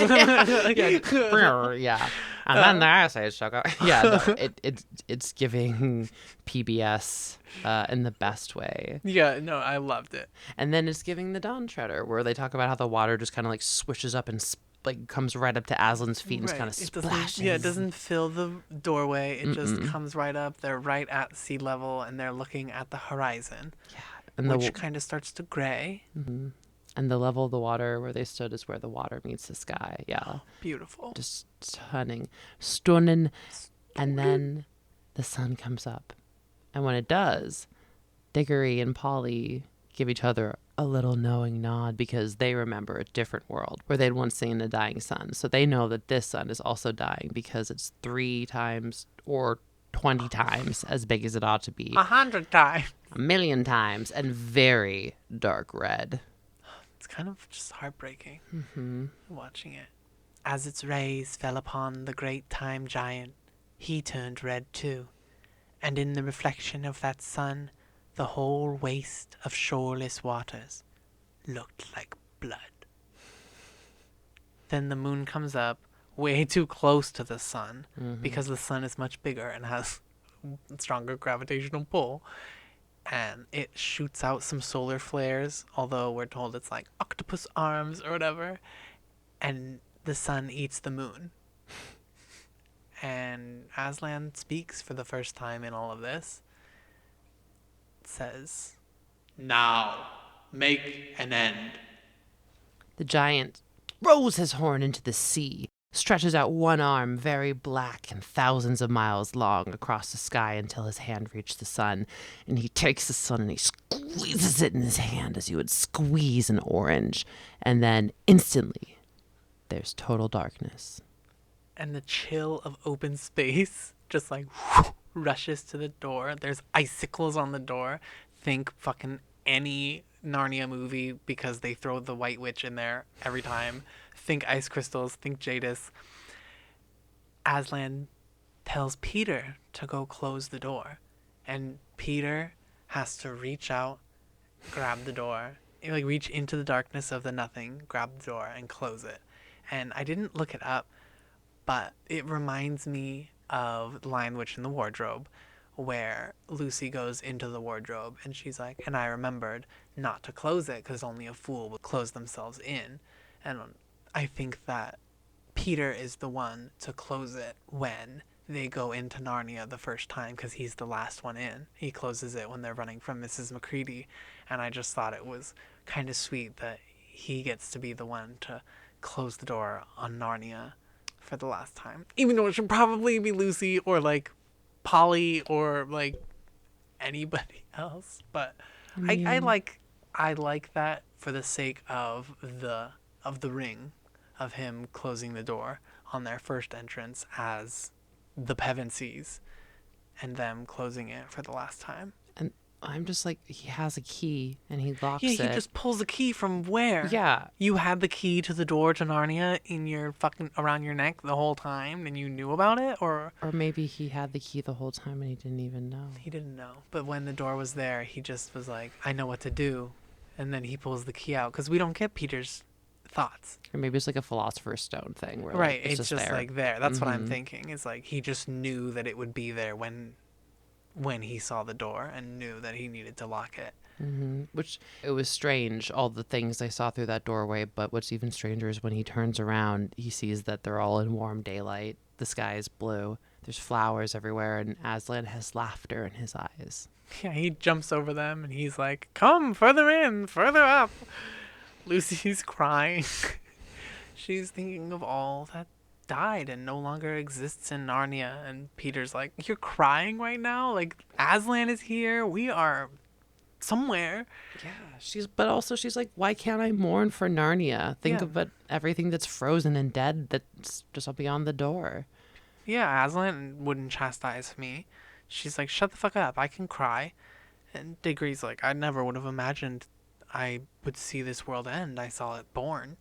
Yeah. And then the Ice Age took over. Yeah, no, it's giving PBS in the best way. Yeah, no, I loved it. And then it's giving the Dawn Treader, where they talk about how the water just kind of like swishes up and like comes right up to Aslan's feet and Right. kind of It doesn't- splashes. Yeah, it doesn't fill the doorway. It just comes right up. They're right at sea level and they're looking at the horizon, And which kind of starts to gray. and the level of the water where they stood is where the water meets the sky. Yeah. Beautiful. Just stunning. And then the sun comes up. And when it does, Diggory and Polly give each other a little knowing nod, because they remember a different world where they'd once seen a dying sun. So they know that this sun is also dying because it's 3 times or 20 times as big as it ought to be. 100 times. 1,000,000 times, and very dark red. It's kind of just heartbreaking watching it. As its rays fell upon the great time giant, he turned red too. And in the reflection of that sun, the whole waste of shoreless waters looked like blood. Then the moon comes up way too close to the sun, because the sun is much bigger and has stronger gravitational pull. And it shoots out some solar flares, although we're told it's like octopus arms or whatever. And the sun eats the moon. And Aslan speaks for the first time in all of this. Says, "Now, make an end." The giant throws his horn into the sea, stretches out one arm, very black and thousands of miles long, across the sky until his hand reached the sun. And he takes the sun and he squeezes it in his hand as you would squeeze an orange. And then instantly, there's total darkness. And the chill of open space just like rushes to the door. There's icicles on the door. Think fucking any Narnia movie, because they throw the White Witch in there every time. Think ice crystals. Think Jadis. Aslan tells Peter to go close the door. And Peter has to reach out, grab the door, like reach into the darkness of the nothing, grab the door, and close it. And I didn't look it up, but it reminds me of Lion Witch in the Wardrobe, where Lucy goes into the wardrobe and she's like, and I remembered not to close it because only a fool would close themselves in. And I think that Peter is the one to close it when they go into Narnia the first time because he's the last one in. He closes it when they're running from Mrs. McCready. And I just thought it was kind of sweet that he gets to be the one to close the door on Narnia for the last time. Even though it should probably be Lucy or like Polly or like anybody else. But I like that for the sake of the ring, of him closing the door on their first entrance as the Pevensies and them closing it for the last time. And I'm just like, he has a key and he locks Yeah, it. he just pulls the key from where? Yeah. You had the key to the door to Narnia in your fucking around your neck the whole time and you knew about it, or maybe he had the key the whole time and he didn't even know. he didn't know. But when the door was there, he just was like, I know what to do. And then he pulls the key out because we don't get Peter's thoughts. Or maybe it's like a Philosopher's Stone thing where Right, like, it's just there. like there. That's what I'm Mhm. thinking. It's like he just knew that it would be there when he saw the door and knew that he needed to lock it. Which, it was strange, all the things they saw through that doorway, but what's even stranger is when he turns around, he sees that they're all in warm daylight, the sky is blue, there's flowers everywhere, and Aslan has laughter in his eyes. Yeah, he jumps over them and he's like, come further in, further up. Lucy's crying. She's thinking of all that died and no longer exists in Narnia. And Peter's like, you're crying right now? Like, Aslan is here. We are somewhere. Yeah, but also she's like, why can't I mourn for Narnia? Think Yeah. of everything that's frozen and dead that's just beyond the door. Yeah, Aslan wouldn't chastise me. She's like, shut the fuck up. I can cry. And Diggory's like, I never would have imagined I would see this world end. I saw it born.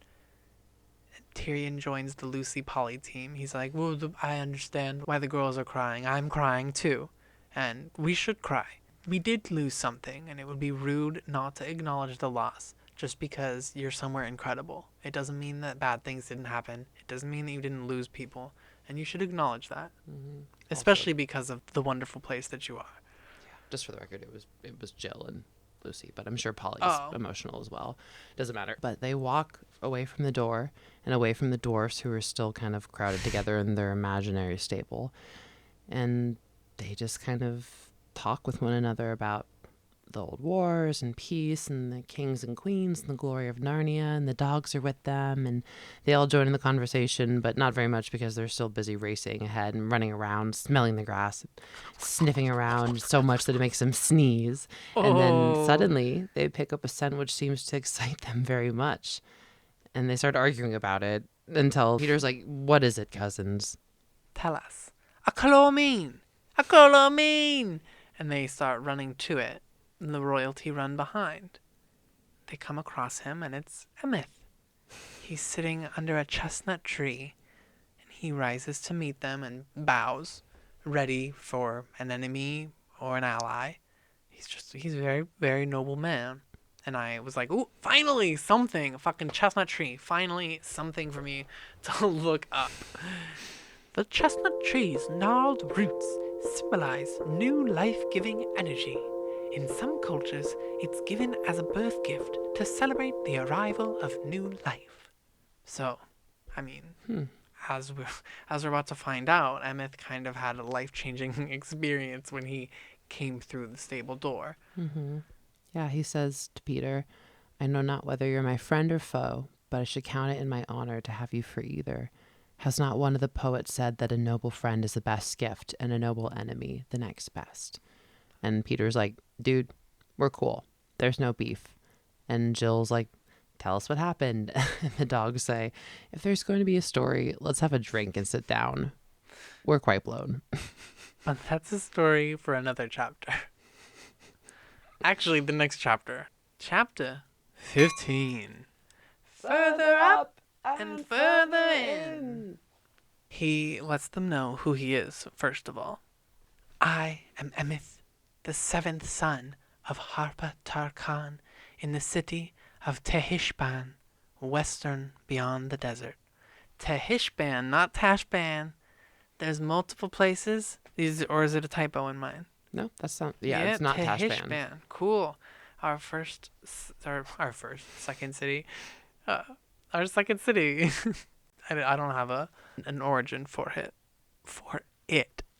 And Tyrion joins the Lucy Polly team. He's like, well, I understand why the girls are crying. I'm crying too. And we should cry. We did lose something, and it would be rude not to acknowledge the loss just because you're somewhere incredible. It doesn't mean that bad things didn't happen. It doesn't mean that you didn't lose people. And you should acknowledge that. Especially because of the wonderful place that you are. Just for the record, it was Jill and Lucy, but I'm sure Polly's Oh. emotional as well. Doesn't matter. But they walk away from the door and away from the dwarfs who are still kind of crowded together in their imaginary stable. And they just kind of talk with one another about the old wars and peace and the kings and queens and the glory of Narnia, and the dogs are with them, and they all join in the conversation, but not very much because they're still busy racing ahead and running around, smelling the grass, sniffing around so much that it makes them sneeze. And then suddenly they pick up a scent which seems to excite them very much, and they start arguing about it until Peter's like, what is it, cousins? Tell us. A chlormine! A chlormine! And they start running to it. And the royalty run behind. They come across him, and it's a myth. He's sitting under a chestnut tree, and he rises to meet them and bows, ready for an enemy or an ally. He's a very, very noble man. And I was like, ooh, finally something, a fucking chestnut tree. Finally something for me to look up. The chestnut tree's gnarled roots symbolize new life-giving energy. In some cultures, it's given as a birth gift to celebrate the arrival of new life. So, I mean, as we're about to find out, Emmett kind of had a life-changing experience when he came through the stable door. Yeah, he says to Peter, I know not whether you're my friend or foe, but I should count it in my honor to have you for either. Has not one of the poets said that a noble friend is the best gift and a noble enemy the next best? And Peter's like, dude, we're cool. There's no beef. And Jill's like, tell us what happened. And the dogs say, if there's going to be a story, let's have a drink and sit down. We're quite blown. But that's a story for another chapter. Actually, the next chapter. Chapter 15. Further up and further in. He lets them know who he is, first of all. I am Emeth, the seventh son of Harpa Tarkhan in the city of Tehishban, western beyond the desert. Tehishban, not Tashban. There's multiple places. Or is it a typo in mine? No, that's not. Yeah, it's not Tashban. Tehishban. Cool. Our second city. Uh, our second city. I don't have an origin for it.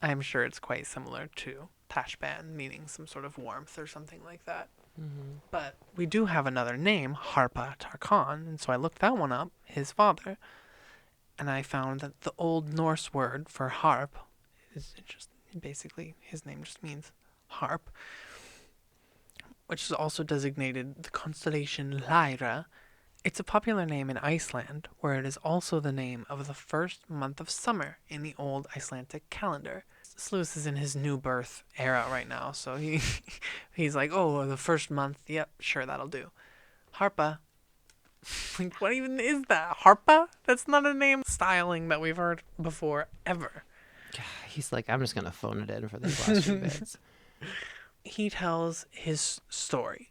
I'm sure it's quite similar to Tashban, meaning some sort of warmth or something like that. Mm-hmm. But we do have another name, Harpa Tarkhan, and so I looked that one up, his father, and I found that the Old Norse word for harp is just basically his name just means harp, which is also designated the constellation Lyra. It's a popular name in Iceland, where it is also the name of the first month of summer in the old Icelandic calendar. Sluice is in his new birth era right now, so he's like, oh, the first month, yep, sure, that'll do. Harpa. Like, what even is that? Harpa? That's not a name styling that we've heard before, ever. He's like, I'm just going to phone it in for these last few bits. He tells his story.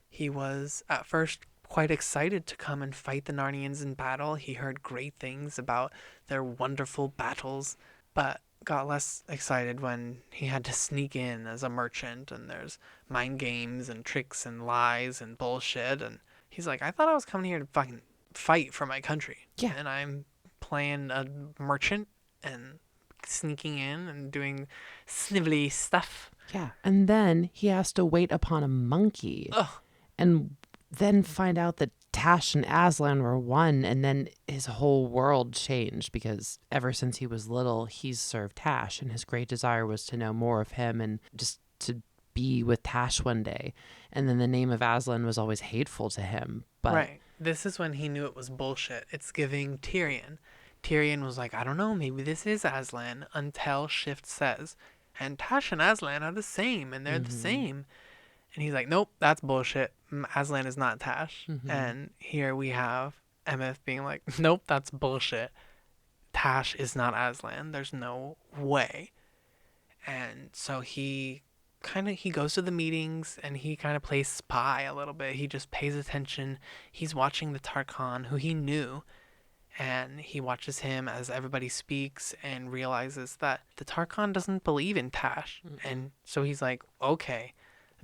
He was, at first, quite excited to come and fight the Narnians in battle. He heard great things about their wonderful battles, but got less excited when he had to sneak in as a merchant, and there's mind games and tricks and lies and bullshit, and he's like, I thought I was coming here to fucking fight for my country. Yeah. And I'm playing a merchant and sneaking in and doing snivelly stuff. Yeah. And then he has to wait upon a monkey. Ugh. And then find out that Tash and Aslan were one, and then his whole world changed because ever since he was little, he's served Tash, and his great desire was to know more of him and just to be with Tash one day. And then the name of Aslan was always hateful to him. But Right. This is when he knew it was bullshit. It's giving Tyrion. Tyrion was like, I don't know, maybe this is Aslan, until Shift says, and Tash and Aslan are the same, and they're the same. And he's like, nope, that's bullshit. Aslan is not Tash. And here we have Emmeth being like, nope, that's bullshit. Tash is not Aslan. There's no way. And so he goes to the meetings and he kind of plays spy a little bit. He just pays attention. He's watching the Tarkhan, who he knew, and he watches him as everybody speaks and realizes that the Tarkhan doesn't believe in Tash. And so he's like, okay,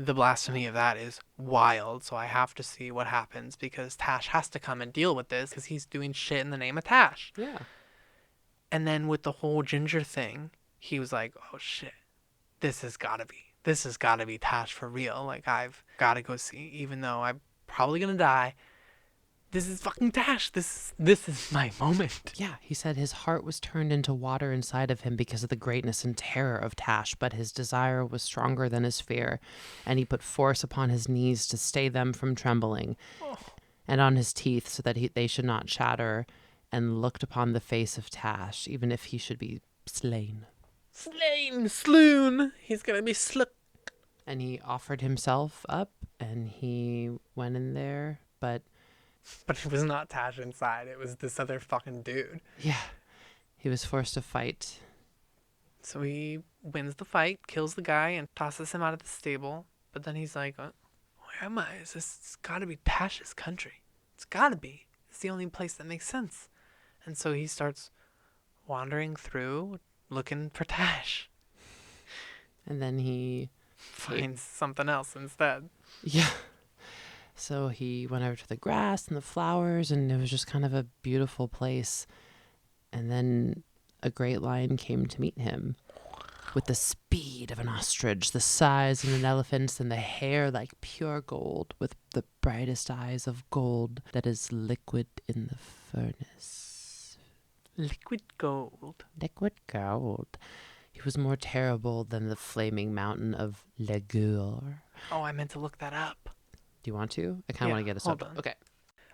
the blasphemy of that is wild, so I have to see what happens because Tash has to come and deal with this because he's doing shit in the name of Tash. yeah. And then with the whole ginger thing, he was like, oh shit, this has got to be Tash for real. Like, I've got to go see, even though I'm probably going to die. This is fucking Tash. This is my moment. Yeah, he said his heart was turned into water inside of him because of the greatness and terror of Tash, but his desire was stronger than his fear, and he put force upon his knees to stay them from trembling, and on his teeth so that they should not shatter, and looked upon the face of Tash, even if he should be slain. Sloon. He's going to be slick. And he offered himself up, and he went in there, but it was not Tash inside. It was this other fucking dude. yeah, he was forced to fight. So he wins the fight, kills the guy, and tosses him out of the stable. But then he's like, where am I? It's got to be Tash's country. It's got to be. It's the only place that makes sense. And so he starts wandering through, looking for Tash. And then he Finds something else instead. Yeah. So he went over to the grass and the flowers, and it was just kind of a beautiful place. And then a great lion came to meet him with the speed of an ostrich, the size of an elephant, and the hair like pure gold, with the brightest eyes of gold that is liquid in the furnace. Liquid gold. Liquid gold. He was more terrible than the flaming mountain of Legur. Oh, I meant to look that up. Do you want to? I kind of want to get us hold up. on. Okay.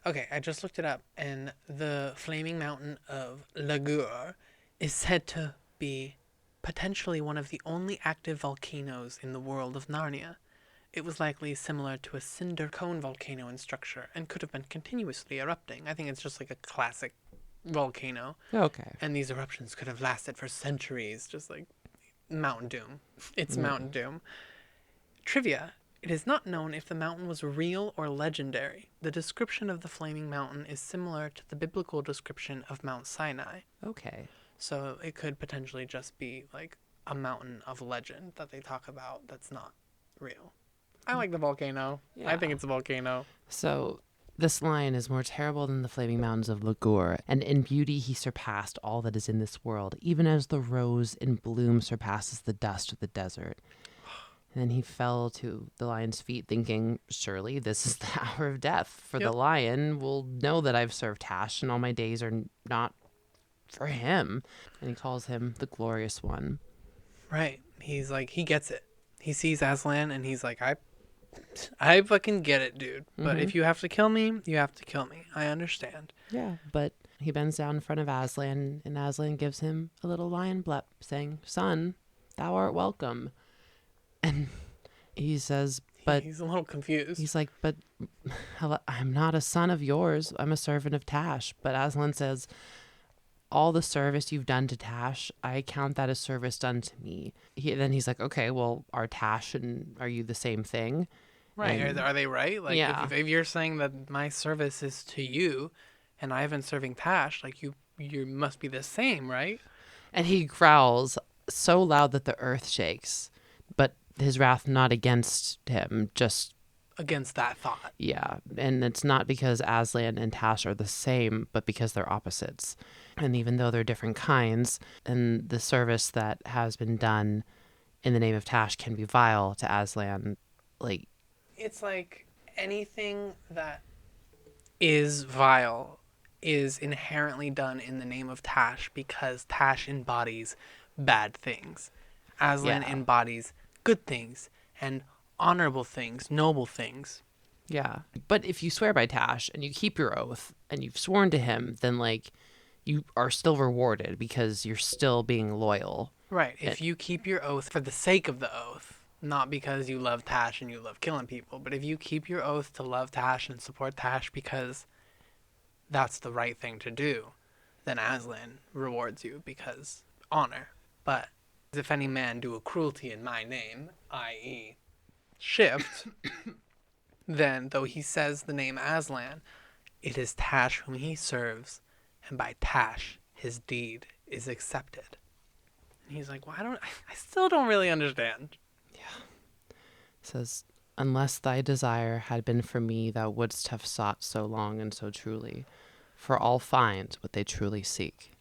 Okay, I just looked it up, and the flaming mountain of Lagur is said to be potentially one of the only active volcanoes in the world of Narnia. It was likely similar to a cinder cone volcano in structure and could have been continuously erupting. I think it's just like a classic volcano. Okay. And these eruptions could have lasted for centuries, just like Mountain Doom. It's Mountain Doom. Trivia. It is not known if the mountain was real or legendary. The description of the flaming mountain is similar to the biblical description of Mount Sinai. Okay. So it could potentially just be like a mountain of legend that they talk about that's not real. I like the volcano. I think Yeah. it's a volcano. So this lion is more terrible than the flaming mountains of Ligur, and in beauty he surpassed all that is in this world, even as the rose in bloom surpasses the dust of the desert. And then he fell to the lion's feet, thinking, surely this is the hour of death, for the Yep. lion will know that I've served Tash, and all my days are not for him. And he calls him the Glorious One. Right. He's like, he gets it. He sees Aslan and he's like, I fucking get it, dude. But if you have to kill me, you have to kill me. I understand. Yeah, but he bends down in front of Aslan, and Aslan gives him a little lion blep, saying, son, thou art welcome. And he says, but He's a little confused. he's like, but I'm not a son of yours. I'm a servant of Tash. But Aslan says, all the service you've done to Tash, I count that as service done to me. Then he's like, okay, well, are Tash and are you the same thing? Right. And- Are they right? Like, Yeah. if you're saying that my service is to you and I've been serving Tash, like, you must be the same, right? And he growls so loud that the earth shakes, but his wrath not against him, just, Against that thought. yeah. And it's not because Aslan and Tash are the same, but because they're opposites. And even though they're different kinds, and the service that has been done in the name of Tash can be vile to Aslan, like, It's like anything that is vile is inherently done in the name of Tash because Tash embodies bad things. Aslan Yeah. embodies good things and honorable things, noble things. yeah. But if you swear by Tash and you keep your oath and you've sworn to him, then, like, you are still rewarded because you're still being loyal. Right. If you keep your oath for the sake of the oath, not because you love Tash and you love killing people, but if you keep your oath to love Tash and support Tash because that's the right thing to do, then Aslan rewards you because honor. But if any man do a cruelty in my name, i.e., shift, then though he says the name Aslan, it is Tash whom he serves, and by Tash his deed is accepted. And he's like, well, I still don't really understand. Says, unless thy desire had been for me, thou wouldst have sought so long and so truly. For all find what they truly seek.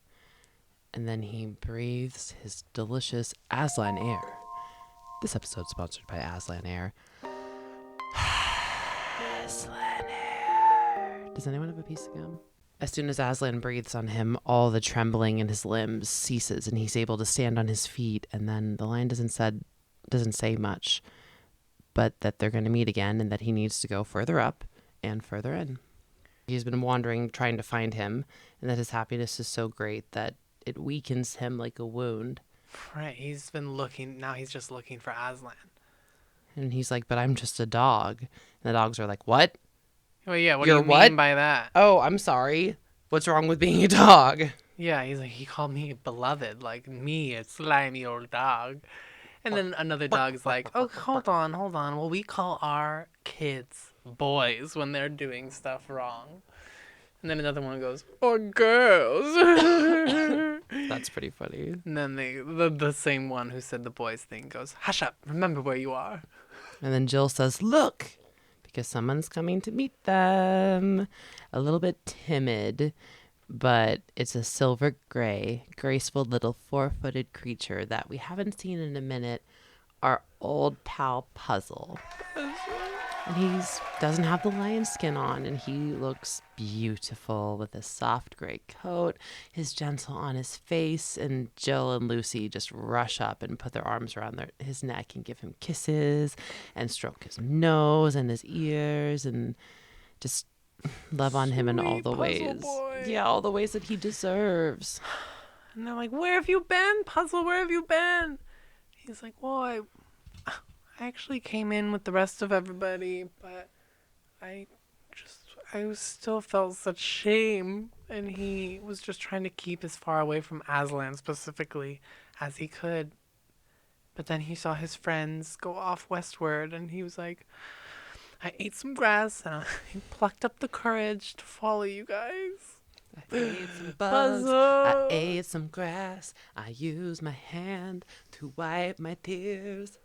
And then he breathes his delicious Aslan air. This episode's sponsored by Aslan Air. Aslan Air. Does anyone have a piece of gum? As soon as Aslan breathes on him, all the trembling in his limbs ceases and he's able to stand on his feet. And then the lion doesn't say much, but that they're going to meet again and that he needs to go further up and further in. He's been wandering, trying to find him, and that his happiness is so great that it weakens him like a wound. Right, he's been looking, now he's just looking for Aslan. And he's like, but I'm just a dog. And the dogs are like, what? Well, yeah, what You're do you what? mean by that? Oh, I'm sorry. What's wrong with being a dog? Yeah, he's like, he called me beloved, like me, a slimy old dog. And then another dog's like, oh, hold on. Well, we call our kids boys when they're doing stuff wrong. And then another one goes, or girls. That's pretty funny. And then the same one who said the boys thing goes, hush up, remember where you are. And then Jill says, look, because someone's coming to meet them. A little bit timid, but it's a silver gray, graceful little 4-footed creature that we haven't seen in a minute, our old pal Puzzle. And he doesn't have the lion skin on, and he looks beautiful with a soft gray coat, his gentle on his face, and Jill and Lucy just rush up and put their arms around his neck and give him kisses and stroke his nose and his ears and just love on him in all Sweet the Puzzle ways. boy. Yeah, all the ways that he deserves. And they're like, where have you been, Puzzle? Where have you been? He's like, well, I actually came in with the rest of everybody, but I still felt such shame. And he was just trying to keep as far away from Aslan specifically as he could. But then he saw his friends go off westward, and he was like, I ate some grass, and I plucked up the courage to follow you guys. I ate some bugs. I Puzzle. ate some grass. I used my hand to wipe my tears.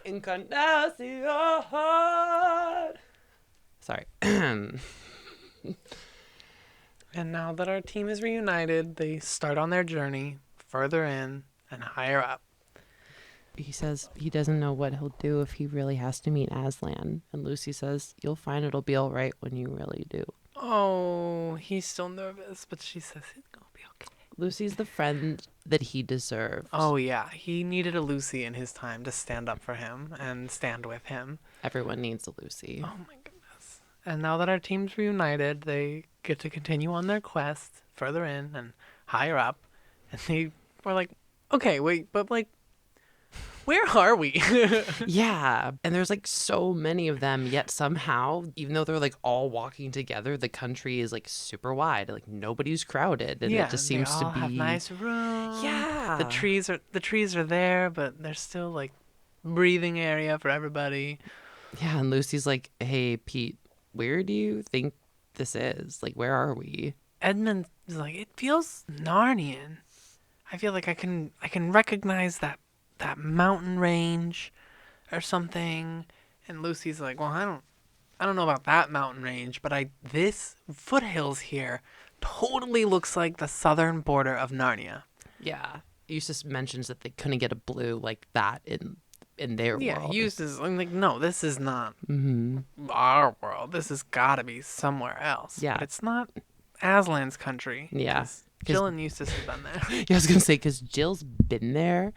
Encarnacion. Sorry. And now that our team is reunited, they start on their journey further in and higher up. He says he doesn't know what he'll do if he really has to meet Aslan. And Lucy says, you'll find it'll be all right when you really do. Oh, he's still nervous, but she says it's gonna be okay. Lucy's the friend that he deserves. Oh, yeah. He needed a Lucy in his time to stand up for him and stand with him. Everyone needs a Lucy. Oh, my goodness. And now that our team's reunited, they get to continue on their quest further in and higher up. And they were like, okay, wait, but like, where are we? Yeah. And there's like so many of them, yet somehow, even though they're like all walking together, the country is like super wide. Like nobody's crowded. And it just seems they all to be have nice rooms. Yeah. The trees are there, but there's still like breathing area for everybody. Yeah, and Lucy's like, hey Pete, where do you think this is? Like, where are we? Edmund is like, it feels Narnian. I feel like I can recognize that mountain range or something. And Lucy's like, well, I don't know about that mountain range, but this foothills here totally looks like the southern border of Narnia. Yeah. Eustace mentions that they couldn't get a blue like that in their Yeah, world. Eustace, I'm like, no, this is not Mm-hmm. our world. This has got to be somewhere else. Yeah. But it's not Aslan's country. Yeah. 'cause Jill and Eustace have been there. Yeah, I was gonna say because Jill's been there,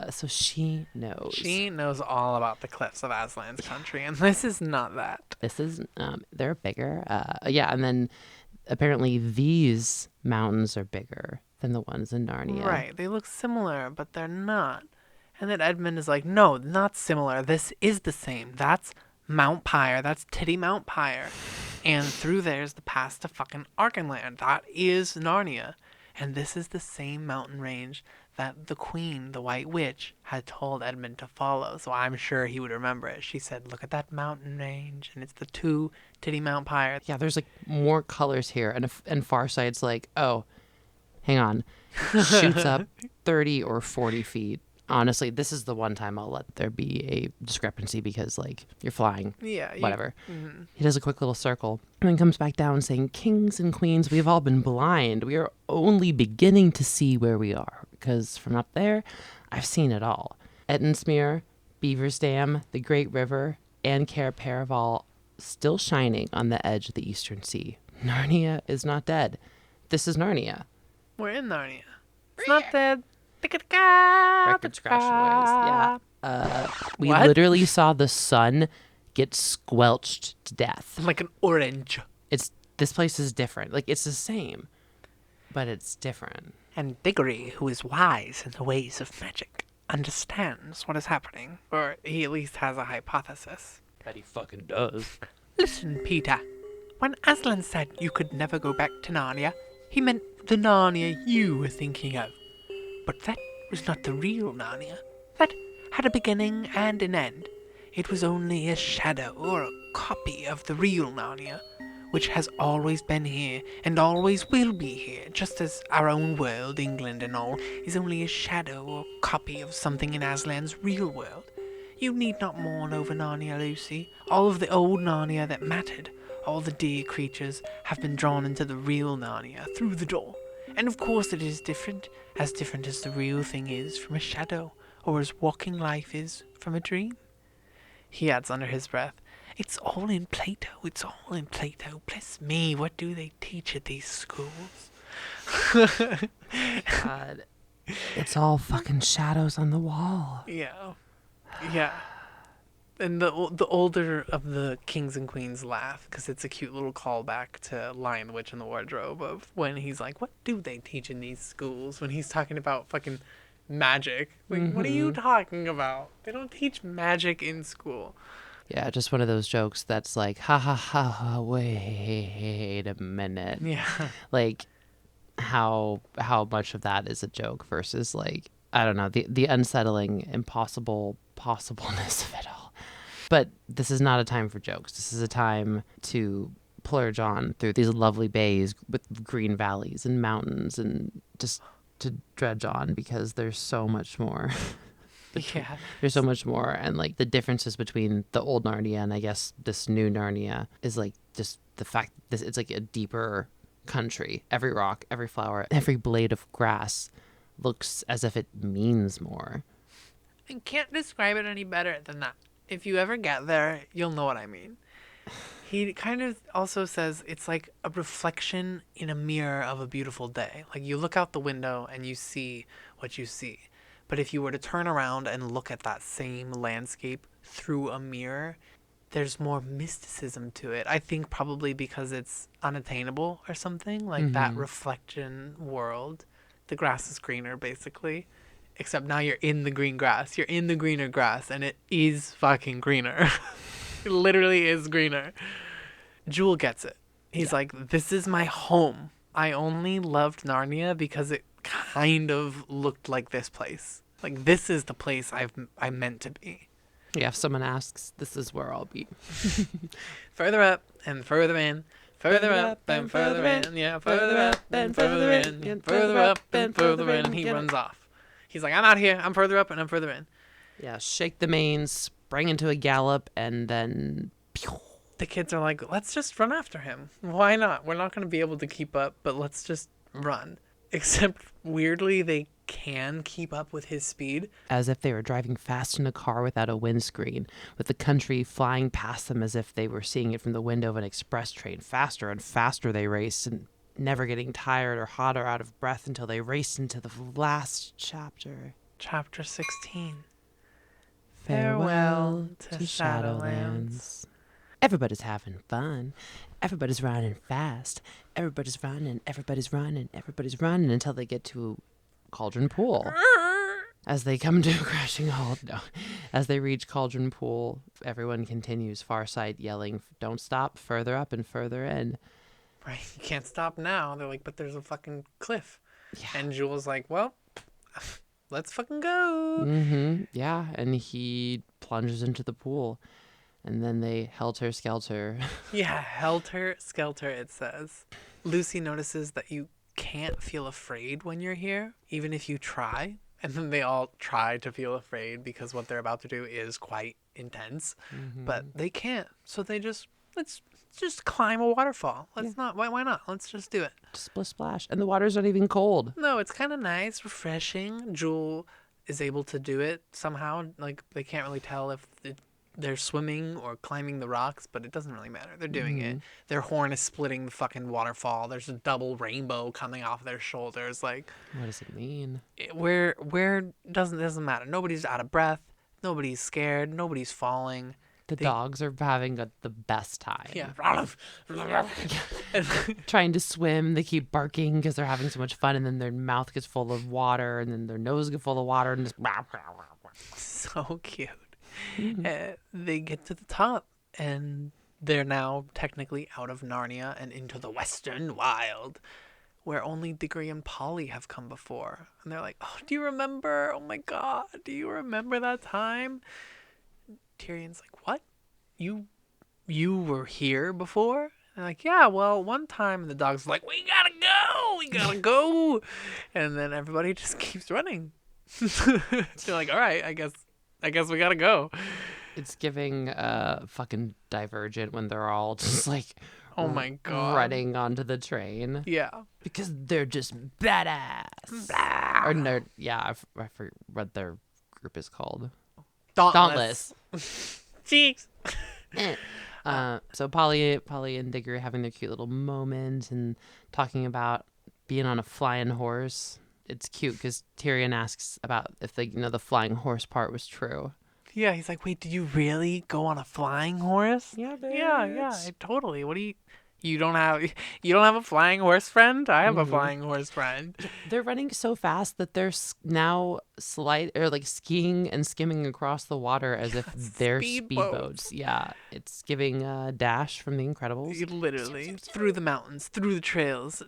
so she knows. She knows all about the cliffs of Aslan's country, and this is not that. This is they're bigger. Yeah, and then apparently these mountains are bigger than the ones in Narnia. Right. They look similar, but they're not. And then Edmund is like, no, not similar. This is the same. That's Mount Pyre. That's Titty Mount Pyre. And through there's the pass to fucking Arkenland. That is Narnia. And this is the same mountain range that the queen, the White Witch, had told Edmund to follow. So I'm sure he would remember it. She said, look at that mountain range. And it's the two Titty Mount Pyre. Yeah, there's like more colors here, and Farsight's like, oh, hang on, shoots up 30 or 40 feet. Honestly, this is the one time I'll let there be a discrepancy because, like, you're flying. Yeah. Whatever. He does a quick little circle and then comes back down saying, kings and queens, we've all been blind. We are only beginning to see where we are because from up there, I've seen it all. Ettensmere, Beaver's Dam, the Great River, and Cair Paravel still shining on the edge of the Eastern Sea. Narnia is not dead. This is Narnia. We're in Narnia. It's not dead. Record Scratch noise. Yeah. We What? literally saw the sun get squelched to death. Like an orange. This place is different. Like it's the same, but it's different. And Diggory, who is wise in the ways of magic, understands what is happening. Or he at least has a hypothesis. Bet he fucking does. Listen, Peter. When Aslan said you could never go back to Narnia, he meant the Narnia you were thinking of. But that was not the real Narnia. That had a beginning and an end. It was only a shadow or a copy of the real Narnia, which has always been here and always will be here, just as our own world, England and all, is only a shadow or copy of something in Aslan's real world. You need not mourn over Narnia, Lucy. All of the old Narnia that mattered, all the dear creatures, have been drawn into the real Narnia through the door. And of course it is different as the real thing is from a shadow, or as walking life is from a dream. He adds under his breath, it's all in Plato, it's all in Plato. Bless me, what do they teach at these schools? God, it's all fucking shadows on the wall. Yeah. Yeah. And the older of the kings and queens laugh because it's a cute little callback to Lion, the Witch, and the Wardrobe of when he's like, what do they teach in these schools? When he's talking about fucking magic. Like, what are you talking about? They don't teach magic in school. Yeah, just one of those jokes that's like, ha ha ha, ha wait a minute. Yeah. Like, how much of that is a joke versus like, I don't know, the unsettling, impossible possibleness of it all. But this is not a time for jokes. This is a time to plurge on through these lovely bays with green valleys and mountains, and just to dredge on, because there's so much more. Yeah. There's so much more. And like the differences between the old Narnia and I guess this new Narnia is like just the fact that it's like a deeper country. Every rock, every flower, every blade of grass looks as if it means more. I can't describe it any better than that. If you ever get there, you'll know what I mean. He kind of also says it's like a reflection in a mirror of a beautiful day. Like you look out the window and you see what you see. But if you were to turn around and look at that same landscape through a mirror, there's more mysticism to it. I think probably because it's unattainable or something, like that reflection world. The grass is greener, basically. Except now you're in the green grass. You're in the greener grass, and it is fucking greener. It literally is greener. Jewel gets it. He's like, this is my home. I only loved Narnia because it kind of looked like this place. Like, this is the place I'm meant to be. Yeah, if someone asks, this is where I'll be. Further up and further in. Further up and further in. Yeah, further up and further in. And further up and further in. He runs off. He's like, I'm out here. I'm further up and I'm further in. Yeah, shake the mane, sprang into a gallop, and then... pew. The kids are like, let's just run after him. Why not? We're not going to be able to keep up, but let's just run. Except, weirdly, they can keep up with his speed. As if they were driving fast in a car without a windscreen, with the country flying past them as if they were seeing it from the window of an express train. Faster and faster they raced, and never getting tired or hot or out of breath until they raced into the last chapter. Chapter 16. Farewell to Shadowlands. Everybody's having fun. Everybody's running fast. Everybody's running, everybody's running, everybody's running until they get to Cauldron Pool. As they come to a crashing halt, no. As they reach Cauldron Pool, everyone continues. Farsight yelling, don't stop, further up and further in. Right, you can't stop now. They're like, but there's a fucking cliff. Yeah. And Jewel's like, well, let's fucking go. Mm-hmm. Yeah, and he plunges into the pool. And then they helter-skelter. Yeah, helter-skelter, it says. Lucy notices that you can't feel afraid when you're here, even if you try. And then they all try to feel afraid because what they're about to do is quite intense. But they can't. So they let's just climb a waterfall. Why not? Let's just do it. Splish splash. And the water's not even cold. No, it's kind of nice, refreshing. Jewel is able to do it somehow. Like, they can't really tell if they're swimming or climbing the rocks, but it doesn't really matter. They're doing it. Their horn is splitting the fucking waterfall. There's a double rainbow coming off their shoulders. Like, What does it mean? where doesn't matter. Nobody's out of breath. Nobody's scared. Nobody's falling. The dogs are having the best time. Yeah. Trying to swim. They keep barking because they're having so much fun, and then their mouth gets full of water, and then their nose gets full of water, and just... So cute. They get to the top, and they're now technically out of Narnia and into the Western Wild, where only Diggory and Polly have come before. And they're like, oh, do you remember? Oh my God, do you remember that time? Tyrion's like, what? You were here before? And they're like, yeah, well, one time. And the dog's like, we gotta go. And then everybody just keeps running. They're like, all right, I guess we gotta go. It's giving fucking Divergent when they're all just like, oh my God, running onto the train. Yeah, because they're just badass. Or no, yeah, I forget what their group is called. Dauntless. Jeez. So Polly and Diggory are having their cute little moment and talking about being on a flying horse. It's cute because Tyrion asks about if the flying horse part was true. Yeah, he's like, wait, did you really go on a flying horse? Yeah, Totally. What do you don't have a flying horse friend? I have a flying horse friend. They're running so fast that they're now skiing and skimming across the water as if they're speedboats. Yeah, it's giving Dash from The Incredibles. Literally through the mountains, through the trails.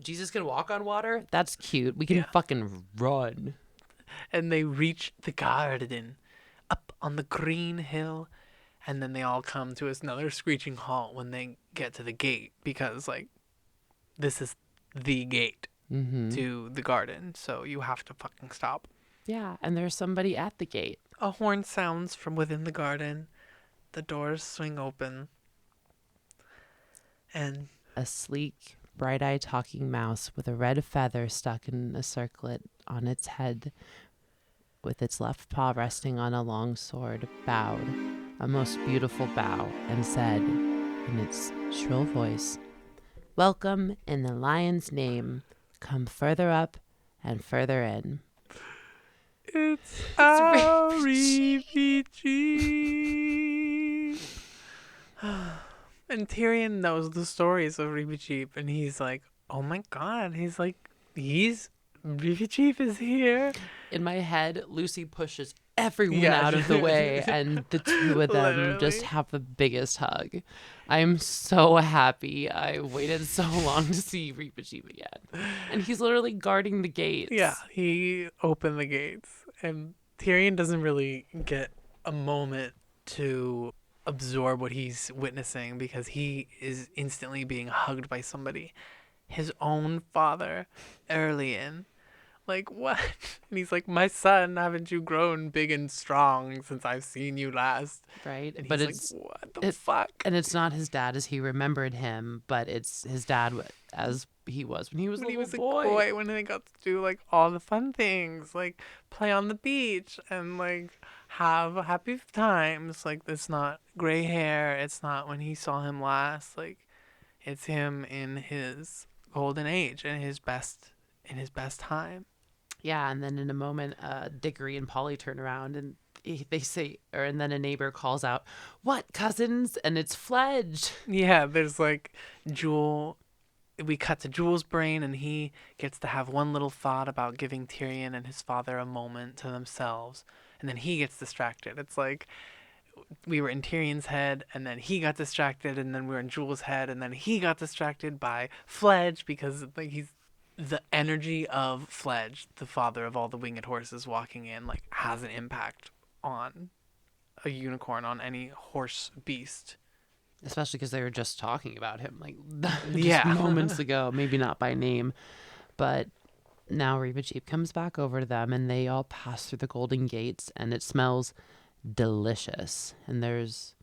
Jesus can walk on water? That's cute. We can fucking run. and they reach the garden up on the green hill, and then they all come to another screeching halt when they get to the gate, because like this is the gate Mm-hmm. to the garden, so you have to fucking stop. Yeah, and there's somebody at the gate. A horn sounds from within the garden. The doors swing open, and A sleek, bright-eyed talking mouse with a red feather stuck in a circlet on its head, with its left paw resting on a long sword, bowed, a most beautiful bow, and said in its shrill voice, "Welcome in the lion's name. Come further up and further in." it's our refugee. And Tyrion knows the stories of Reapy Cheap, and he's like, "Oh my god!" He's like, Reapy Cheap is here." In my head, Lucy pushes everyone Yeah. out of the way, and the two of them just Literally. have the biggest hug. I'm so happy I waited so long to see Reepicheep again. And he's literally guarding the gates. Yeah, he opened the gates, and Tyrion doesn't really get a moment to absorb what he's witnessing because he is instantly being hugged by somebody. His own father, Erlian. Like, what? And he's like, "My son, haven't you grown big and strong since I've seen you last?" Right? And But he's it's like, "What the fuck?" and it's not his dad as he remembered him, but it's his dad as he was when he was a When he little was a boy. boy, when they got to do like all the fun things, like play on the beach and like have happy times. Like, it's not gray hair. It's not when he saw him last. Like, it's him in his golden age and in his best time. Yeah, and then in a moment, Dickory and Polly turn around and they say, and then a neighbor calls out, "What, cousins?" And it's Fledge. Yeah, there's like Jewel. We cut to Jewel's brain, and he gets to have one little thought about giving Tyrion and his father a moment to themselves, and then he gets distracted. It's like we were in Tyrion's head, and then he got distracted, and then we were in Jewel's head, and then he got distracted by Fledge because like he's the energy of Fledge, the father of all the winged horses walking in, like has an impact on a unicorn, on any horse beast. Especially because they were just talking about him, like just Yeah. moments ago. Maybe not by name, but now Reba Jeep comes back over to them, and they all pass through the golden gates, and it smells delicious. And there's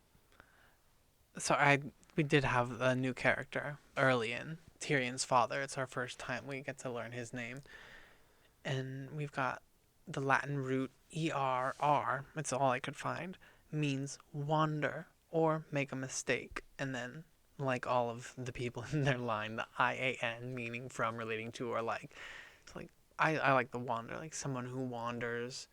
So we did have a new character early in Tyrion's father. It's our first time we get to learn his name, and we've got the Latin root ERR. It's all I could find. Means wander or make a mistake, and then like all of the people in their line, the IAN meaning from, relating to, or like. It's like I like the wander, like someone who wanders,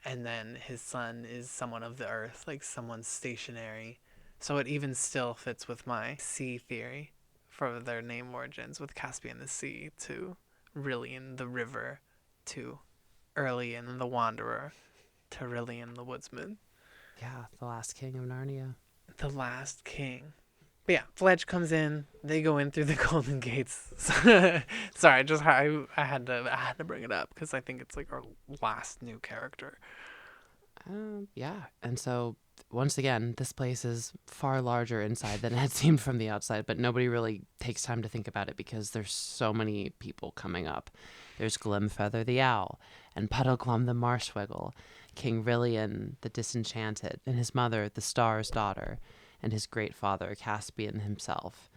and then his son is someone of the earth, like someone stationary. So it even still fits with my sea theory for their name origins, with Caspian the sea to Rillian the river to Erlian the wanderer to Rillian the woodsman. the last king of Narnia. The last king. But yeah, Fledge comes in. They go in through the golden gates. Sorry, I had to bring it up because I think it's like our last new character. Yeah, and so once again, this place is far larger inside than it had seemed from the outside, but nobody really takes time to think about it because there's so many people coming up. There's Glimfeather the owl, and Puddleglum the marshwiggle, King Rillian the disenchanted, and his mother, the star's daughter, and his great father, Caspian himself.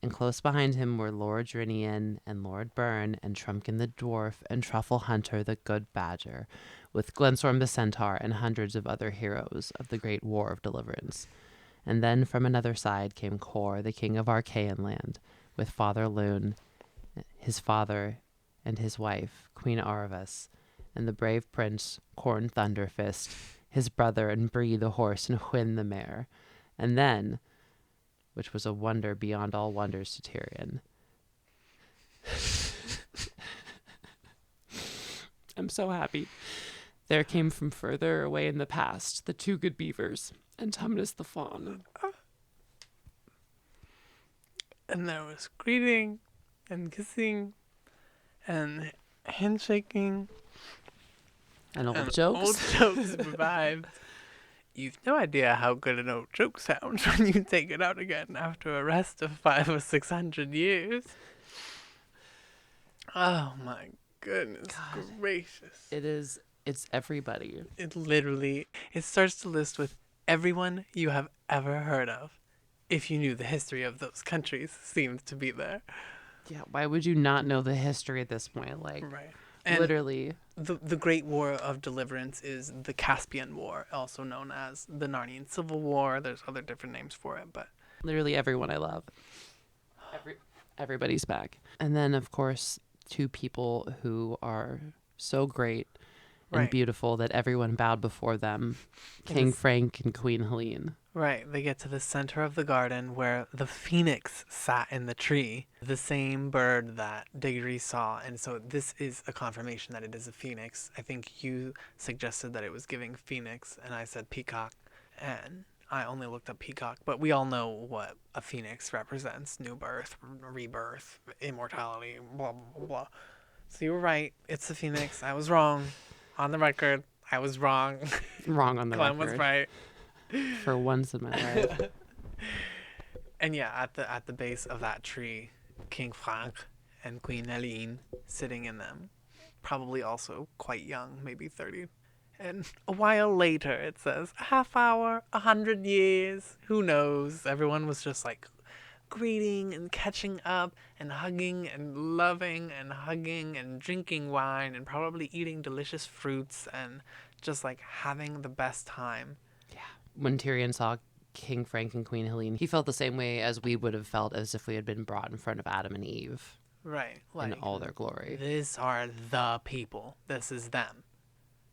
And close behind him were Lord Drinian and Lord Byrne and Trumpkin the dwarf and Truffle Hunter the good badger, with Glenstorm the centaur and hundreds of other heroes of the great war of deliverance. And then from another side came Cor, the king of Archaean land, with Father Loon, his father, and his wife, Queen Arvis, and the brave prince, Corn Thunderfist, his brother, and Bree the horse, and Hwyn the mare. And then, which was a wonder beyond all wonders to Tyrion, I'm so happy. There came from further away in the past the two good beavers and Tumnus the fawn. And there was greeting and kissing and handshaking And old And jokes. old jokes revived. You've no idea how good an old joke sounds when you take it out again after a rest of 500 or 600 years. Oh my goodness gracious. It's everybody. It starts to list with everyone you have ever heard of. If you knew the history of those countries seemed to be there. Yeah, why would you not know the history at this point? Like, Right. And literally. the Great War of Deliverance is the Caspian War, also known as the Narnian Civil War. There's other different names for it, but Literally everyone I love. Everybody's back. And then, of course, two people who are so great and Right. beautiful that everyone bowed before them. King is- Frank and Queen Helene. right, they get to the center of the garden where the phoenix sat in the tree, the same bird that Diggory saw. And so this is a confirmation that it is a phoenix. I think you suggested that it was giving phoenix, and I said peacock. And I only looked up peacock, but we all know what a phoenix represents: new birth, rebirth, immortality, blah, blah, blah, blah. So you were right. It's a phoenix. I was wrong. On the record, I was wrong. Wrong on the Glenn record. was right. For once in my life. And yeah, at the base of that tree, King Frank and Queen Helene sitting in them, probably also quite young, maybe 30. And a while later, it says, a half hour, 100 years, who knows? Everyone was just like greeting and catching up and hugging and loving and hugging and drinking wine and probably eating delicious fruits and just like having the best time. When Tyrion saw King Frank and Queen Helene, he felt the same way as we would have felt as if we had been brought in front of Adam and Eve Right. in Like, all their glory. these are the people. This is them.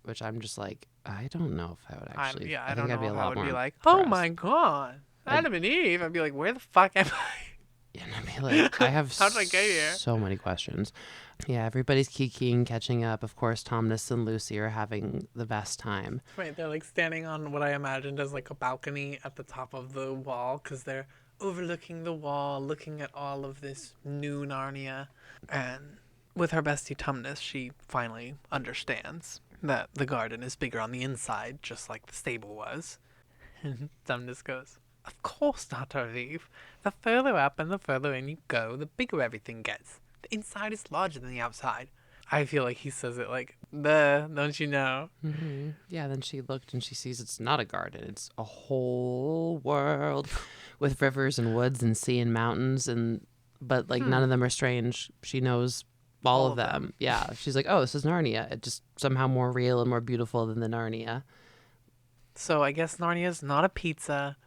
Which I'm just like, I don't know if I would actually. I think don't I'd be know a if I lot would more be like, oh impressed. my god, Adam and Eve. I'd be like, where the fuck am I? Yeah, and I'd be like, I have How did I get here? so many questions. Yeah, everybody's kikiing, catching up. Of course, Thomas and Lucy are having the best time. Right, they're like standing on what I imagined as like a balcony at the top of the wall because they're overlooking the wall, looking at all of this new Narnia. And with her bestie Tumnus, she finally understands that the garden is bigger on the inside, just like the stable was. And Tumnus goes, of course not, Arviv. The further up and the further in you go, the bigger everything gets. The inside is larger than the outside. I feel like he says it like, duh, don't you know? Mm-hmm. Yeah, then she looked and she sees it's not a garden. It's a whole world with rivers and woods and sea and mountains. But like none of them are strange. She knows all of them. Yeah, she's like, oh, this is Narnia. It's just somehow more real and more beautiful than the Narnia. So I guess Narnia is not a pizza.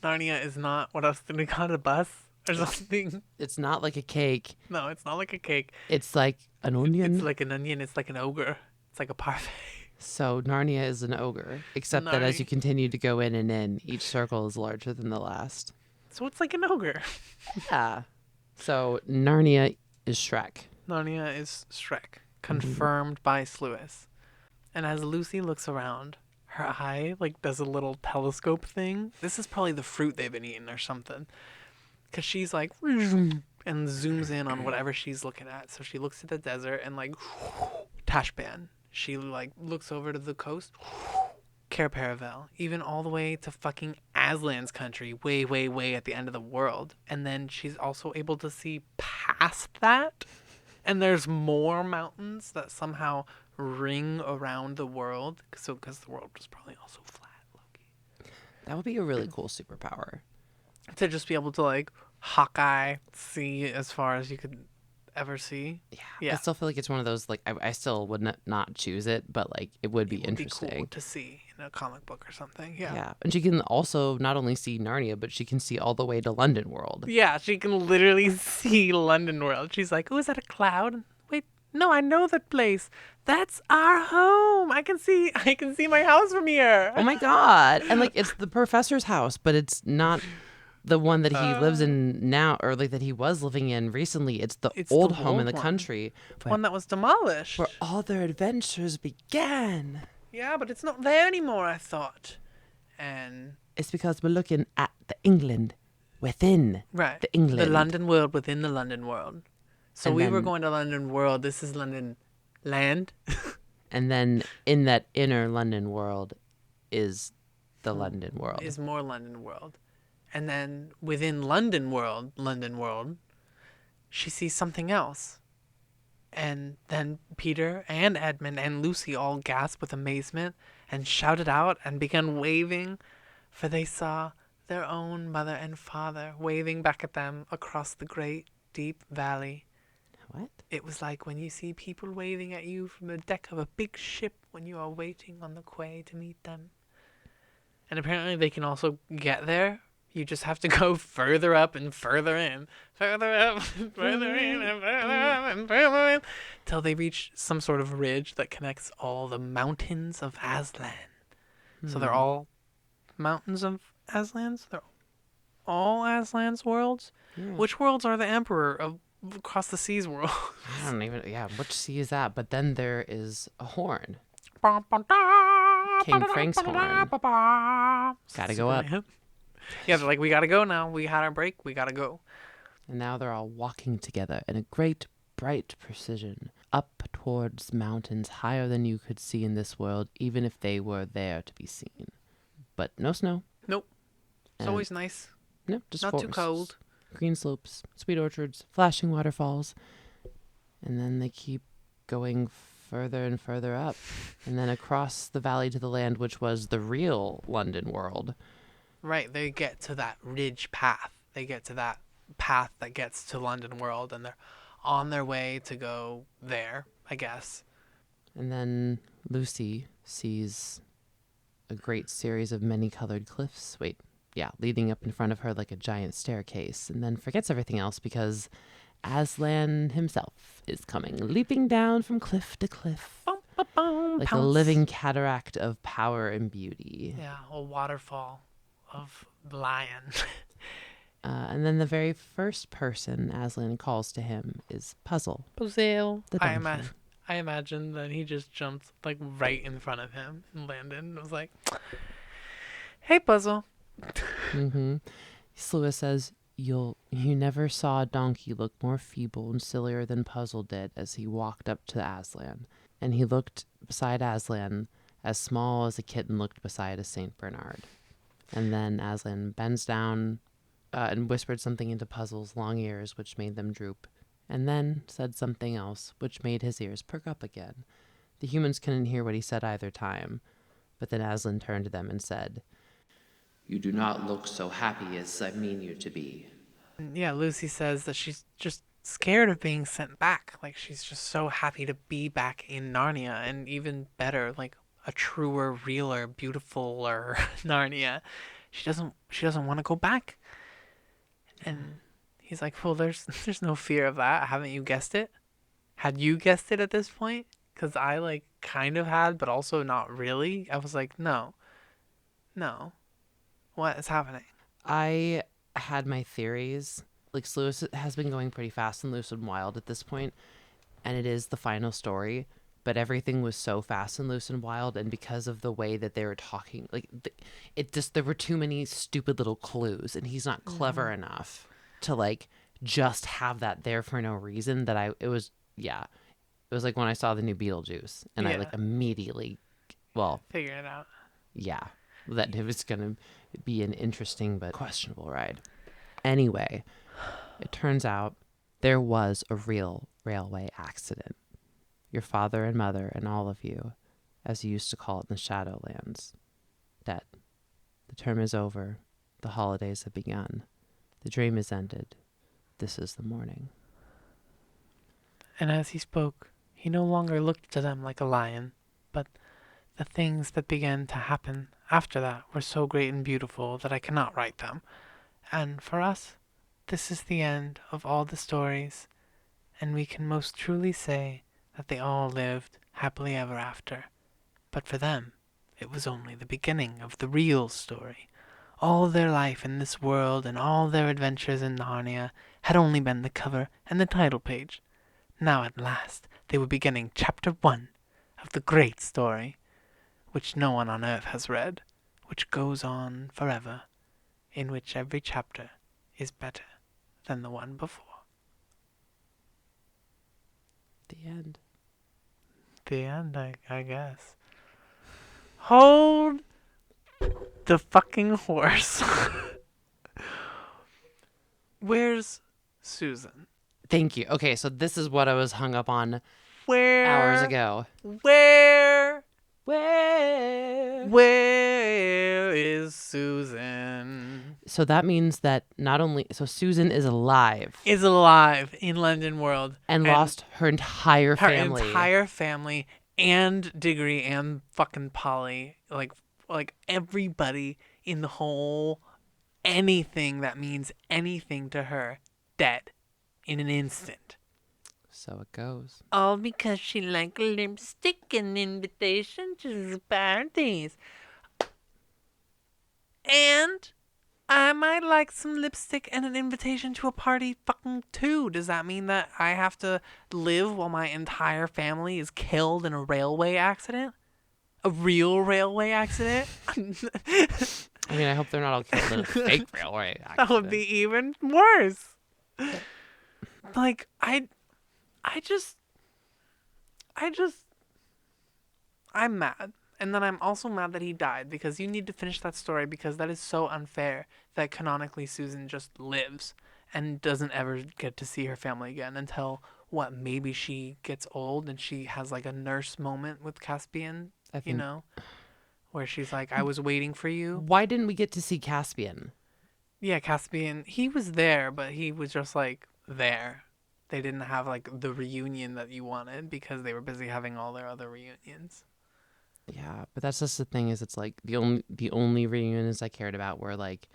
Narnia is not, what else did we call it, a bus or something? It's not like a cake. No, it's not like a cake. It's like an onion. It's like an onion. It's like an ogre. It's like a parfait. So Narnia is an ogre, except that as you continue to go in and in, each circle is larger than the last. So it's like an ogre. Yeah. So Narnia is Shrek. Narnia is Shrek, confirmed by Sluis. And as Lucy looks around, her eye like does a little telescope thing. This is probably the fruit they've been eating or something. Because she's like, and zooms in on whatever she's looking at. So she looks at the desert and like, Tashban. She like looks over to the coast, Cair Paravel, even all the way to fucking Aslan's country, way, way, way at the end of the world. And then she's also able to see past that. And there's more mountains that somehow ring around the world. So, because the world was probably also flat, Loki. That would be a really cool superpower. To just be able to like Hawkeye see as far as you could ever see. I still feel like it's one of those, like, I still would not choose it, but like it would be It would be interesting. cool to see in a comic book or something. Yeah. Yeah. And she can also not only see Narnia, but she can see all the way to London World. Yeah, she can literally see London World. She's like, oh, is that a cloud? Wait, no, I know that place. That's our home. I can see my house from here. Oh my God. And like it's the professor's house, but it's not the one that he lives in now, or like that he was living in recently. It's the It's old the home in old the one. country One that was demolished. where all their adventures began. Yeah, but it's not there anymore, I thought. And It's because we're looking at the England within right, the England. the London world within the London world. So And we were then- going to London world. This is London land. And then in that inner London world is the London world. Is more London world. And then within London world, she sees something else. And then Peter and Edmund and Lucy all gasped with amazement and shouted out and began waving, for they saw their own mother and father waving back at them across the great deep valley. What? It was like when you see people waving at you from the deck of a big ship when you are waiting on the quay to meet them. And apparently they can also get there. You just have to go further up and further in. Further up and further in and further up and further in. Till they reach some sort of ridge that connects all the mountains of Aslan. So they're all mountains of Aslan's? They're all Aslan's worlds? Yeah. Which worlds are the Emperor of across the seas world? I don't even, which sea is that? But then there is a horn. King Frank's horn. Gotta go up. Yeah, they're like, we gotta go now. We had our break. We gotta go. And now they're all walking together in a great, bright precision, up towards mountains higher than you could see in this world, even if they were there to be seen. But no snow. Nope. It's And- always nice. No, just Not too forests, cold. green slopes, sweet orchards, flashing waterfalls. And then they keep going further and further up. And then across the valley to the land, which was the real London world. Right, they get to that ridge path. They get to that path that gets to London World, and they're on their way to go there, I guess. And then Lucy sees a great series of many-colored cliffs. Leading up in front of her like a giant staircase, and then forgets everything else because Aslan himself is coming, leaping down from cliff to cliff. Boom, boom, boom, Like a pounce. living cataract of power and beauty. Yeah, a waterfall of lion. And then the very first person Aslan calls to him is Puzzle. Puzzle. The I donkey. imagine that he just jumped like right in front of him and landed and was like, "Hey, Puzzle." Mm-hmm. Slua says, You never saw a donkey look more feeble and sillier than Puzzle did as he walked up to Aslan. And he looked beside Aslan as small as a kitten looked beside a Saint Bernard. And then Aslan bends down and whispered something into Puzzle's long ears, which made them droop, and then said something else, which made his ears perk up again. The humans couldn't hear what he said either time, but then Aslan turned to them and said, You do not look so happy as I mean you to be. Yeah, Lucy says that she's just scared of being sent back. Like, she's just so happy to be back in Narnia, and even better, like a truer, realer, beautifuler Narnia. She doesn't want to go back. And he's like, "Well, there's no fear of that. Haven't you guessed it? Had you guessed it at this point? Because I like kind of had, but also not really." I was like, no. What is happening? I had my theories. Like, Lewis has been going pretty fast and loose and wild at this point, and it is the final story, but everything was so fast and loose and wild, and because of the way that they were talking, like, there were too many stupid little clues, and he's not clever enough to, like, just have that there for no reason that it was like when I saw the new Beetlejuice, and I, like, Yeah. immediately, Figure it out. yeah, that it was going to be an interesting but questionable ride. Anyway, it turns out there was a real railway accident. Your father and mother and all of you, as you used to call it in the Shadowlands, dead. The term is over. The holidays have begun. The dream is ended. This is the morning. And as he spoke, he no longer looked to them like a lion, but the things that began to happen after that were so great and beautiful that I cannot write them. And for us, this is the end of all the stories, and we can most truly say that they all lived happily ever after. But for them, it was only the beginning of the real story. All their life in this world and all their adventures in Narnia had only been the cover and the title page. Now at last they were beginning chapter 1 of the great story, which no one on earth has read, which goes on forever, in which every chapter is better than the one before. The end. the end, I guess. Hold the fucking horse. Where's Susan? Thank you. Okay, so this is what I was hung up on Where? hours ago. Where? Where? Is Susan? So that means that not only so Susan is alive Is alive in London World and lost her entire her family. entire family and Diggory and fucking Polly, like everybody in the whole anything that means anything to her dead in an instant. So it goes. All because she liked lipstick and invitation to parties. And I might like some lipstick and an invitation to a party fucking too. Does that mean that I have to live while my entire family is killed in a railway accident? A real railway accident? I mean, I hope they're not all killed in a fake railway accident. That would be even worse. Like, I'm mad. And then I'm also mad that he died because you need to finish that story because that is so unfair that canonically Susan just lives and doesn't ever get to see her family again until, what, maybe she gets old and she has like a nurse moment with Caspian, I think- you know, where she's like, I was waiting for you. Why didn't we get to see Caspian? Yeah, Caspian, he was there, but he was just like there. They didn't have like the reunion that you wanted because they were busy having all their other reunions. Yeah, but that's just the thing is it's like the only reunions I cared about were like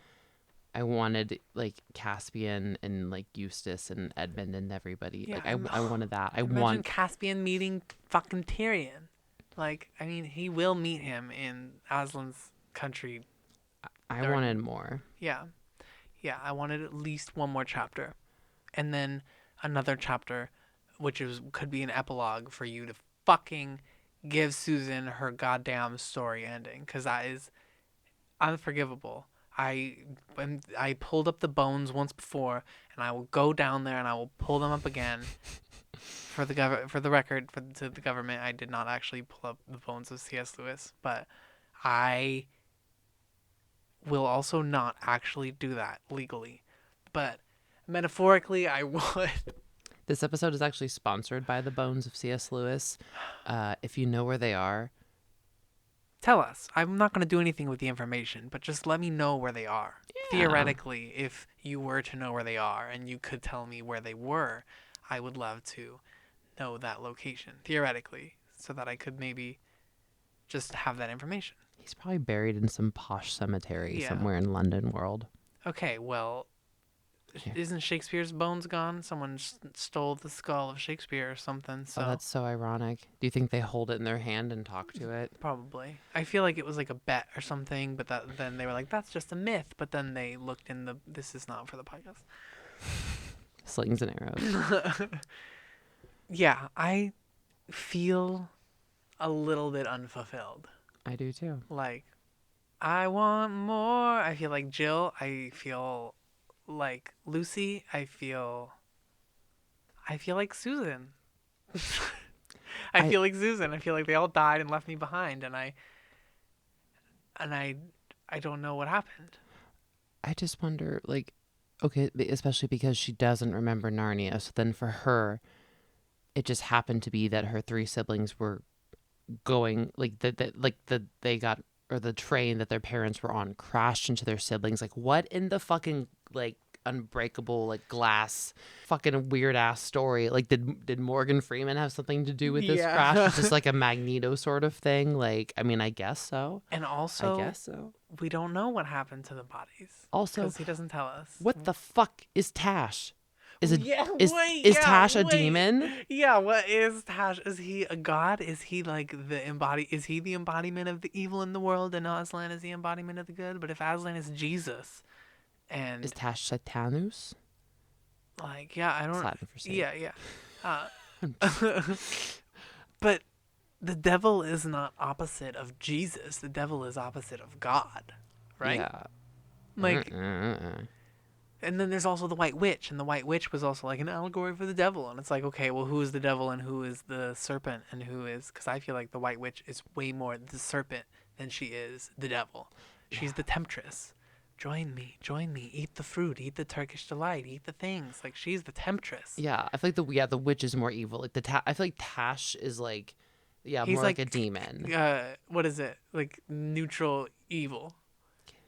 I wanted like Caspian and like Eustace and Edmund and everybody. Yeah, like and- I wanted that. I Imagine want Caspian meeting fucking Tyrion. Like, I mean, he will meet him in Aslan's country. I wanted more. Yeah. Yeah, I wanted at least one more chapter. And then another chapter, which could be an epilogue for you to fucking give Susan her goddamn story ending. Because that is unforgivable. I pulled up the bones once before, and I will go down there and I will pull them up again. For the to the government, I did not actually pull up the bones of C.S. Lewis, but I will also not actually do that legally. But metaphorically, I would. This episode is actually sponsored by the bones of C.S. Lewis. If you know where they are, Tell us. I'm not going to do anything with the information, but just let me know where they are. Yeah. Theoretically, if you were to know where they are and you could tell me where they were, I would love to know that location, theoretically, so that I could maybe just have that information. he's probably buried in some posh cemetery Yeah. somewhere in London world. Okay, well, isn't Shakespeare's bones gone? Someone stole the skull of Shakespeare or something, so Oh, that's so ironic. Do you think they hold it in their hand and talk to it? probably. I feel like it was like a bet or something, but then they were like, that's just a myth, but then they looked in this is not for the podcast. Slings and arrows. Yeah, I feel a little bit unfulfilled. I do too. Like, I want more. I feel like Jill. I feel like Lucy. I feel like Susan. I feel like Susan. I feel like they all died and left me behind, and I don't know what happened. I just wonder, like, okay, especially because she doesn't remember Narnia. So then for her, it just happened to be that her three siblings were going, like, they got, or the train that their parents were on crashed into their siblings. Like, what in the fucking, like, unbreakable, like, glass fucking weird ass story? Like, did Morgan Freeman have something to do with this Yeah. crash? It's just like a Magneto sort of thing. Like, I mean, I guess so. And also, I guess so. we don't know what happened to the bodies. Also, because he doesn't tell us. what the fuck is Tash? Is it Yeah, is wait, is yeah, Tash a wait. demon? Yeah, what is Tash? Is he a god? Is he like is he the embodiment of the evil in the world and Aslan is the embodiment of the good? But if Aslan is Jesus and Is Tash Satanus? like, yeah, I don't Latin for Satan. Yeah. But the devil is not opposite of Jesus. The devil is opposite of God, right? Yeah. Like And then there's also the White Witch, and the White Witch was also like an allegory for the devil. And it's like, okay, well, who is the devil and who is the serpent and who is? Because I feel like the White Witch is way more the serpent than she is the devil. She's the temptress. Join me, eat the fruit, eat the Turkish delight, eat the things. Like she's the temptress. Yeah, I feel like the witch is more evil. Like I feel like Tash is like, yeah, He's more like a demon. What is it? Like neutral evil.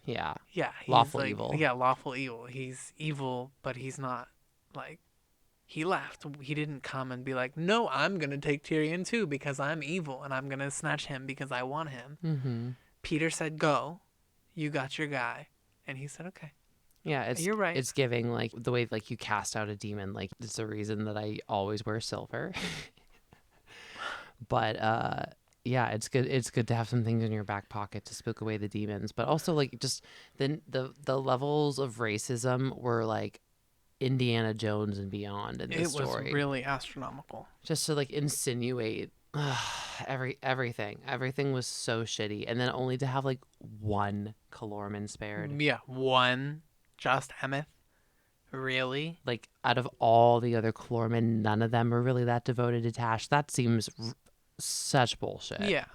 Yeah, Yeah, he's lawful like, evil. Yeah, lawful evil. He's evil, but he's not like he left. He didn't come and be like, "No, I'm gonna take Tyrion too because I'm evil and I'm gonna snatch him because I want him." Mm-hmm. Peter said, "Go, you got your guy," and he said, "Okay." Yeah, You're right. It's giving like the way like you cast out a demon. Like it's the reason that I always wear silver. But yeah, it's good. It's good to have some things in your back pocket to spook away the demons. But also like just the levels of racism were like Indiana Jones and beyond in this story. It was really astronomical. Just to like insinuate everything. Everything was so shitty, and then only to have like one Calorman spared. Yeah, one, just Emmeth. Really? Like out of all the other Calormen, none of them are really that devoted to Tash. That seems such bullshit. Yeah.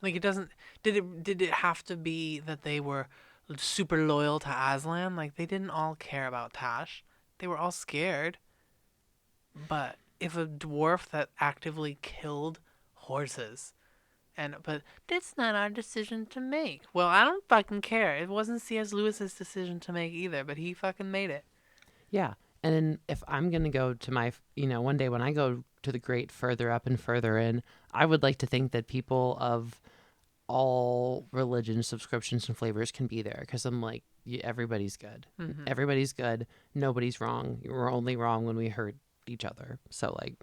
Like it doesn't. Did it have to be that they were super loyal to Aslan? Like they didn't all care about Tash. They were all scared. But if a dwarf that actively killed horses, but that's not our decision to make. Well, I don't fucking care. It wasn't C.S. Lewis's decision to make either, but he fucking made it. Yeah. And then if I'm going to go to my, one day when I go to the great further up and further in, I would like to think that people of all religion, subscriptions, and flavors can be there because I'm like, everybody's good. Mm-hmm. Everybody's good. Nobody's wrong. We're only wrong when we hurt each other. So like,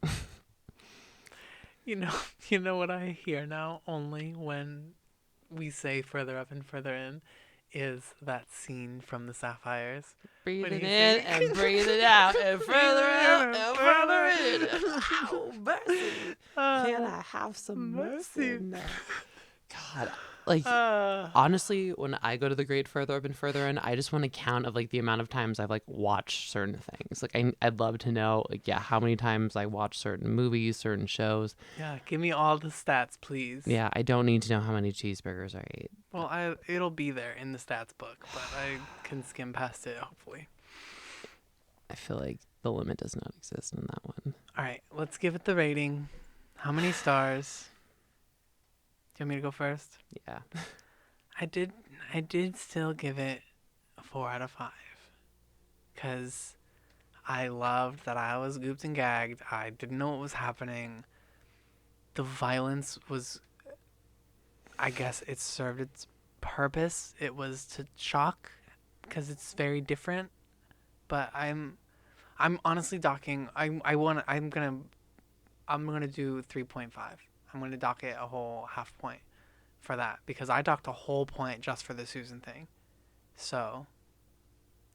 you know what I hear now only when we say further up and further in is that scene from the Sapphires. breathing in and breathing out and further out and further in. Oh, mercy. Can I have some mercy now? God, like honestly, when I go to the great further up and further in, I just want to count of like the amount of times I've like watched certain things. Like I'd love to know like how many times I watch certain movies, certain shows. Yeah, give me all the stats, please. Yeah, I don't need to know how many cheeseburgers I ate. Well, it'll be there in the stats book, but I can skim past it hopefully. I feel like the limit does not exist in that one. All right, let's give it the rating. How many stars? Do you want me to go first? Yeah. I did still give it a 4 out of 5. Because I loved that I was gooped and gagged. I didn't know what was happening. The violence was, I guess it served its purpose. It was to shock because it's very different. But I'm honestly docking. I'm gonna do 3.5. I'm going to dock it a whole half point for that because I docked a whole point just for the Susan thing. So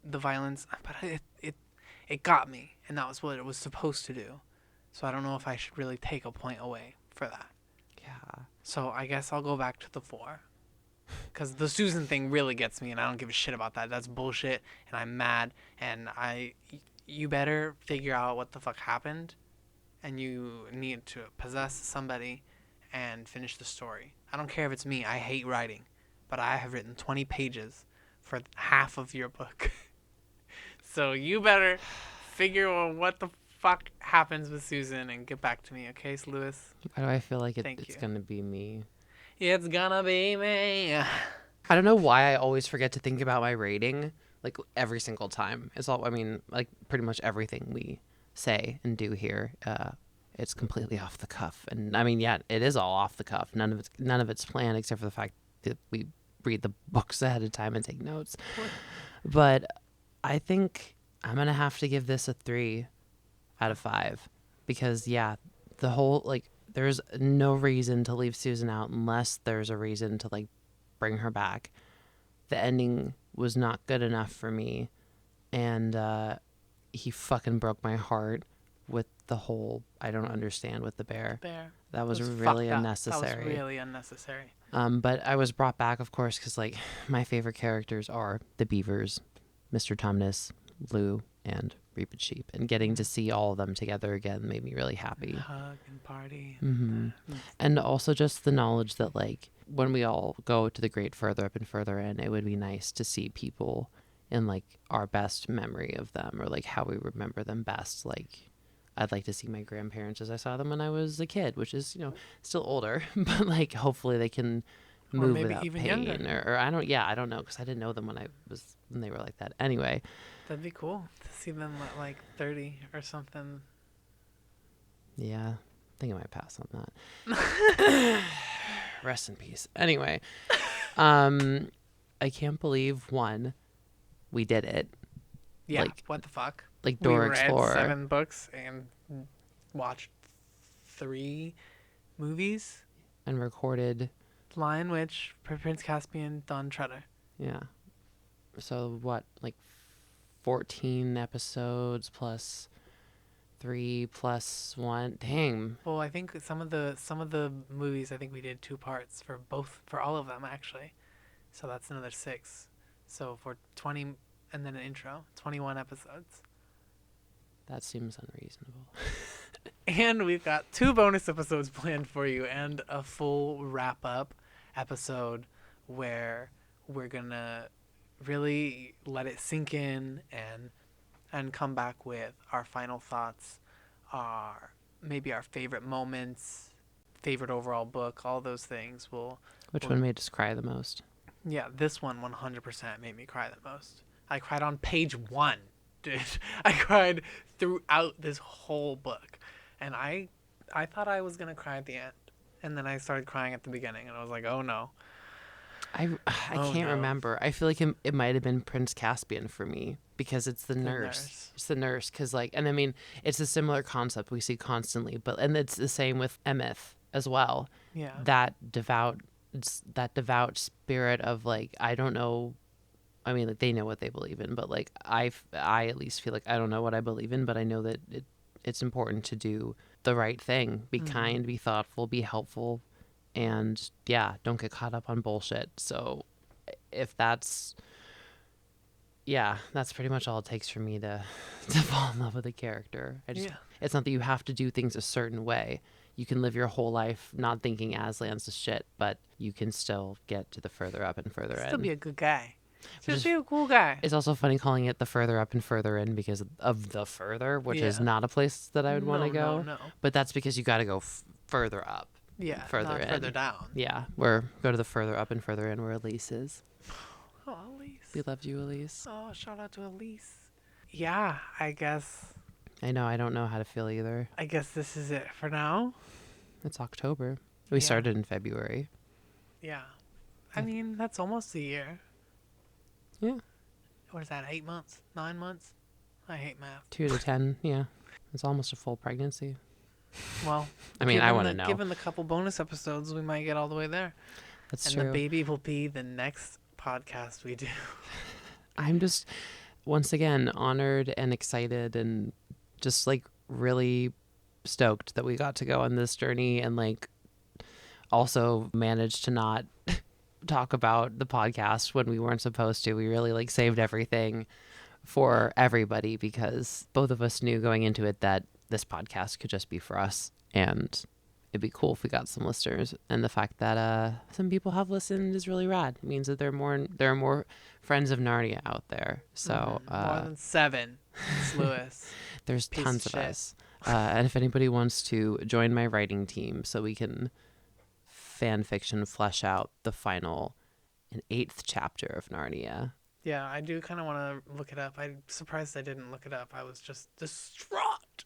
the violence, but it got me, and that was what it was supposed to do. So I don't know if I should really take a point away for that. Yeah. So I guess I'll go back to the 4 because the Susan thing really gets me, and I don't give a shit about that. That's bullshit, and I'm mad, and you better figure out what the fuck happened. And you need to possess somebody and finish the story. I don't care if it's me. I hate writing. But I have written 20 pages for half of your book. So you better figure out what the fuck happens with Susan and get back to me, okay, Lewis? Why do I feel like Thank it's you. going to be me? It's gonna be me. I don't know why I always forget to think about my rating, like every single time. It's all, I mean, like pretty much everything we say and do here, it's completely off the cuff. And I mean, yeah, it is all off the cuff. None of it's planned except for the fact that we read the books ahead of time and take notes. But I think I'm gonna have to give this a 3 out of 5 because yeah, the whole like there's no reason to leave Susan out unless there's a reason to like bring her back. The ending was not good enough for me, and he fucking broke my heart with the whole I don't understand with the bear. That was really unnecessary. That was really unnecessary. But I was brought back, of course, because like my favorite characters are the beavers, Mr. Tumnus, Lou and Reepicheep, and getting to see all of them together again made me really happy. Hug and party. And also just the knowledge that, like, when we all go to the great further up and further in, it would be nice to see people in, like, our best memory of them, or, like, how we remember them best. Like, I'd like to see my grandparents as I saw them when I was a kid, which is, still older, but, like, hopefully they can Or move maybe without even pain. younger. Or I don't know, because I didn't know them when they were like that. Anyway, That'd be cool to see them at like 30 or something. yeah, I think I might pass on that. Rest in peace. Anyway, I can't believe, one, we did it. Yeah, Like- what the fuck? Like We Dora read Explorer. 7 books and watched 3 movies. And recorded, Lion Witch, Prince Caspian, Dawn Treader. yeah. So what, like 14 episodes plus 3 plus 1. Dang. Well, I think some of the movies, I think we did 2 parts for all of them actually. So that's another 6. So for 20 and then an intro, 21 episodes. That seems unreasonable. And we've got 2 bonus episodes planned for you and a full wrap up episode where we're gonna really let it sink in and come back with our final thoughts, maybe our favorite moments, favorite overall book, all those things. Which Well- one made us cry the most? Yeah, this one 100% made me cry the most. I cried on page 1, dude. I cried throughout this whole book. And I thought I was going to cry at the end. And then I started crying at the beginning. And I was like, oh no. I Oh, can't no. remember. I feel like it might have been Prince Caspian for me, because it's the nurse. nurse. It's the nurse, because, like, and I mean, it's a similar concept we see constantly, and it's the same with Emeth as well. Yeah. That devout spirit of, like, I don't know. I mean, like, they know what they believe in, but, like, I at least feel like I don't know what I believe in, but I know that it's important to do the right thing, be kind, be thoughtful, be helpful, and yeah, don't get caught up on bullshit. So if that's pretty much all it takes for me to fall in love with a character. Yeah. It's not that you have to do things a certain way. You can live your whole life not thinking Aslan's a shit, but you can still get to the further up and further Still in. be a good guy. Which Just be a cool guy. It's also funny calling it the further up and further in, because of the further, which is Yeah. not a place that I would want to go. No. But that's because you got to go further up. Yeah. Further not in. further down. Yeah, go to the further up and further in where Elise is. Oh, Elise. We loved you, Elise. Oh, shout out to Elise. Yeah, I guess I know, I don't know how to feel either. this is it for now. It's October. We Yeah. started in February. Yeah. I mean, that's almost a year. Yeah. What is that, 8 months? 9 months? I hate math. 2 to 10, yeah. It's almost a full pregnancy. Well, I mean, I want to know. Given the couple bonus episodes, we might get all the way there. That's And true. the baby will be the next podcast we do. I'm just, once again, honored and excited and just, like, really stoked that we got to go on this journey, and, like, also managed to not talk about the podcast when we weren't supposed to. We really, like, saved everything for everybody, because both of us knew going into it that this podcast could just be for us, and it'd be cool if we got some listeners. And the fact that some people have listened is really rad. It means that there are more friends of Narnia out there. So More than 7. It's Lewis. there's piece tons of of shit. us. And if anybody wants to join my writing team so we can fan fiction flesh out the final and 8th chapter of Narnia. Yeah, I do kind of want to look it up. I'm surprised I didn't look it up. I was just distraught.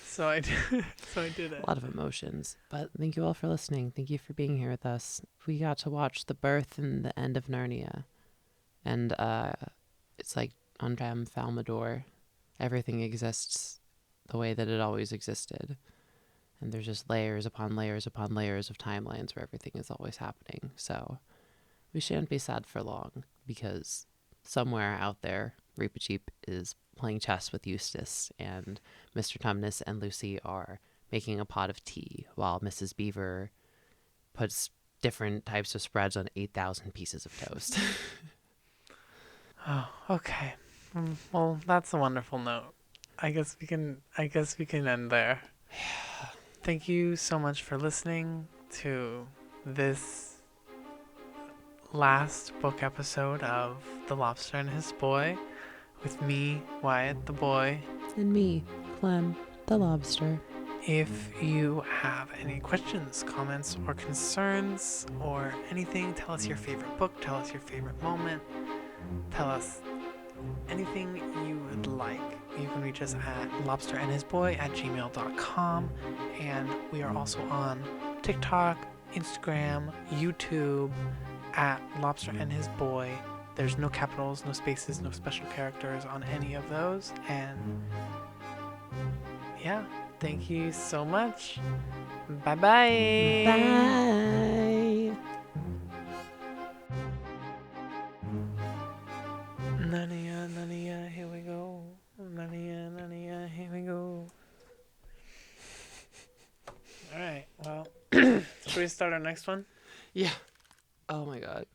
So I did it. A lot of emotions. But thank you all for listening. Thank you for being here with us. We got to watch the birth and the end of Narnia. And it's like on Dram Falmador. Everything exists the way that it always existed. And there's just layers upon layers upon layers of timelines where everything is always happening. So we shouldn't be sad for long, because somewhere out there, Reepicheep is playing chess with Eustace, and Mr. Tumnus and Lucy are making a pot of tea, while Mrs. Beaver puts different types of spreads on 8,000 pieces of toast. Oh, okay. Well, that's a wonderful note. I guess we can end there. Thank you so much for listening to this last book episode of The Lobster and His Boy with me, Wyatt the boy. And me, Clem, the lobster. If you have any questions, comments, or concerns, or anything, tell us your favorite book, tell us your favorite moment, tell us anything you would like. You can reach us at lobsterandhisboy@gmail.com, and we are also on TikTok, Instagram, YouTube at Lobster and His Boy. There's no capitals, no spaces, no special characters on any of those, and yeah, thank you so much. Bye-bye. Bye. Nania, Nania, here we go. Nania, Nania, here we go. Alright, well, should we start our next one? Yeah. Oh my God.